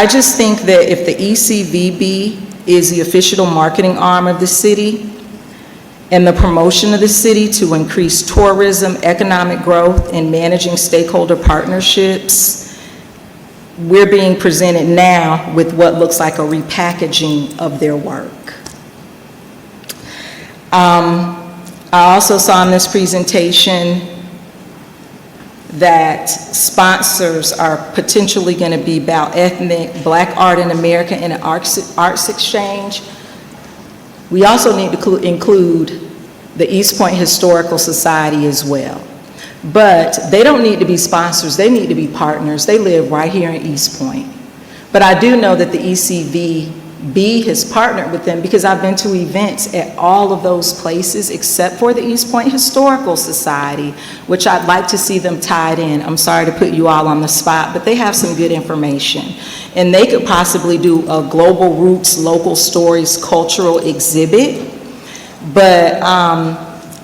just think that if the ECVB is the official marketing arm of the city and the promotion of the city to increase tourism, economic growth, and managing stakeholder partnerships, we're being presented now with what looks like a repackaging of their work. I also saw in this presentation that sponsors are potentially going to be about ethnic, Black art in America and an arts exchange. We also need to include the East Point Historical Society as well. But they don't need to be sponsors, they need to be partners. They live right here in East Point. But I do know that the ECVB has partnered with them because I've been to events at all of those places except for the East Point Historical Society, which I'd like to see them tied in. I'm sorry to put you all on the spot, but they have some good information. And they could possibly do a Global Roots Local Stories cultural exhibit. But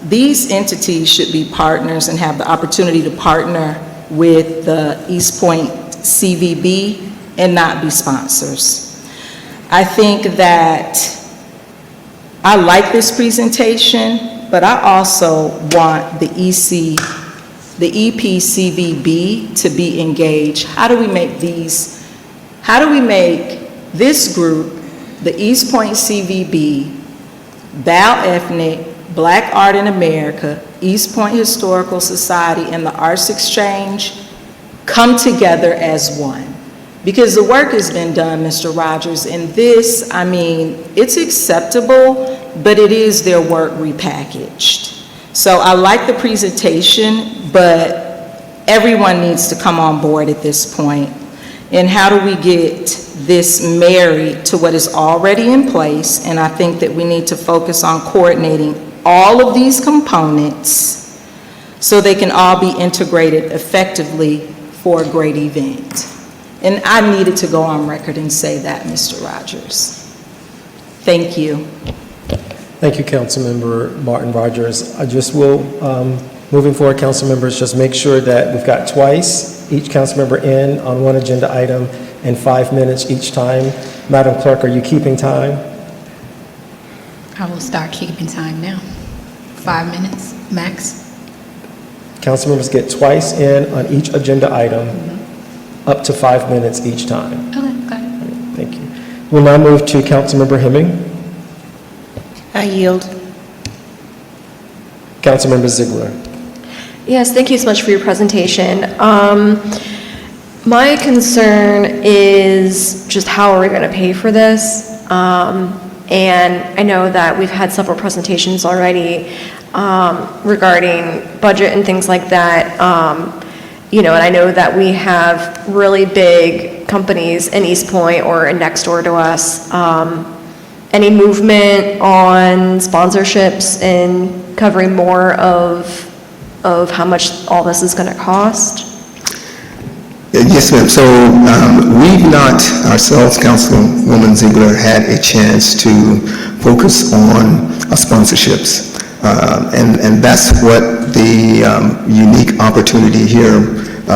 these entities should be partners and have the opportunity to partner with the East Point CVB and not be sponsors. I think that I like this presentation, but I also want the the EPCVB to be engaged. How do we make this group, the East Point CVB, Bal Ethnic, Black Art in America, East Point Historical Society, and the Arts Exchange come together as one? Because the work has been done, Mr. Rogers, and this, I mean, it's acceptable, but it is their work repackaged. So I like the presentation, but everyone needs to come on board at this point. And how do we get this married to what is already in place? And I think that we need to focus on coordinating all of these components so they can all be integrated effectively for a great event. And I needed to go on record and say that, Mr. Rogers. Thank you. Thank you, Councilmember Martin Rogers. I just will, moving forward, council members, just make sure that we've got twice each council member in on one agenda item and 5 minutes each time. Madam Clerk, are you keeping time? I will start keeping time now. 5 minutes, max. Council members get twice in on each agenda item, up to 5 minutes each time. Okay, got it. Thank you. We'll now move to Councilmember Hemming. I yield. Councilmember Ziegler. Yes, thank you so much for your presentation. My concern is just how are we going to pay for this? And I know that we've had several presentations already regarding budget and things like that. And I know that we have really big companies in East Point or next door to us. Any movement on sponsorships and covering more of how much all this is going to cost? Yes, ma'am. So we've not ourselves, Councilwoman Ziegler, had a chance to focus on sponsorships. And that's what the unique opportunity here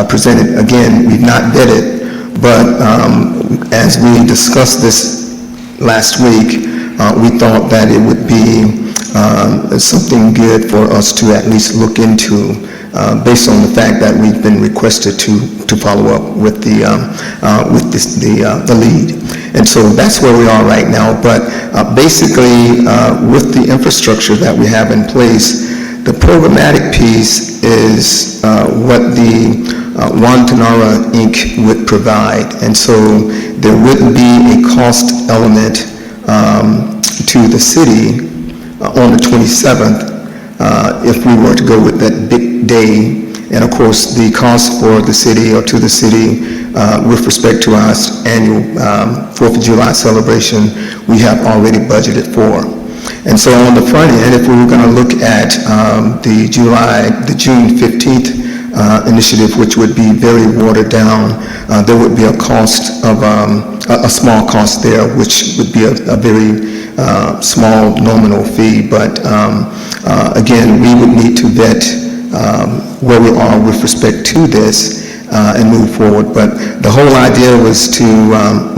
presented. Again, we've not vetted, but as we discussed this last week, we thought that it would be something good for us to at least look into, based on the fact that we've been requested to follow up with the lead. And so that's where we are right now. But basically, with the infrastructure that we have in place, the programmatic piece is what the Wantanara Inc. would provide. And so there wouldn't be a cost element to the city on the 27th if we were to go with that big day. And of course, the cost for the city or to the city with respect to our annual 4th of July celebration, we have already budgeted for. And so on the front end, if we were going to look at the June 15th initiative, which would be very watered down, there would be a cost of a small cost there, which would be a very small nominal fee. But again, we would need to vet where we are with respect to this and move forward. But the whole idea was to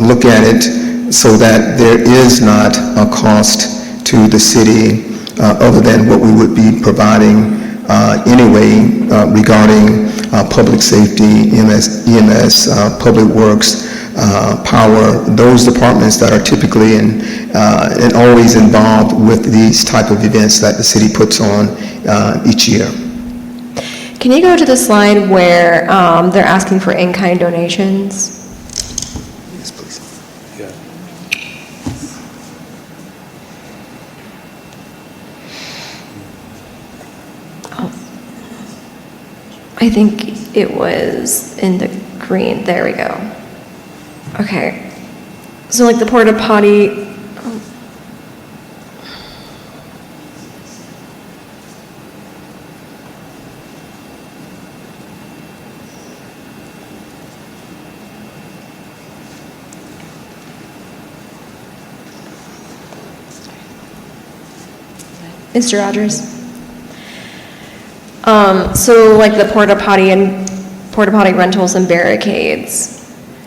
look at it so that there is not a cost to the city other than what we would be providing anyway regarding public safety, EMS, public works, power, those departments that are typically and always involved with these type of events that the city puts on each year. Can you go to the slide where they're asking for in-kind donations? Yes, please. I think it was in the green. There we go. Okay. So like the porta potty. Mr. Rogers? So like the porta potty rentals and barricades.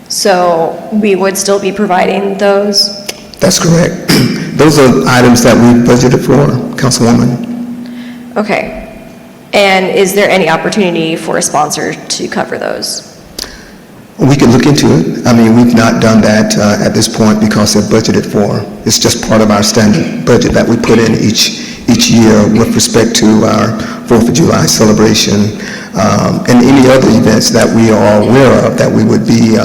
So we would still be providing those? That's correct. Those are items that we budgeted for, Councilwoman. Okay. And is there any opportunity for a sponsor to cover those? We can look into it. I mean, we've not done that at this point because they're budgeted for. It's just part of our standard budget that we put in each year with respect to our 4th of July celebration and any other events that we are aware of that we would be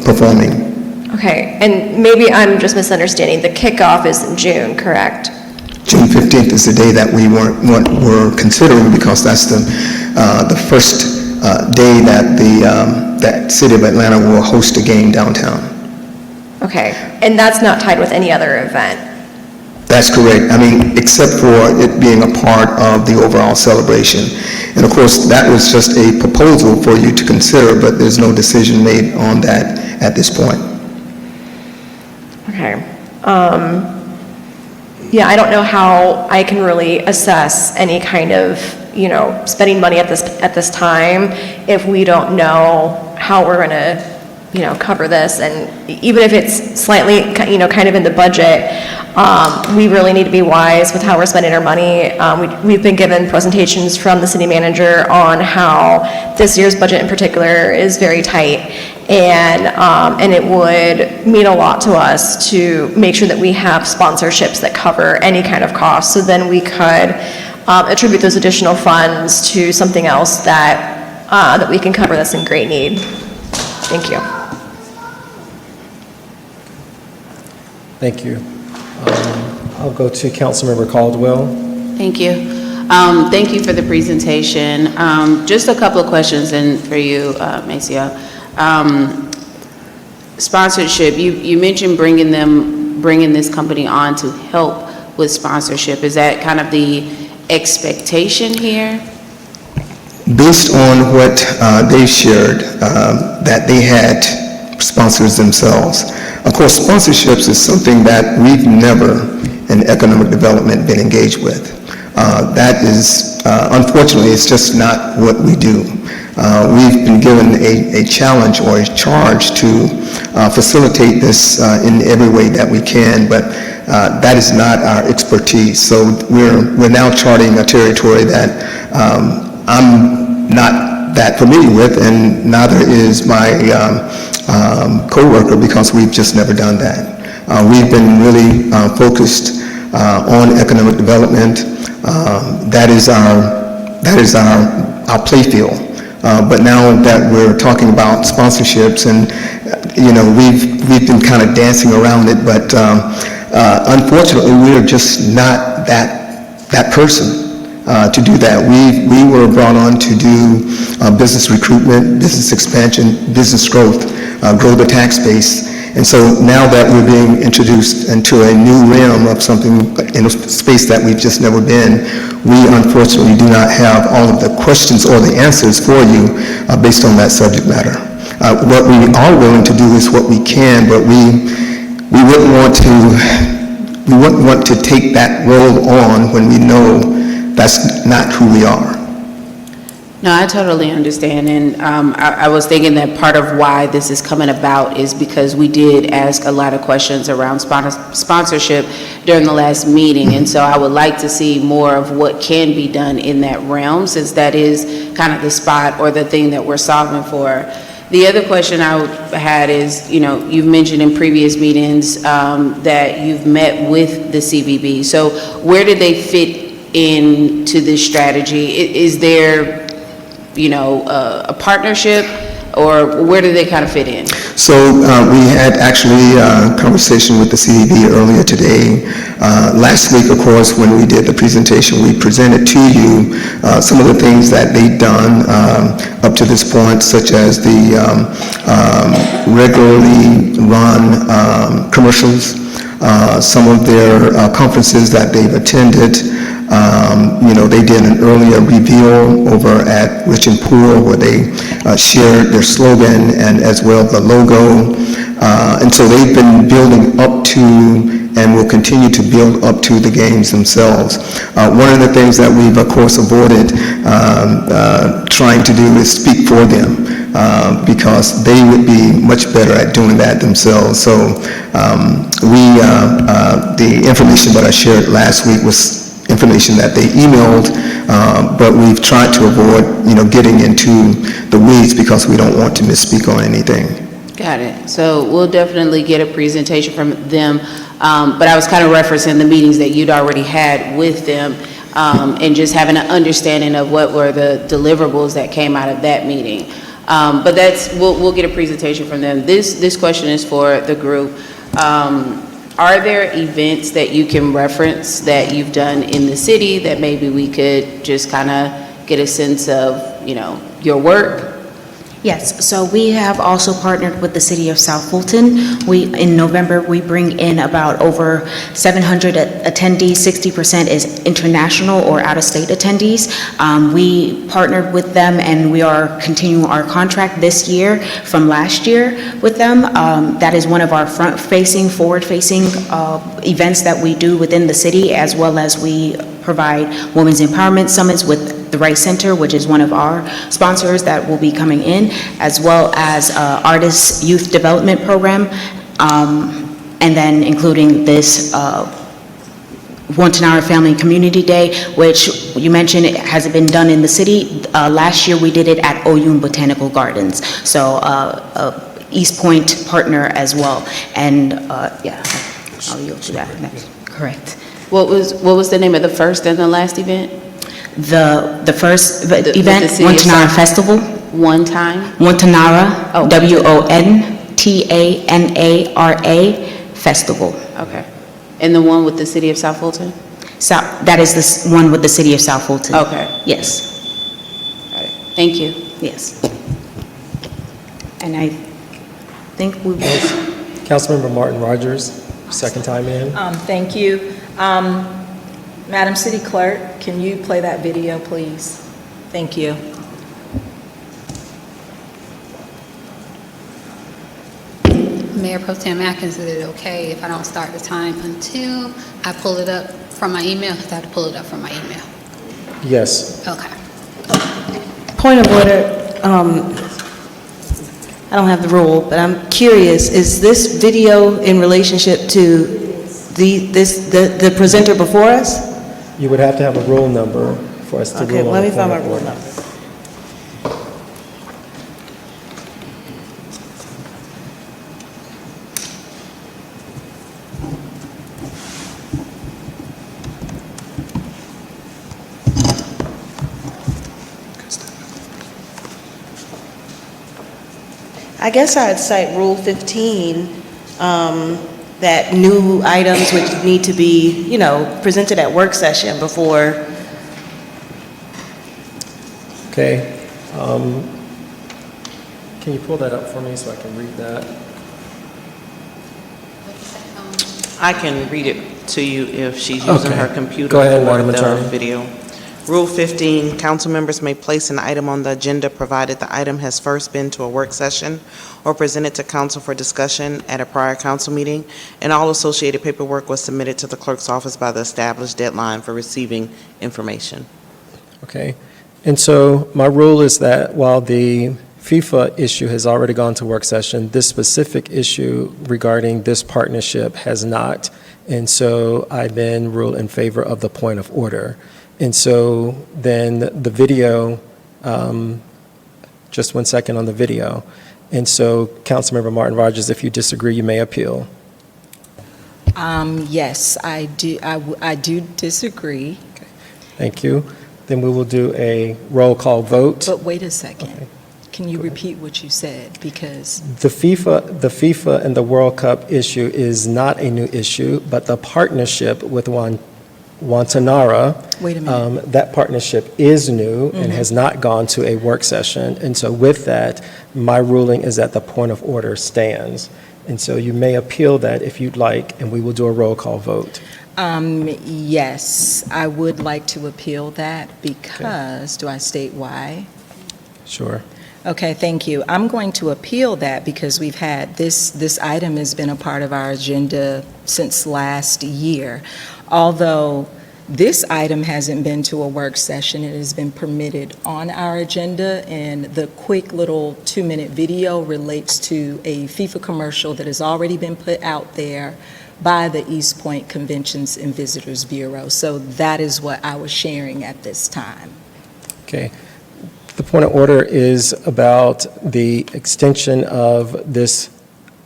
performing. Okay, and maybe I'm just misunderstanding. The kickoff is in June, correct? June 15th is the day that we were considering because that's the first day that that City of Atlanta will host a game downtown. Okay, and that's not tied with any other event? That's correct. I mean, except for it being a part of the overall celebration. And of course, that was just a proposal for you to consider, but there's no decision made on that at this point. Okay. Yeah, I don't know how I can really assess any kind of, spending money at this time if we don't know how we're going to, cover this. And even if it's slightly, kind of in the budget, we really need to be wise with how we're spending our money. We've been given presentations from the city manager on how this year's budget in particular is very tight. And it would mean a lot to us to make sure that we have sponsorships that cover any kind of cost. So then we could attribute those additional funds to something else that we can cover that's in great need. Thank you. Thank you. I'll go to Councilmember Caldwell. Thank you. Thank you for the presentation. Just a couple of questions for you, Maceo. Sponsorship, you mentioned bringing this company on to help with sponsorship. Is that kind of the expectation here? Based on what they shared, that they had sponsors themselves. Of course, sponsorships is something that we've never in economic development been engaged with. That is, unfortunately, it's just not what we do. We've been given a challenge or a charge to facilitate this in every way that we can, but that is not our expertise. So we're now charting a territory that I'm not that familiar with, and neither is my coworker, because we've just never done that. We've been really focused on economic development. That is our playfield. But now that we're talking about sponsorships, and we've been kind of dancing around it, but unfortunately, we're just not that person to do that. We were brought on to do business recruitment, business expansion, business growth, grow the tax base. And so now that we're being introduced into a new realm of something in a space that we've just never been, we unfortunately do not have all of the questions or the answers for you based on that subject matter. What we are willing to do is what we can, but we wouldn't want to take that role on when we know that's not who we are. No, I totally understand, and I was thinking that part of why this is coming about is because we did ask a lot of questions around sponsorship during the last meeting, and so I would like to see more of what can be done in that realm, since that is kind of the spot or the thing that we're solving for. The other question I had is, you've mentioned in previous meetings that you've met with the CVB, so where do they fit into this strategy? Is there a partnership, or where do they kind of fit in? So we had actually a conversation with the CVB earlier today. Last week, of course, when we did the presentation, we presented to you some of the things that they've done up to this point, such as the regularly run commercials, some of their conferences that they've attended. They did an earlier reveal over at Rich and Poor where they shared their slogan and as well the logo. And so they've been building up to and will continue to build up to the games themselves. One of the things that we've, of course, avoided trying to do is speak for them because they would be much better at doing that themselves. So the information that I shared last week was information that they emailed but we've tried to avoid, getting into the weeds because we don't want to misspeak on anything. Got it. So we'll definitely get a presentation from them, but I was kind of referencing the meetings that you'd already had with them, and just having an understanding of what were the deliverables that came out of that meeting. But we'll get a presentation from them. This question is for the group. Are there events that you can reference that you've done in the city that maybe we could just kind of get a sense of, your work? Yes, so we have also partnered with the City of South Fulton. In November, we bring in about over 700 attendees. 60% is international or out-of-state attendees. We partnered with them, and we are continuing our contract this year from last year with them. That is one of our front-facing, forward-facing events that we do within the city, as well as we provide women's empowerment summits with the Right Center, which is one of our sponsors that will be coming in, as well as Artists Youth Development Program, and then including this Wantanara Family and Community Day, which you mentioned it hasn't been done in the city. Last year we did it at Oyun Botanical Gardens, so East Point partner as well, and I'll yield to that next. Correct. What was the name of the first and the last event? The first event, the City of Wantanara South- Festival. One time? Wantanara, Oh. WONTANARA Festival. Okay. And the one with the City of South Fulton? That is the one with the City of South Fulton. Okay. Yes. Got it. Thank you. Yes. And I think we will. Councilmember Martin Rogers, second time in. Thank you. Madam City Clerk, can you play that video, please? Thank you. Mayor Pro Tem Atkins, is it okay if I don't start the time until I pull it up from my email? Because I have to pull it up from my email. Yes. Okay. Point of order, I don't have the rule, but I'm curious, is this video in relationship to the presenter before us? You would have to have a roll number for us to Okay, rule on let the me find my point of rule order. number. I guess I'd cite Rule 15, that new items which need to be, presented at work session before. Okay. Can you pull that up for me so I can read that? I can read it to you if she's using Okay. her computer. Go ahead, for Madam the Attorney. Video. Rule 15, council members may place an item on the agenda provided the item has first been to a work session or presented to council for discussion at a prior council meeting, and all associated paperwork was submitted to the clerk's office by the established deadline for receiving information. Okay. And so my rule is that while the FIFA issue has already gone to work session, this specific issue regarding this partnership has not. And so I then rule in favor of the point of order. And so then the video, just 1 second on the video. And so Councilmember Martin Rogers, if you disagree, you may appeal. Yes, I do. I do disagree. Thank you. Then we will do a roll call vote. But wait a second. Can you repeat what you said? Because The FIFA and the World Cup issue is not a new issue, but the partnership with Wantanara, wait a minute. that partnership is new and has not gone to a work session. And so with that, my ruling is that the point of order stands. And so you may appeal that if you'd like, and we will do a roll call vote. Yes, I would like to appeal that because, do I state why? Sure. Okay, thank you. I'm going to appeal that because we've had, this item has been a part of our agenda since last year. Although this item hasn't been to a work session, it has been permitted on our agenda, and the quick little 2-minute video relates to a FIFA commercial that has already been put out there by the East Point Conventions and Visitors Bureau. So that is what I was sharing at this time. Okay. The point of order is about the extension of this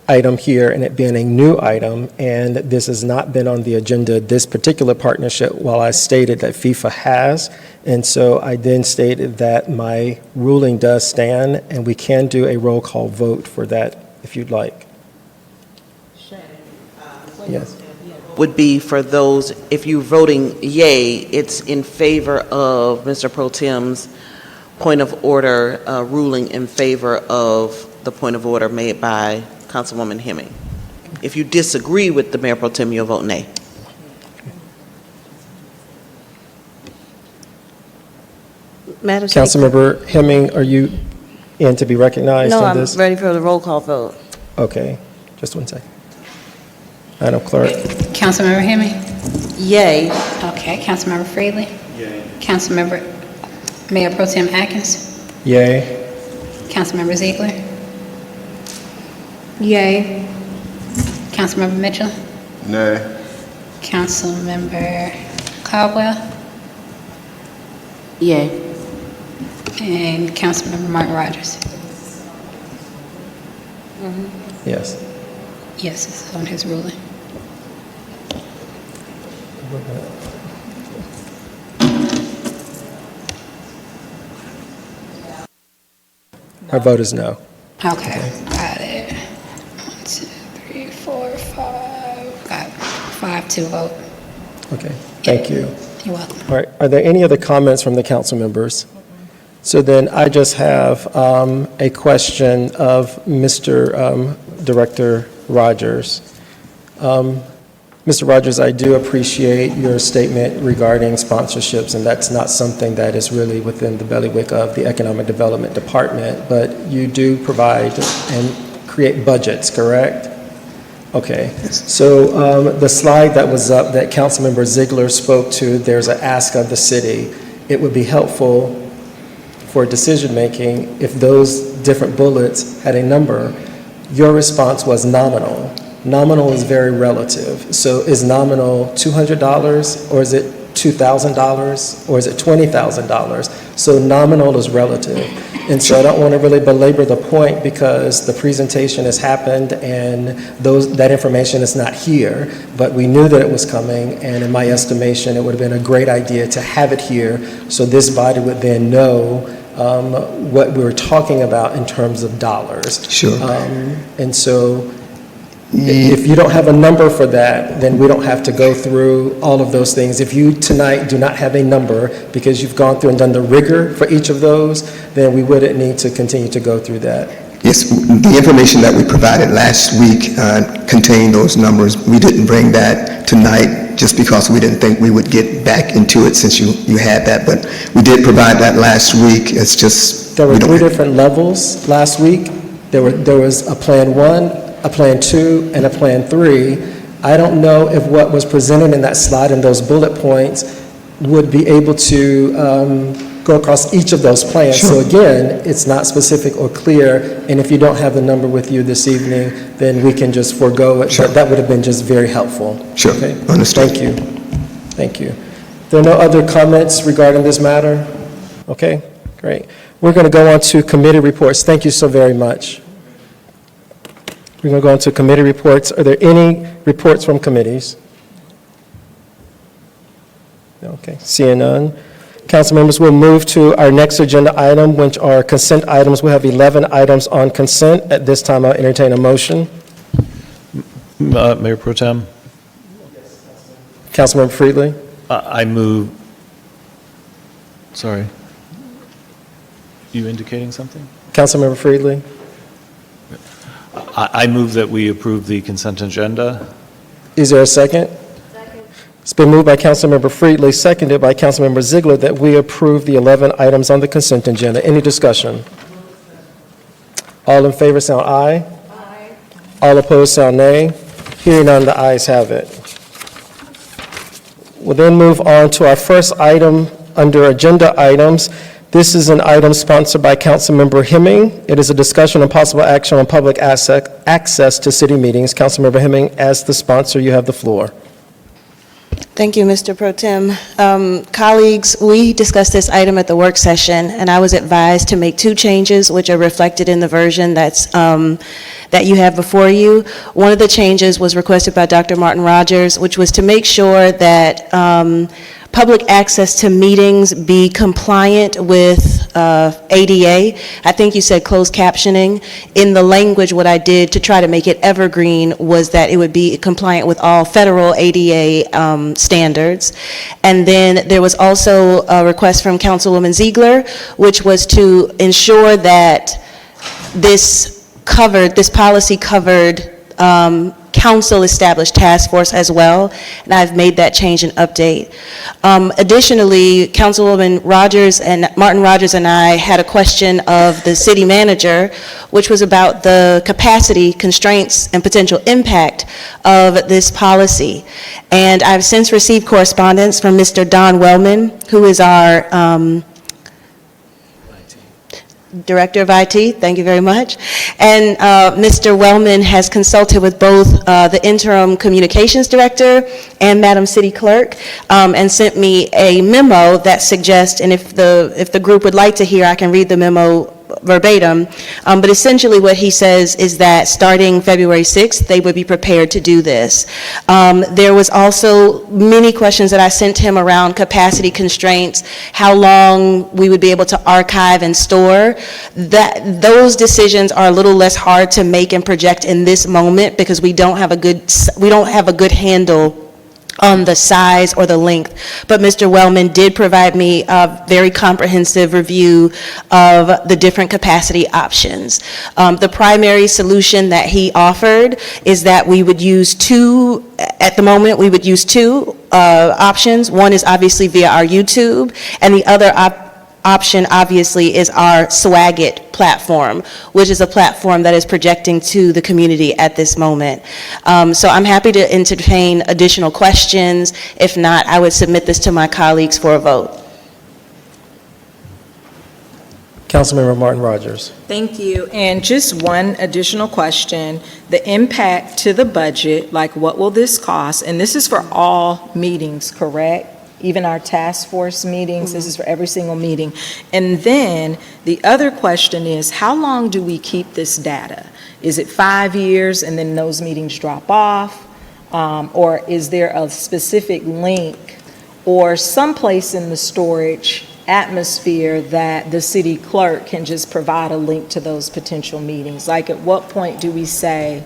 item here and it being a new item, and this has not been on the agenda, this particular partnership, while I stated that FIFA has. And so I then stated that my ruling does stand, and we can do a roll call vote for that if you'd like. Yes. Would be for those, if you're voting yay, it's in favor of Mr. Pro Tem's point of order ruling in favor of the point of order made by Councilwoman Hemming. If you disagree with the Mayor Pro Tem, you'll vote nay. Madam Speaker. Councilmember Hemming, are you in to be recognized No, on I'm this? ready for the roll call vote. Okay, just one second. Madam Clerk. Councilmember Hemming? Yay. Okay, Councilmember Freely? Yay. Councilmember, Mayor Pro Tem Atkins? Yay. Councilmember Ziegler? Yay. Councilmember Mitchell? Nay. Councilmember Caldwell? Yay. And Councilmember Martin Rogers? Yes. Yes, it's on his ruling. Our vote is no. Okay, got it. 1, 2, 3, 4, 5. Got 5 to vote. Okay, thank you. You're welcome. All right, are there any other comments from the council members? So then I just have a question of Mr. Director Rogers. Mr. Rogers, I do appreciate your statement regarding sponsorships, and that's not something that is really within the bailiwick of the Economic Development Department, but you do provide and create budgets, correct? Okay, so the slide that was up that Councilmember Ziegler spoke to, there's an ask of the city. It would be helpful for decision-making if those different bullets had a number. Your response was nominal. Nominal is very relative. So is nominal $200, or is it $2,000, or is it $20,000? So nominal is relative. And so I don't want to really belabor the point because the presentation has happened and that information is not here, but we knew that it was coming, and in my estimation, it would have been a great idea to have it here so this body would then know what we were talking about in terms of dollars. Sure. And so if you don't have a number for that, then we don't have to go through all of those things. If you tonight do not have a number because you've gone through and done the rigor for each of those, then we wouldn't need to continue to go through that. Yes, the information that we provided last week contained those numbers. We didn't bring that tonight just because we didn't think we would get back into it since you had that, but we did provide that last week. It's just... There were 3 different levels last week. There was a Plan 1, a Plan 2, and a Plan 3. I don't know if what was presented in that slide and those bullet points would be able to go across each of those plans. Sure. So again, it's not specific or clear, and if you don't have the number with you this evening, then we can just forego it. Sure. But that would have been just very helpful. Sure, Okay? understood. Thank you. Thank you. There are no other comments regarding this matter? Okay, great. We're going to go on to committee reports. Thank you so very much. We're going to go into committee reports. Are there any reports from committees? Okay, seeing none. Council members, we'll move to our next agenda item, which are consent items. We have 11 items on consent. At this time, I'll entertain a motion. Mayor Pro Tem, Councilmember Friedley? I move, sorry. You indicating something? Councilmember Friedley? I move that we approve the consent agenda. Is there a second? Second. It's been moved by Councilmember Friedley, seconded by Councilmember Ziegler, that we approve the 11 items on the consent agenda. Any discussion? All in favor, sound aye. Aye. All opposed, sound nay. Hearing none, the ayes have it. We'll then move on to our first item under agenda items. This is an item sponsored by Councilmember Hemming. It is a discussion and possible action on public access to city meetings. Councilmember Hemming, as the sponsor, you have the floor. Thank you, Mr. Pro Tem. Colleagues, we discussed this item at the work session, and I was advised to make two changes, which are reflected in the version that you have before you. One of the changes was requested by Dr. Martin Rogers, which was to make sure that public access to meetings be compliant with ADA. I think you said closed captioning. In the language, what I did to try to make it evergreen was that it would be compliant with all federal ADA standards. And then there was also a request from Councilwoman Ziegler, which was to ensure that this policy covered council-established task force as well, and I've made that change and update. Additionally, Councilwoman Martin Rogers and I had a question of the city manager, which was about the capacity constraints and potential impact of this policy. And I've since received correspondence from Mr. Don Wellman, who is our Director of IT, thank you very much. And Mr. Wellman has consulted with both the interim communications director and Madam City Clerk, and sent me a memo that suggests, and if the group would like to hear, I can read the memo verbatim, but essentially what he says is that starting February 6th, they would be prepared to do this. There was also many questions that I sent him around capacity constraints, how long we would be able to archive and store. Those decisions are a little less hard to make and project in this moment because we don't have a good handle on the size or the length. But Mr. Wellman did provide me a very comprehensive review of the different capacity options. The primary solution that he offered is that we would use two, at the moment, we would use two options. One is obviously via our YouTube, and the other option obviously is our Swagit platform, which is a platform that is projecting to the community at this moment. So I'm happy to entertain additional questions. If not, I would submit this to my colleagues for a vote. Councilmember Martin Rogers. Thank you. And just one additional question. The impact to the budget, like what will this cost? And this is for all meetings, correct? Even our task force meetings, this is for every single meeting. And then the other question is, how long do we keep this data? Is it 5 years and then those meetings drop off? Or is there a specific link or someplace in the storage atmosphere that the city clerk can just provide a link to those potential meetings? Like at what point do we say,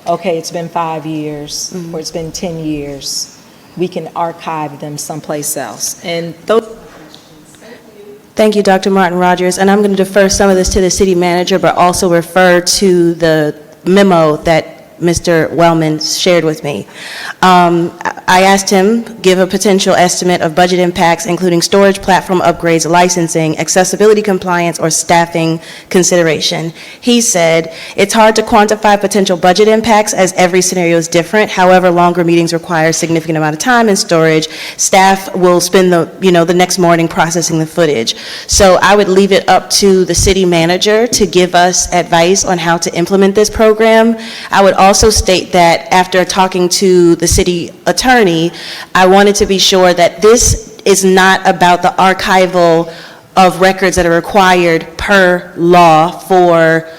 okay, it's been 5 years or it's been 10 years? We can archive them someplace else. And those. Thank you, Dr. Martin Rogers. And I'm going to defer some of this to the city manager, but also refer to the memo that Mr. Wellman shared with me. I asked him, give a potential estimate of budget impacts, including storage platform upgrades, licensing, accessibility compliance, or staffing consideration. He said, it's hard to quantify potential budget impacts as every scenario is different. However, longer meetings require a significant amount of time and storage. Staff will spend the next morning processing the footage. So I would leave it up to the city manager to give us advice on how to implement this program. I would also state that after talking to the city attorney, I wanted to be sure that this is not about the archival of records that are required per law for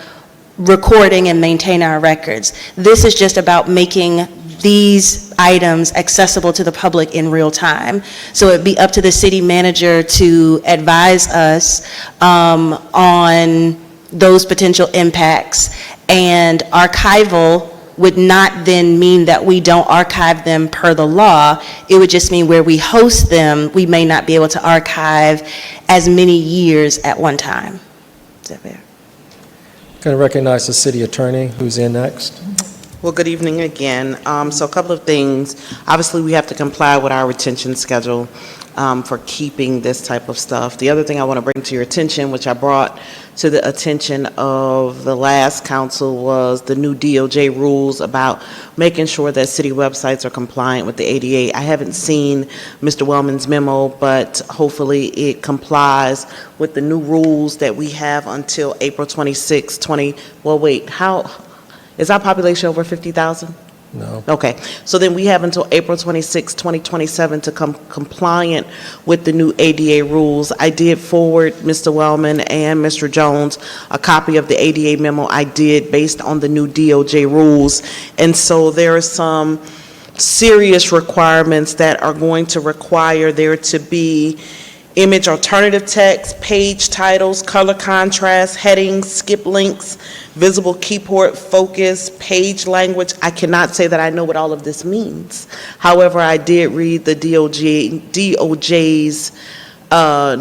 recording and maintaining our records. This is just about making these items accessible to the public in real time. So it'd be up to the city manager to advise us on those potential impacts. And archival would not then mean that we don't archive them per the law. It would just mean where we host them, we may not be able to archive as many years at one time. Is that fair? Going to recognize the city attorney who's in next. Well, good evening again. So a couple of things. Obviously, we have to comply with our retention schedule for keeping this type of stuff. The other thing I want to bring to your attention, which I brought to the attention of the last council was the new DOJ rules about making sure that city websites are compliant with the ADA. I haven't seen Mr. Wellman's memo, but hopefully it complies with the new rules that we have until April 26, well, wait, how, is our population over 50,000? No. Okay, so then we have until April 26, 2027 to come compliant with the new ADA rules. I did forward Mr. Wellman and Mr. Jones a copy of the ADA memo I did based on the new DOJ rules. And so there are some serious requirements that are going to require there to be image alternative text, page titles, color contrast, headings, skip links, visible keyboard focus, page language. I cannot say that I know what all of this means. However, I did read the DOJ's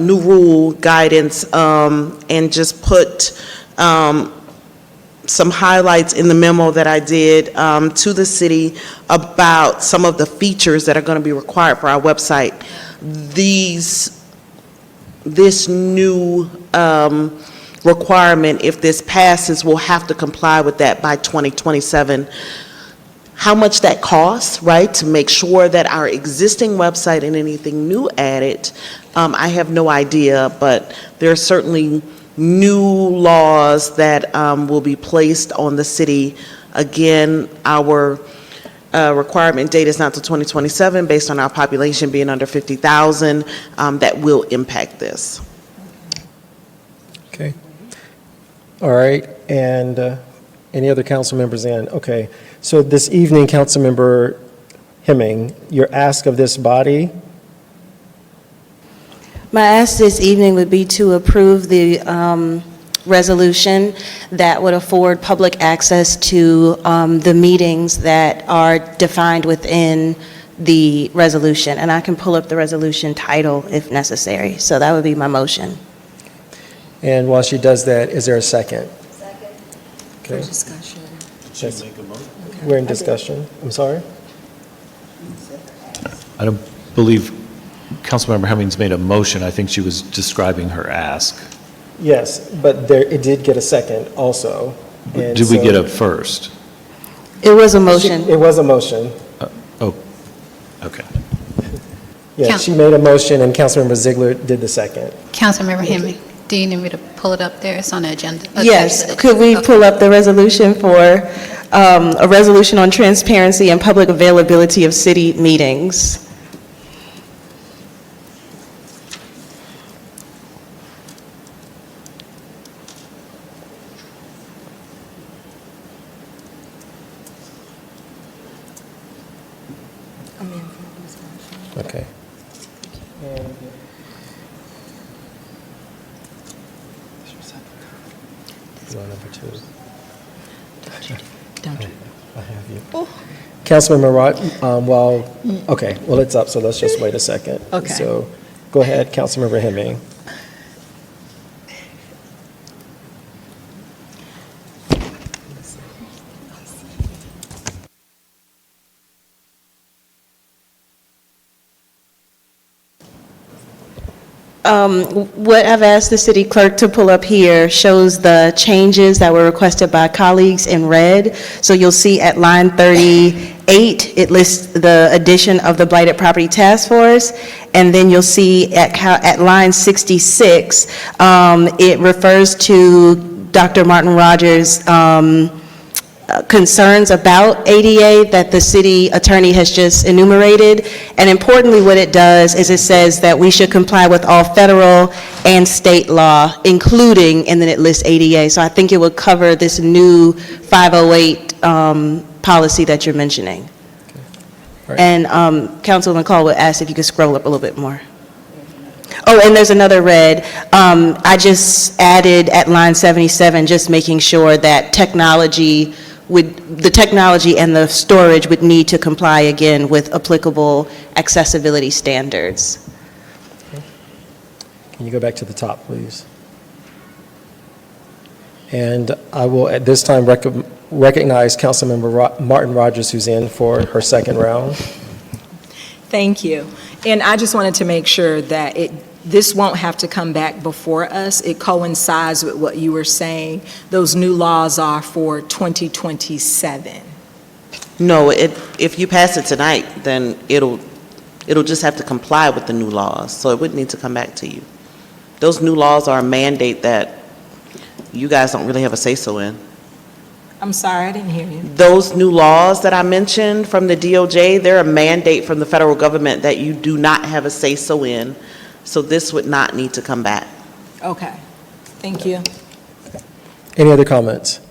new rule guidance and just put some highlights in the memo that I did to the city about some of the features that are going to be required for our website. This new requirement, if this passes, will have to comply with that by 2027. How much that costs, right, to make sure that our existing website and anything new added, I have no idea, but there are certainly new laws that will be placed on the city. Again, our requirement date is not till 2027, based on our population being under 50,000, that will impact this. Okay. All right, and any other council members in? Okay, so this evening, Councilmember Hemming, your ask of this body? My ask this evening would be to approve the resolution that would afford public access to the meetings that are defined within the resolution. And I can pull up the resolution title if necessary. So that would be my motion. And while she does that, is there a second? Second. Okay. For discussion. Yes. We're in discussion. I'm sorry? I don't believe Councilmember Hemming's made a motion. I think she was describing her ask. Yes, but it did get a second also. And Did we so- get a first? It was a motion. It was a motion. Oh, okay. Yeah, Count- she made a motion and Councilmember Ziegler did the second. Councilmember Hemming, do you need me to pull it up there? It's on the agenda. Yes, could we pull up the resolution for a resolution on transparency and public availability of city meetings? Okay. Number two. Don't you? I have you. Councilmember okay, well, it's up, so let's just wait a second. Okay. So, go ahead, Councilmember Hemming. What I've asked the city clerk to pull up here shows the changes that were requested by colleagues in red. So you'll see at line 38, it lists the addition of the Blighted Property Task Force. And then you'll see at line 66, it refers to Dr. Martin Rogers' concerns about ADA that the city attorney has just enumerated. And importantly, what it does is it says that we should comply with all federal and state law, including, and then it lists ADA. So I think it would cover this new 508 policy that you're mentioning. Right. And Councilman Call would ask if you could scroll up a little bit more. Oh, and there's another red. I just added at line 77, just making sure that the technology and the storage would need to comply again with applicable accessibility standards. Can you go back to the top, please? And I will, at this time, recognize Councilmember Martin Rogers, who's in for her second round. Thank you. And I just wanted to make sure that this won't have to come back before us. It coincides with what you were saying. Those new laws are for 2027. No, if you pass it tonight, then it'll just have to comply with the new laws, so it wouldn't need to come back to you. Those new laws are a mandate that you guys don't really have a say-so in. I'm sorry, I didn't hear you. Those new laws that I mentioned from the DOJ, they're a mandate from the federal government that you do not have a say-so in, so this would not need to come back. Okay, thank you. Any other comments?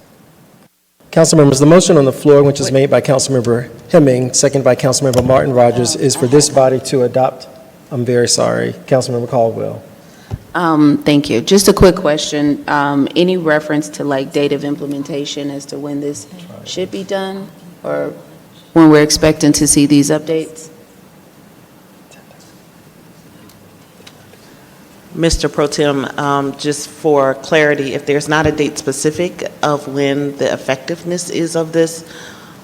Council members, the motion on the floor, which is made by Councilmember Hemming, seconded by Councilmember Martin Rogers, is for this body to adopt. I'm very sorry. Councilmember Caldwell. Thank you. Just a quick question. Any reference to like date of implementation as to when this should be done or when we're expecting to see these updates? Mr. Pro Tem, just for clarity, if there's not a date specific of when the effectiveness is of this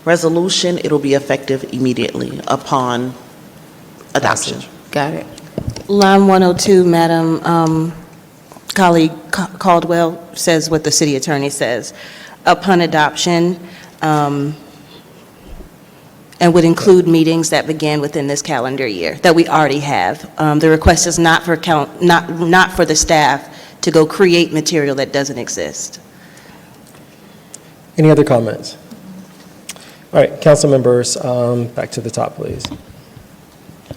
resolution, it'll be effective immediately upon adoption. Got it. Line 102, Madam colleague Caldwell says what the city attorney says. Upon adoption, and would include meetings that begin within this calendar year that we already have. The request is not for not for the staff to go create material that doesn't exist. Any other comments? All right, council members, back to the top, please.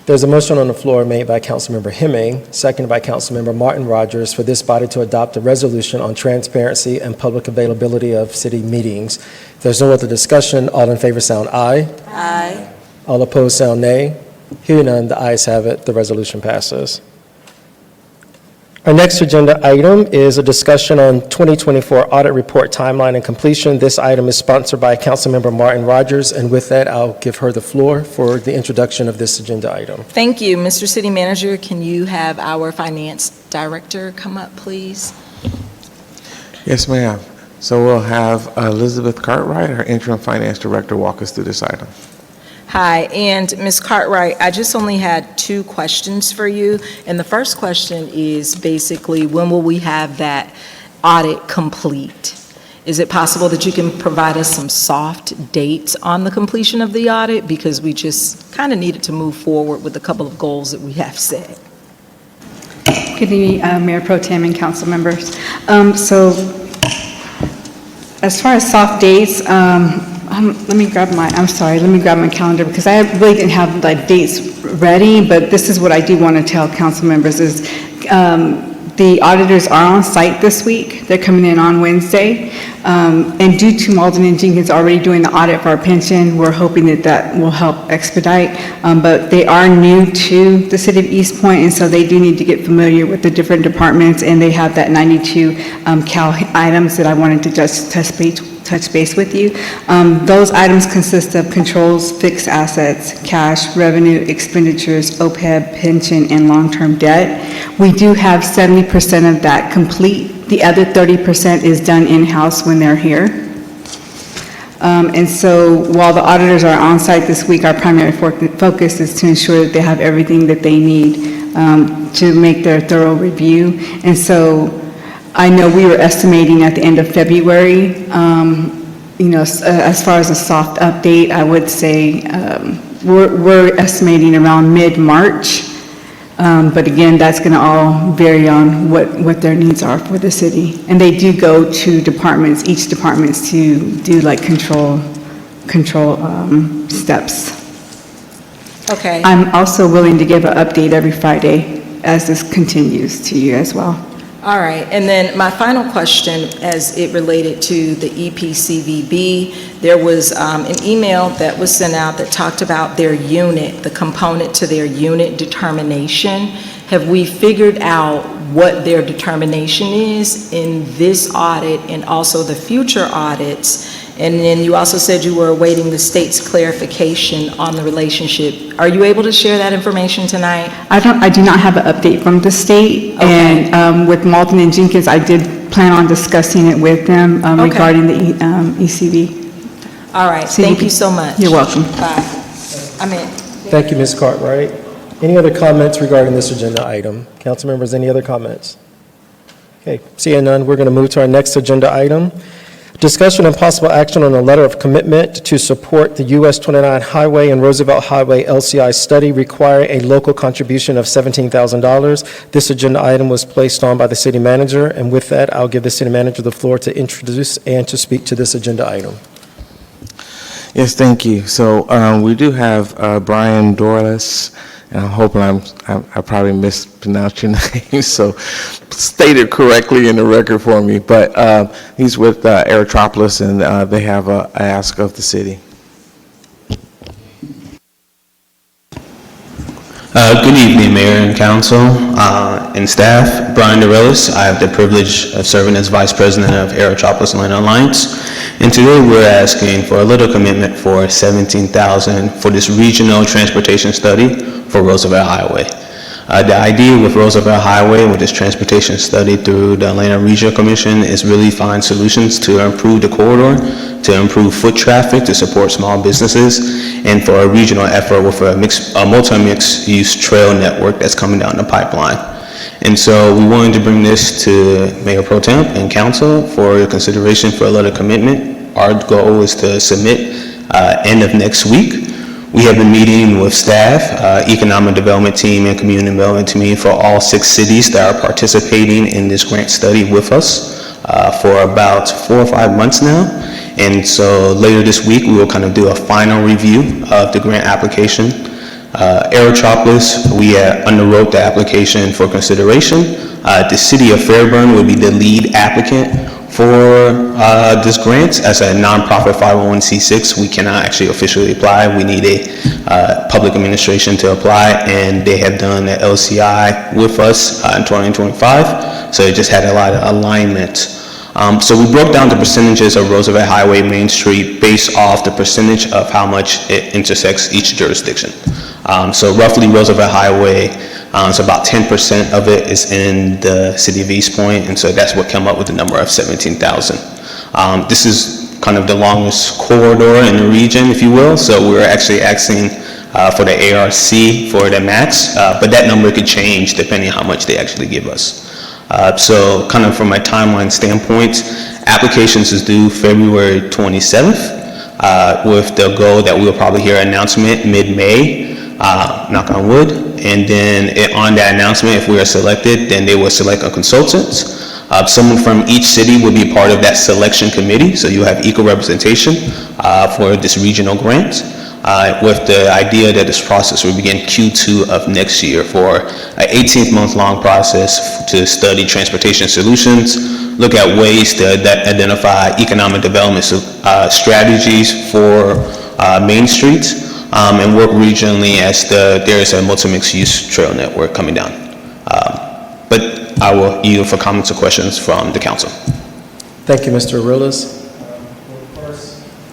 There's a motion on the floor made by Councilmember Hemming, seconded by Councilmember Martin Rogers, for this body to adopt a resolution on transparency and public availability of city meetings. If there's no other discussion, all in favor sound aye. Aye. All opposed sound nay. Hearing none, the ayes have it. The resolution passes. Our next agenda item is a discussion on 2024 audit report timeline and completion. This item is sponsored by Councilmember Martin Rogers, and with that, I'll give her the floor for the introduction of this agenda item. Thank you. Mr. City Manager, can you have our Finance Director come up, please? Yes, ma'am. So we'll have Elizabeth Cartwright, our interim finance director, walk us through this item. Hi, and Ms. Cartwright, I just only had 2 questions for you. And the first question is basically, when will we have that audit complete? Is it possible that you can provide us some soft dates on the completion of the audit? Because we just kind of needed to move forward with a couple of goals that we have set. Good evening, Mayor Pro Tem and council members. So as far as soft dates, let me grab my calendar because I really didn't have the dates ready, but this is what I do want to tell council members is the auditors are on site this week. They're coming in on Wednesday. And due to Malden & Jenkins already doing the audit for our pension, we're hoping that that will help expedite. But they are new to the city of East Point, and so they do need to get familiar with the different departments, and they have that 92 CAL items that I wanted to just touch base with you. Those items consist of controls, fixed assets, cash, revenue, expenditures, OPEB, pension, and long-term debt. We do have 70% of that complete. The other 30% is done in-house when they're here. And so while the auditors are on site this week, our primary focus is to ensure that they have everything that they need to make their thorough review. And so I know we were estimating at the end of February, as far as a soft update, I would say we're estimating around mid-March. But again, that's going to all vary on what their needs are for the city. And they do go to departments, each departments to do like control steps. Okay. I'm also willing to give an update every Friday as this continues to you as well. All right, and then my final question, as it related to the EPCVB, there was an email that was sent out that talked about their unit, the component to their unit determination. Have we figured out what their determination is in this audit and also the future audits? And then you also said you were awaiting the state's clarification on the relationship. Are you able to share that information tonight? I do not have an update from the state. Okay. And with Malden & Jenkins, I did plan on discussing it with them regarding the ECV. All right, thank you so much. You're welcome. Bye. I'm in. Thank you, Ms. Cartwright. Any other comments regarding this agenda item? Council members, any other comments? Okay, seeing none, we're going to move to our next agenda item. Discussion and possible action on a letter of commitment to support the US 29 Highway and Roosevelt Highway LCI study requiring a local contribution of $17,000. This agenda item was placed on by the city manager, and with that, I'll give the city manager the floor to introduce and to speak to this agenda item. Yes, thank you. So we do have Brian Dorles, and I'm hoping I probably mispronounced your name, so state it correctly in the record for me. But he's with Aerotropolis, and they have an ask of the city. Good evening, Mayor and Council and staff. Brian Dorles. I have the privilege of serving as Vice President of Aerotropolis Atlanta Alliance. And today we're asking for a little commitment for $17,000 for this regional transportation study for Roosevelt Highway. The idea with Roosevelt Highway, with this transportation study through the Atlanta Regional Commission, is really find solutions to improve the corridor, to improve foot traffic, to support small businesses, and for a regional effort with a multi-mix use trail network that's coming down the pipeline. And so we wanted to bring this to Mayor Pro Tem and Council for your consideration for a letter of commitment. Our goal is to submit end of next week. We have been meeting with staff, economic development team, and community development team for all 6 cities that are participating in this grant study with us for about 4 or 5 months now. And so later this week, we will kind of do a final review of the grant application. Aerotropolis, we underwrote the application for consideration. The city of Fairburn will be the lead applicant for this grant. As a nonprofit 501c6, we cannot actually officially apply. We need a public administration to apply, and they have done the LCI with us in 2025, so it just had a lot of alignment. So we broke down the percentages of Roosevelt Highway Main Street based off the percentage of how much it intersects each jurisdiction. So roughly Roosevelt Highway, so about 10% of it is in the city of East Point, and so that's what came up with the number of 17,000. This is kind of the longest corridor in the region, if you will, so we're actually asking for the ARC for the max, but that number could change depending on how much they actually give us. So kind of from a timeline standpoint, applications is due February 27th, with the goal that we'll probably hear an announcement mid-May, knock on wood, and then on that announcement, if we are selected, then they will select a consultant. Someone from each city will be part of that selection committee, so you'll have equal representation for this regional grant, with the idea that this process will begin Q2 of next year for an 18-month-long process to study transportation solutions, look at ways to identify economic development strategies for Main Street, and work regionally as there is a multi-mix use trail network coming down. But I will yield for comments or questions from the council. Thank you, Mr. Arillas.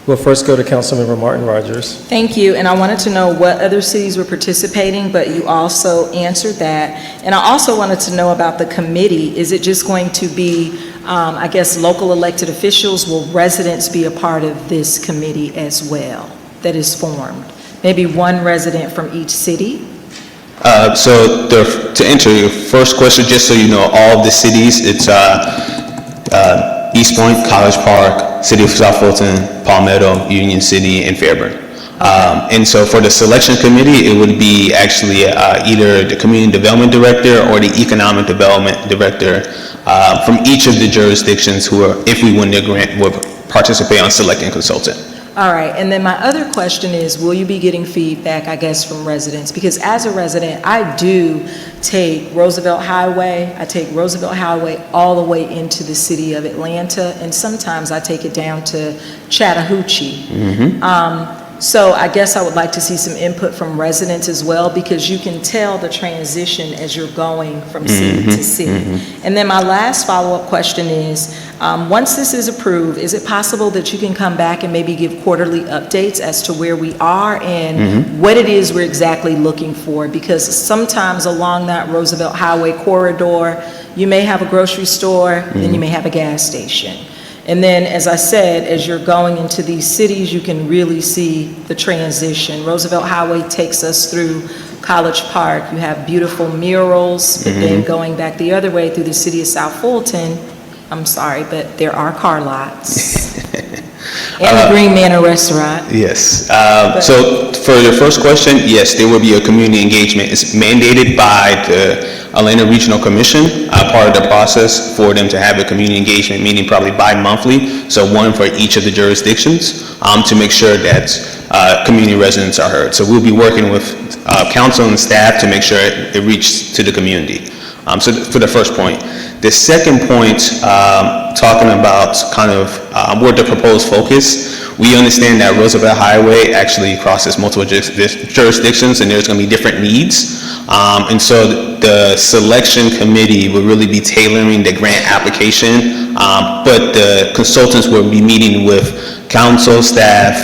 We'll first go to Councilmember Martin Rogers. Thank you, and I wanted to know what other cities were participating, but you also answered that. And I also wanted to know about the committee. Is it just going to be, I guess, local elected officials? Will residents be a part of this committee as well that is formed? Maybe one resident from each city? So to answer your first question, just so you know, all of the cities, it's East Point, College Park, City of South Fulton, Palmetto, Union City, and Fairburn. And so for the selection committee, it would be actually either the community development director or the economic development director from each of the jurisdictions who are, if we win the grant, would participate on selecting a consultant. All right, and then my other question is, will you be getting feedback, I guess, from residents? Because as a resident, I do take Roosevelt Highway, all the way into the city of Atlanta, and sometimes I take it down to Chattahoochee. So I guess I would like to see some input from residents as well, because you can tell the transition as you're going from city to city. And then my last follow-up question is, once this is approved, is it possible that you can come back and maybe give quarterly updates as to where we are and what it is we're exactly looking for? Because sometimes along that Roosevelt Highway corridor, you may have a grocery store, then you may have a gas station. And then, as I said, as you're going into these cities, you can really see the transition. Roosevelt Highway takes us through College Park. You have beautiful murals, but then going back the other way through the city of South Fulton, I'm sorry, but there are car lots. And the Green Manor Restaurant. Yes. So for your first question, yes, there will be a community engagement. It's mandated by the Atlanta Regional Commission, part of the process for them to have a community engagement meeting probably bi-monthly, so one for each of the jurisdictions, to make sure that community residents are heard. So we'll be working with council and staff to make sure it reaches to the community. So for the first point. The second point, talking about kind of where the proposed focus, we understand that Roosevelt Highway actually crosses multiple jurisdictions and there's going to be different needs. And so the selection committee will really be tailoring the grant application, but the consultants will be meeting with council, staff,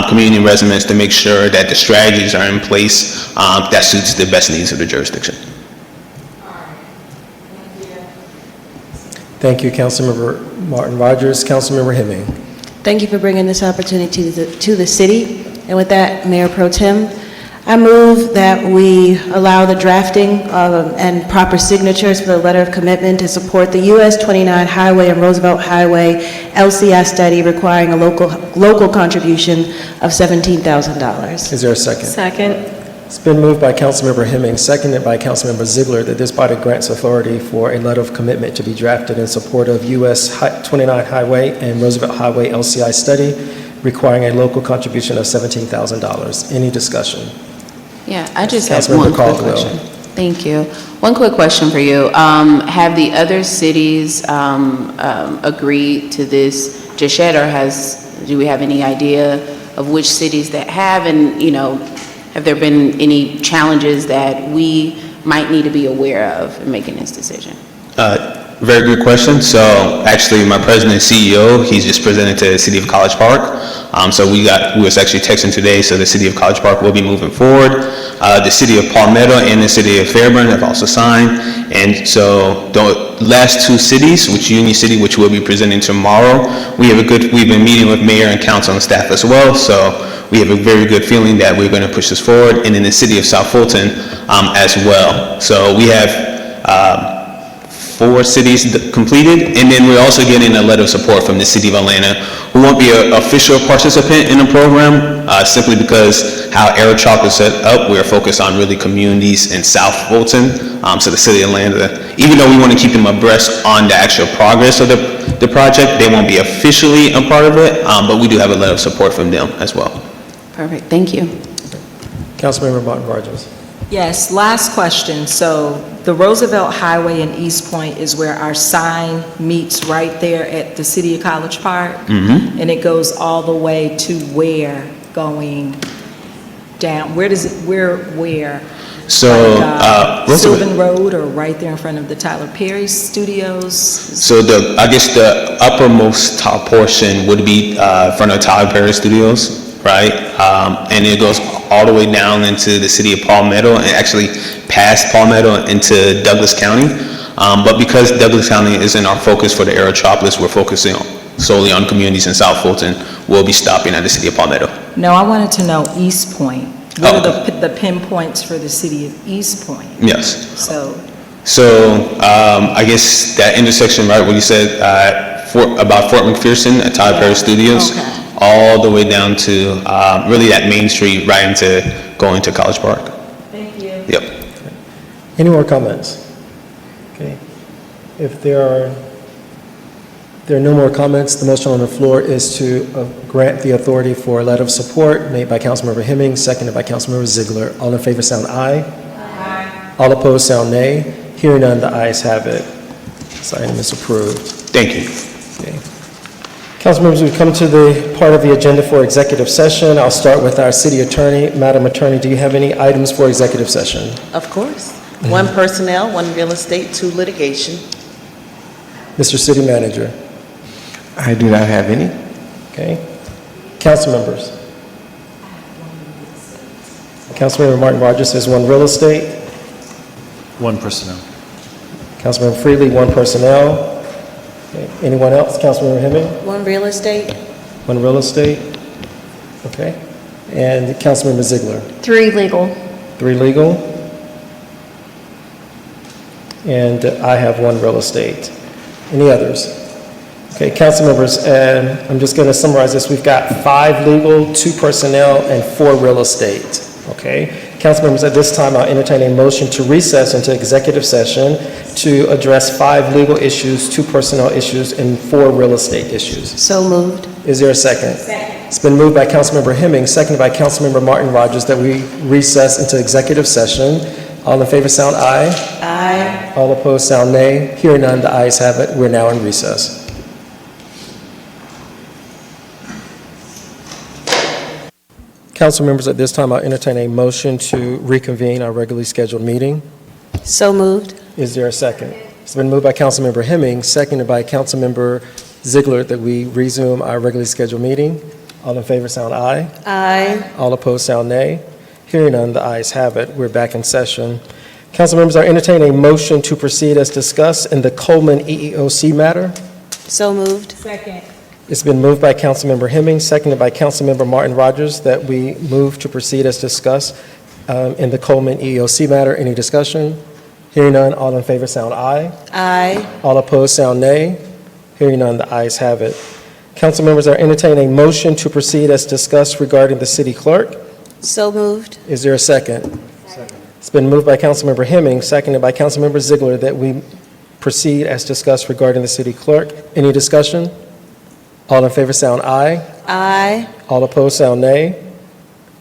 community residents to make sure that the strategies are in place that suits the best needs of the jurisdiction. Thank you, Councilmember Martin Rogers. Councilmember Hemming. Thank you for bringing this opportunity to the city. And with that, Mayor Pro Tem, I move that we allow the drafting and proper signatures for the letter of commitment to support the US 29 Highway and Roosevelt Highway LCI study requiring a local contribution of $17,000. Is there a second? Second. It's been moved by Councilmember Hemming, seconded by Councilmember Ziegler, that this body grants authority for a letter of commitment to be drafted in support of US 29 Highway and Roosevelt Highway LCI study requiring a local contribution of $17,000. Any discussion? Yeah, I just have Councilmember one quick Caldwell. question. Thank you. One quick question for you. Have the other cities agreed to this just yet, or do we have any idea of which cities that have, and, have there been any challenges that we might need to be aware of in making this decision? Very good question. So actually, my president and CEO, he's just presented to the city of College Park. So we was actually texting today, so the city of College Park will be moving forward. The city of Palmetto and the city of Fairburn have also signed. And so the last two cities, which Union City, which we'll be presenting tomorrow, we've been meeting with mayor and council and staff as well. So we have a very good feeling that we're going to push this forward. And in the city of South Fulton as well. So we have 4 cities completed, and then we're also getting a letter of support from the city of Atlanta, who won't be an official participant in the program, simply because how Air Chalk is set up, we're focused on really communities in South Fulton, so the city of Atlanta, even though we want to keep them abreast on the actual progress of the project, they won't be officially a part of it, but we do have a letter of support from them as well. Perfect, thank you. Councilmember Martin Rogers. Yes, last question. So the Roosevelt Highway in East Point is where our sign meets right there at the City of College Park. And it goes all the way to where going down? Where? So, Like, Sylvan Road or right there in front of the Tyler Perry Studios? So I guess the uppermost top portion would be in front of Tyler Perry Studios, right? And it goes all the way down into the city of Palmetto and actually past Palmetto into Douglas County. But because Douglas County isn't our focus for the Aerotropolis, we're focusing solely on communities in South Fulton. We'll be stopping at the city of Palmetto. No, I wanted to know East Point. What are the pinpoints for the city of East Point? Yes. So I guess that intersection, right, what you said, about Fort McPherson at Tyler Perry Studios, all the way down to really that main street right into going to College Park. Thank you. Yep. Any more comments? Okay. If there are no more comments, the motion on the floor is to grant the authority for a letter of support made by Councilmember Hemming, seconded by Councilmember Ziegler. All in favor sound aye. Aye. All opposed sound nay. Hearing none, the ayes have it. This item is approved. Thank you. Okay. Council members, we've come to the part of the agenda for executive session. I'll start with our city attorney. Madam Attorney, do you have any items for executive session? Of course. 1 personnel, 1 real estate, 2 litigation. Mr. City Manager. I do not have any. Okay. Council members. Councilmember Martin Rogers says 1 real estate. 1 personnel. Councilmember Freely, 1 personnel. Okay. Anyone else? Councilmember Hemming? One real estate. One real estate? Okay. And Councilmember Ziegler? 3 legal. 3 legal? And I have 1 real estate. Any others? Okay, council members, I'm just going to summarize this. We've got 5 legal, 2 personnel, and 4 real estate. Okay? Council members, at this time, I'll entertain a motion to recess into executive session to address 5 legal issues, 2 personnel issues, and 4 real estate issues. So moved. Is there a second? Second. It's been moved by Councilmember Hemming, seconded by Councilmember Martin Rogers, that we recess into executive session. All in favor, sound aye. Aye. All opposed, sound nay. Hearing none, the ayes have it. We're now in recess. Council members, at this time, I'll entertain a motion to reconvene our regularly scheduled meeting. So moved. Is there a second? It's been moved by Councilmember Hemming, seconded by Councilmember Ziegler, that we resume our regularly scheduled meeting. All in favor, sound aye. Aye. All opposed, sound nay. Hearing none, the ayes have it. We're back in session. Council members, I entertain a motion to proceed as discussed in the Coleman EEOC matter. So moved. Second. It's been moved by Councilmember Hemming, seconded by Councilmember Martin Rogers, that we move to proceed as discussed in the Coleman EEOC matter. Any discussion? Hearing none, all in favor sound aye. Aye. All opposed sound nay. Hearing none, the ayes have it. Council members are entertaining a motion to proceed as discussed regarding the city clerk. So moved. Is there a second? Second. It's been moved by Councilmember Hemming, seconded by Councilmember Ziegler, that we proceed as discussed regarding the city clerk. Any discussion? All in favor sound aye. Aye. All opposed sound nay.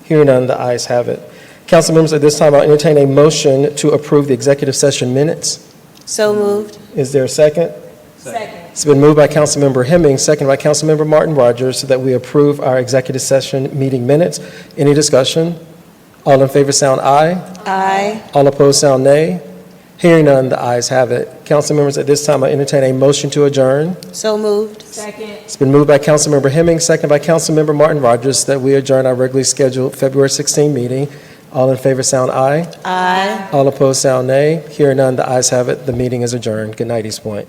Hearing none, the ayes have it. Council members, at this time, I'll entertain a motion to approve the executive session minutes. So moved. Is there a second? Second. It's been moved by Councilmember Hemming, seconded by Councilmember Martin Rogers, so that we approve our executive session meeting minutes. Any discussion? All in favor sound aye. Aye. All opposed sound nay. Hearing none, the ayes have it. Council members, at this time, I entertain a motion to adjourn. So moved. Second. It's been moved by Councilmember Hemming, seconded by Councilmember Martin Rogers, that we adjourn our regularly scheduled February 16 meeting. All in favor sound aye. Aye. All opposed sound nay. Hearing none, the ayes have it. The meeting is adjourned. Good night, East Point.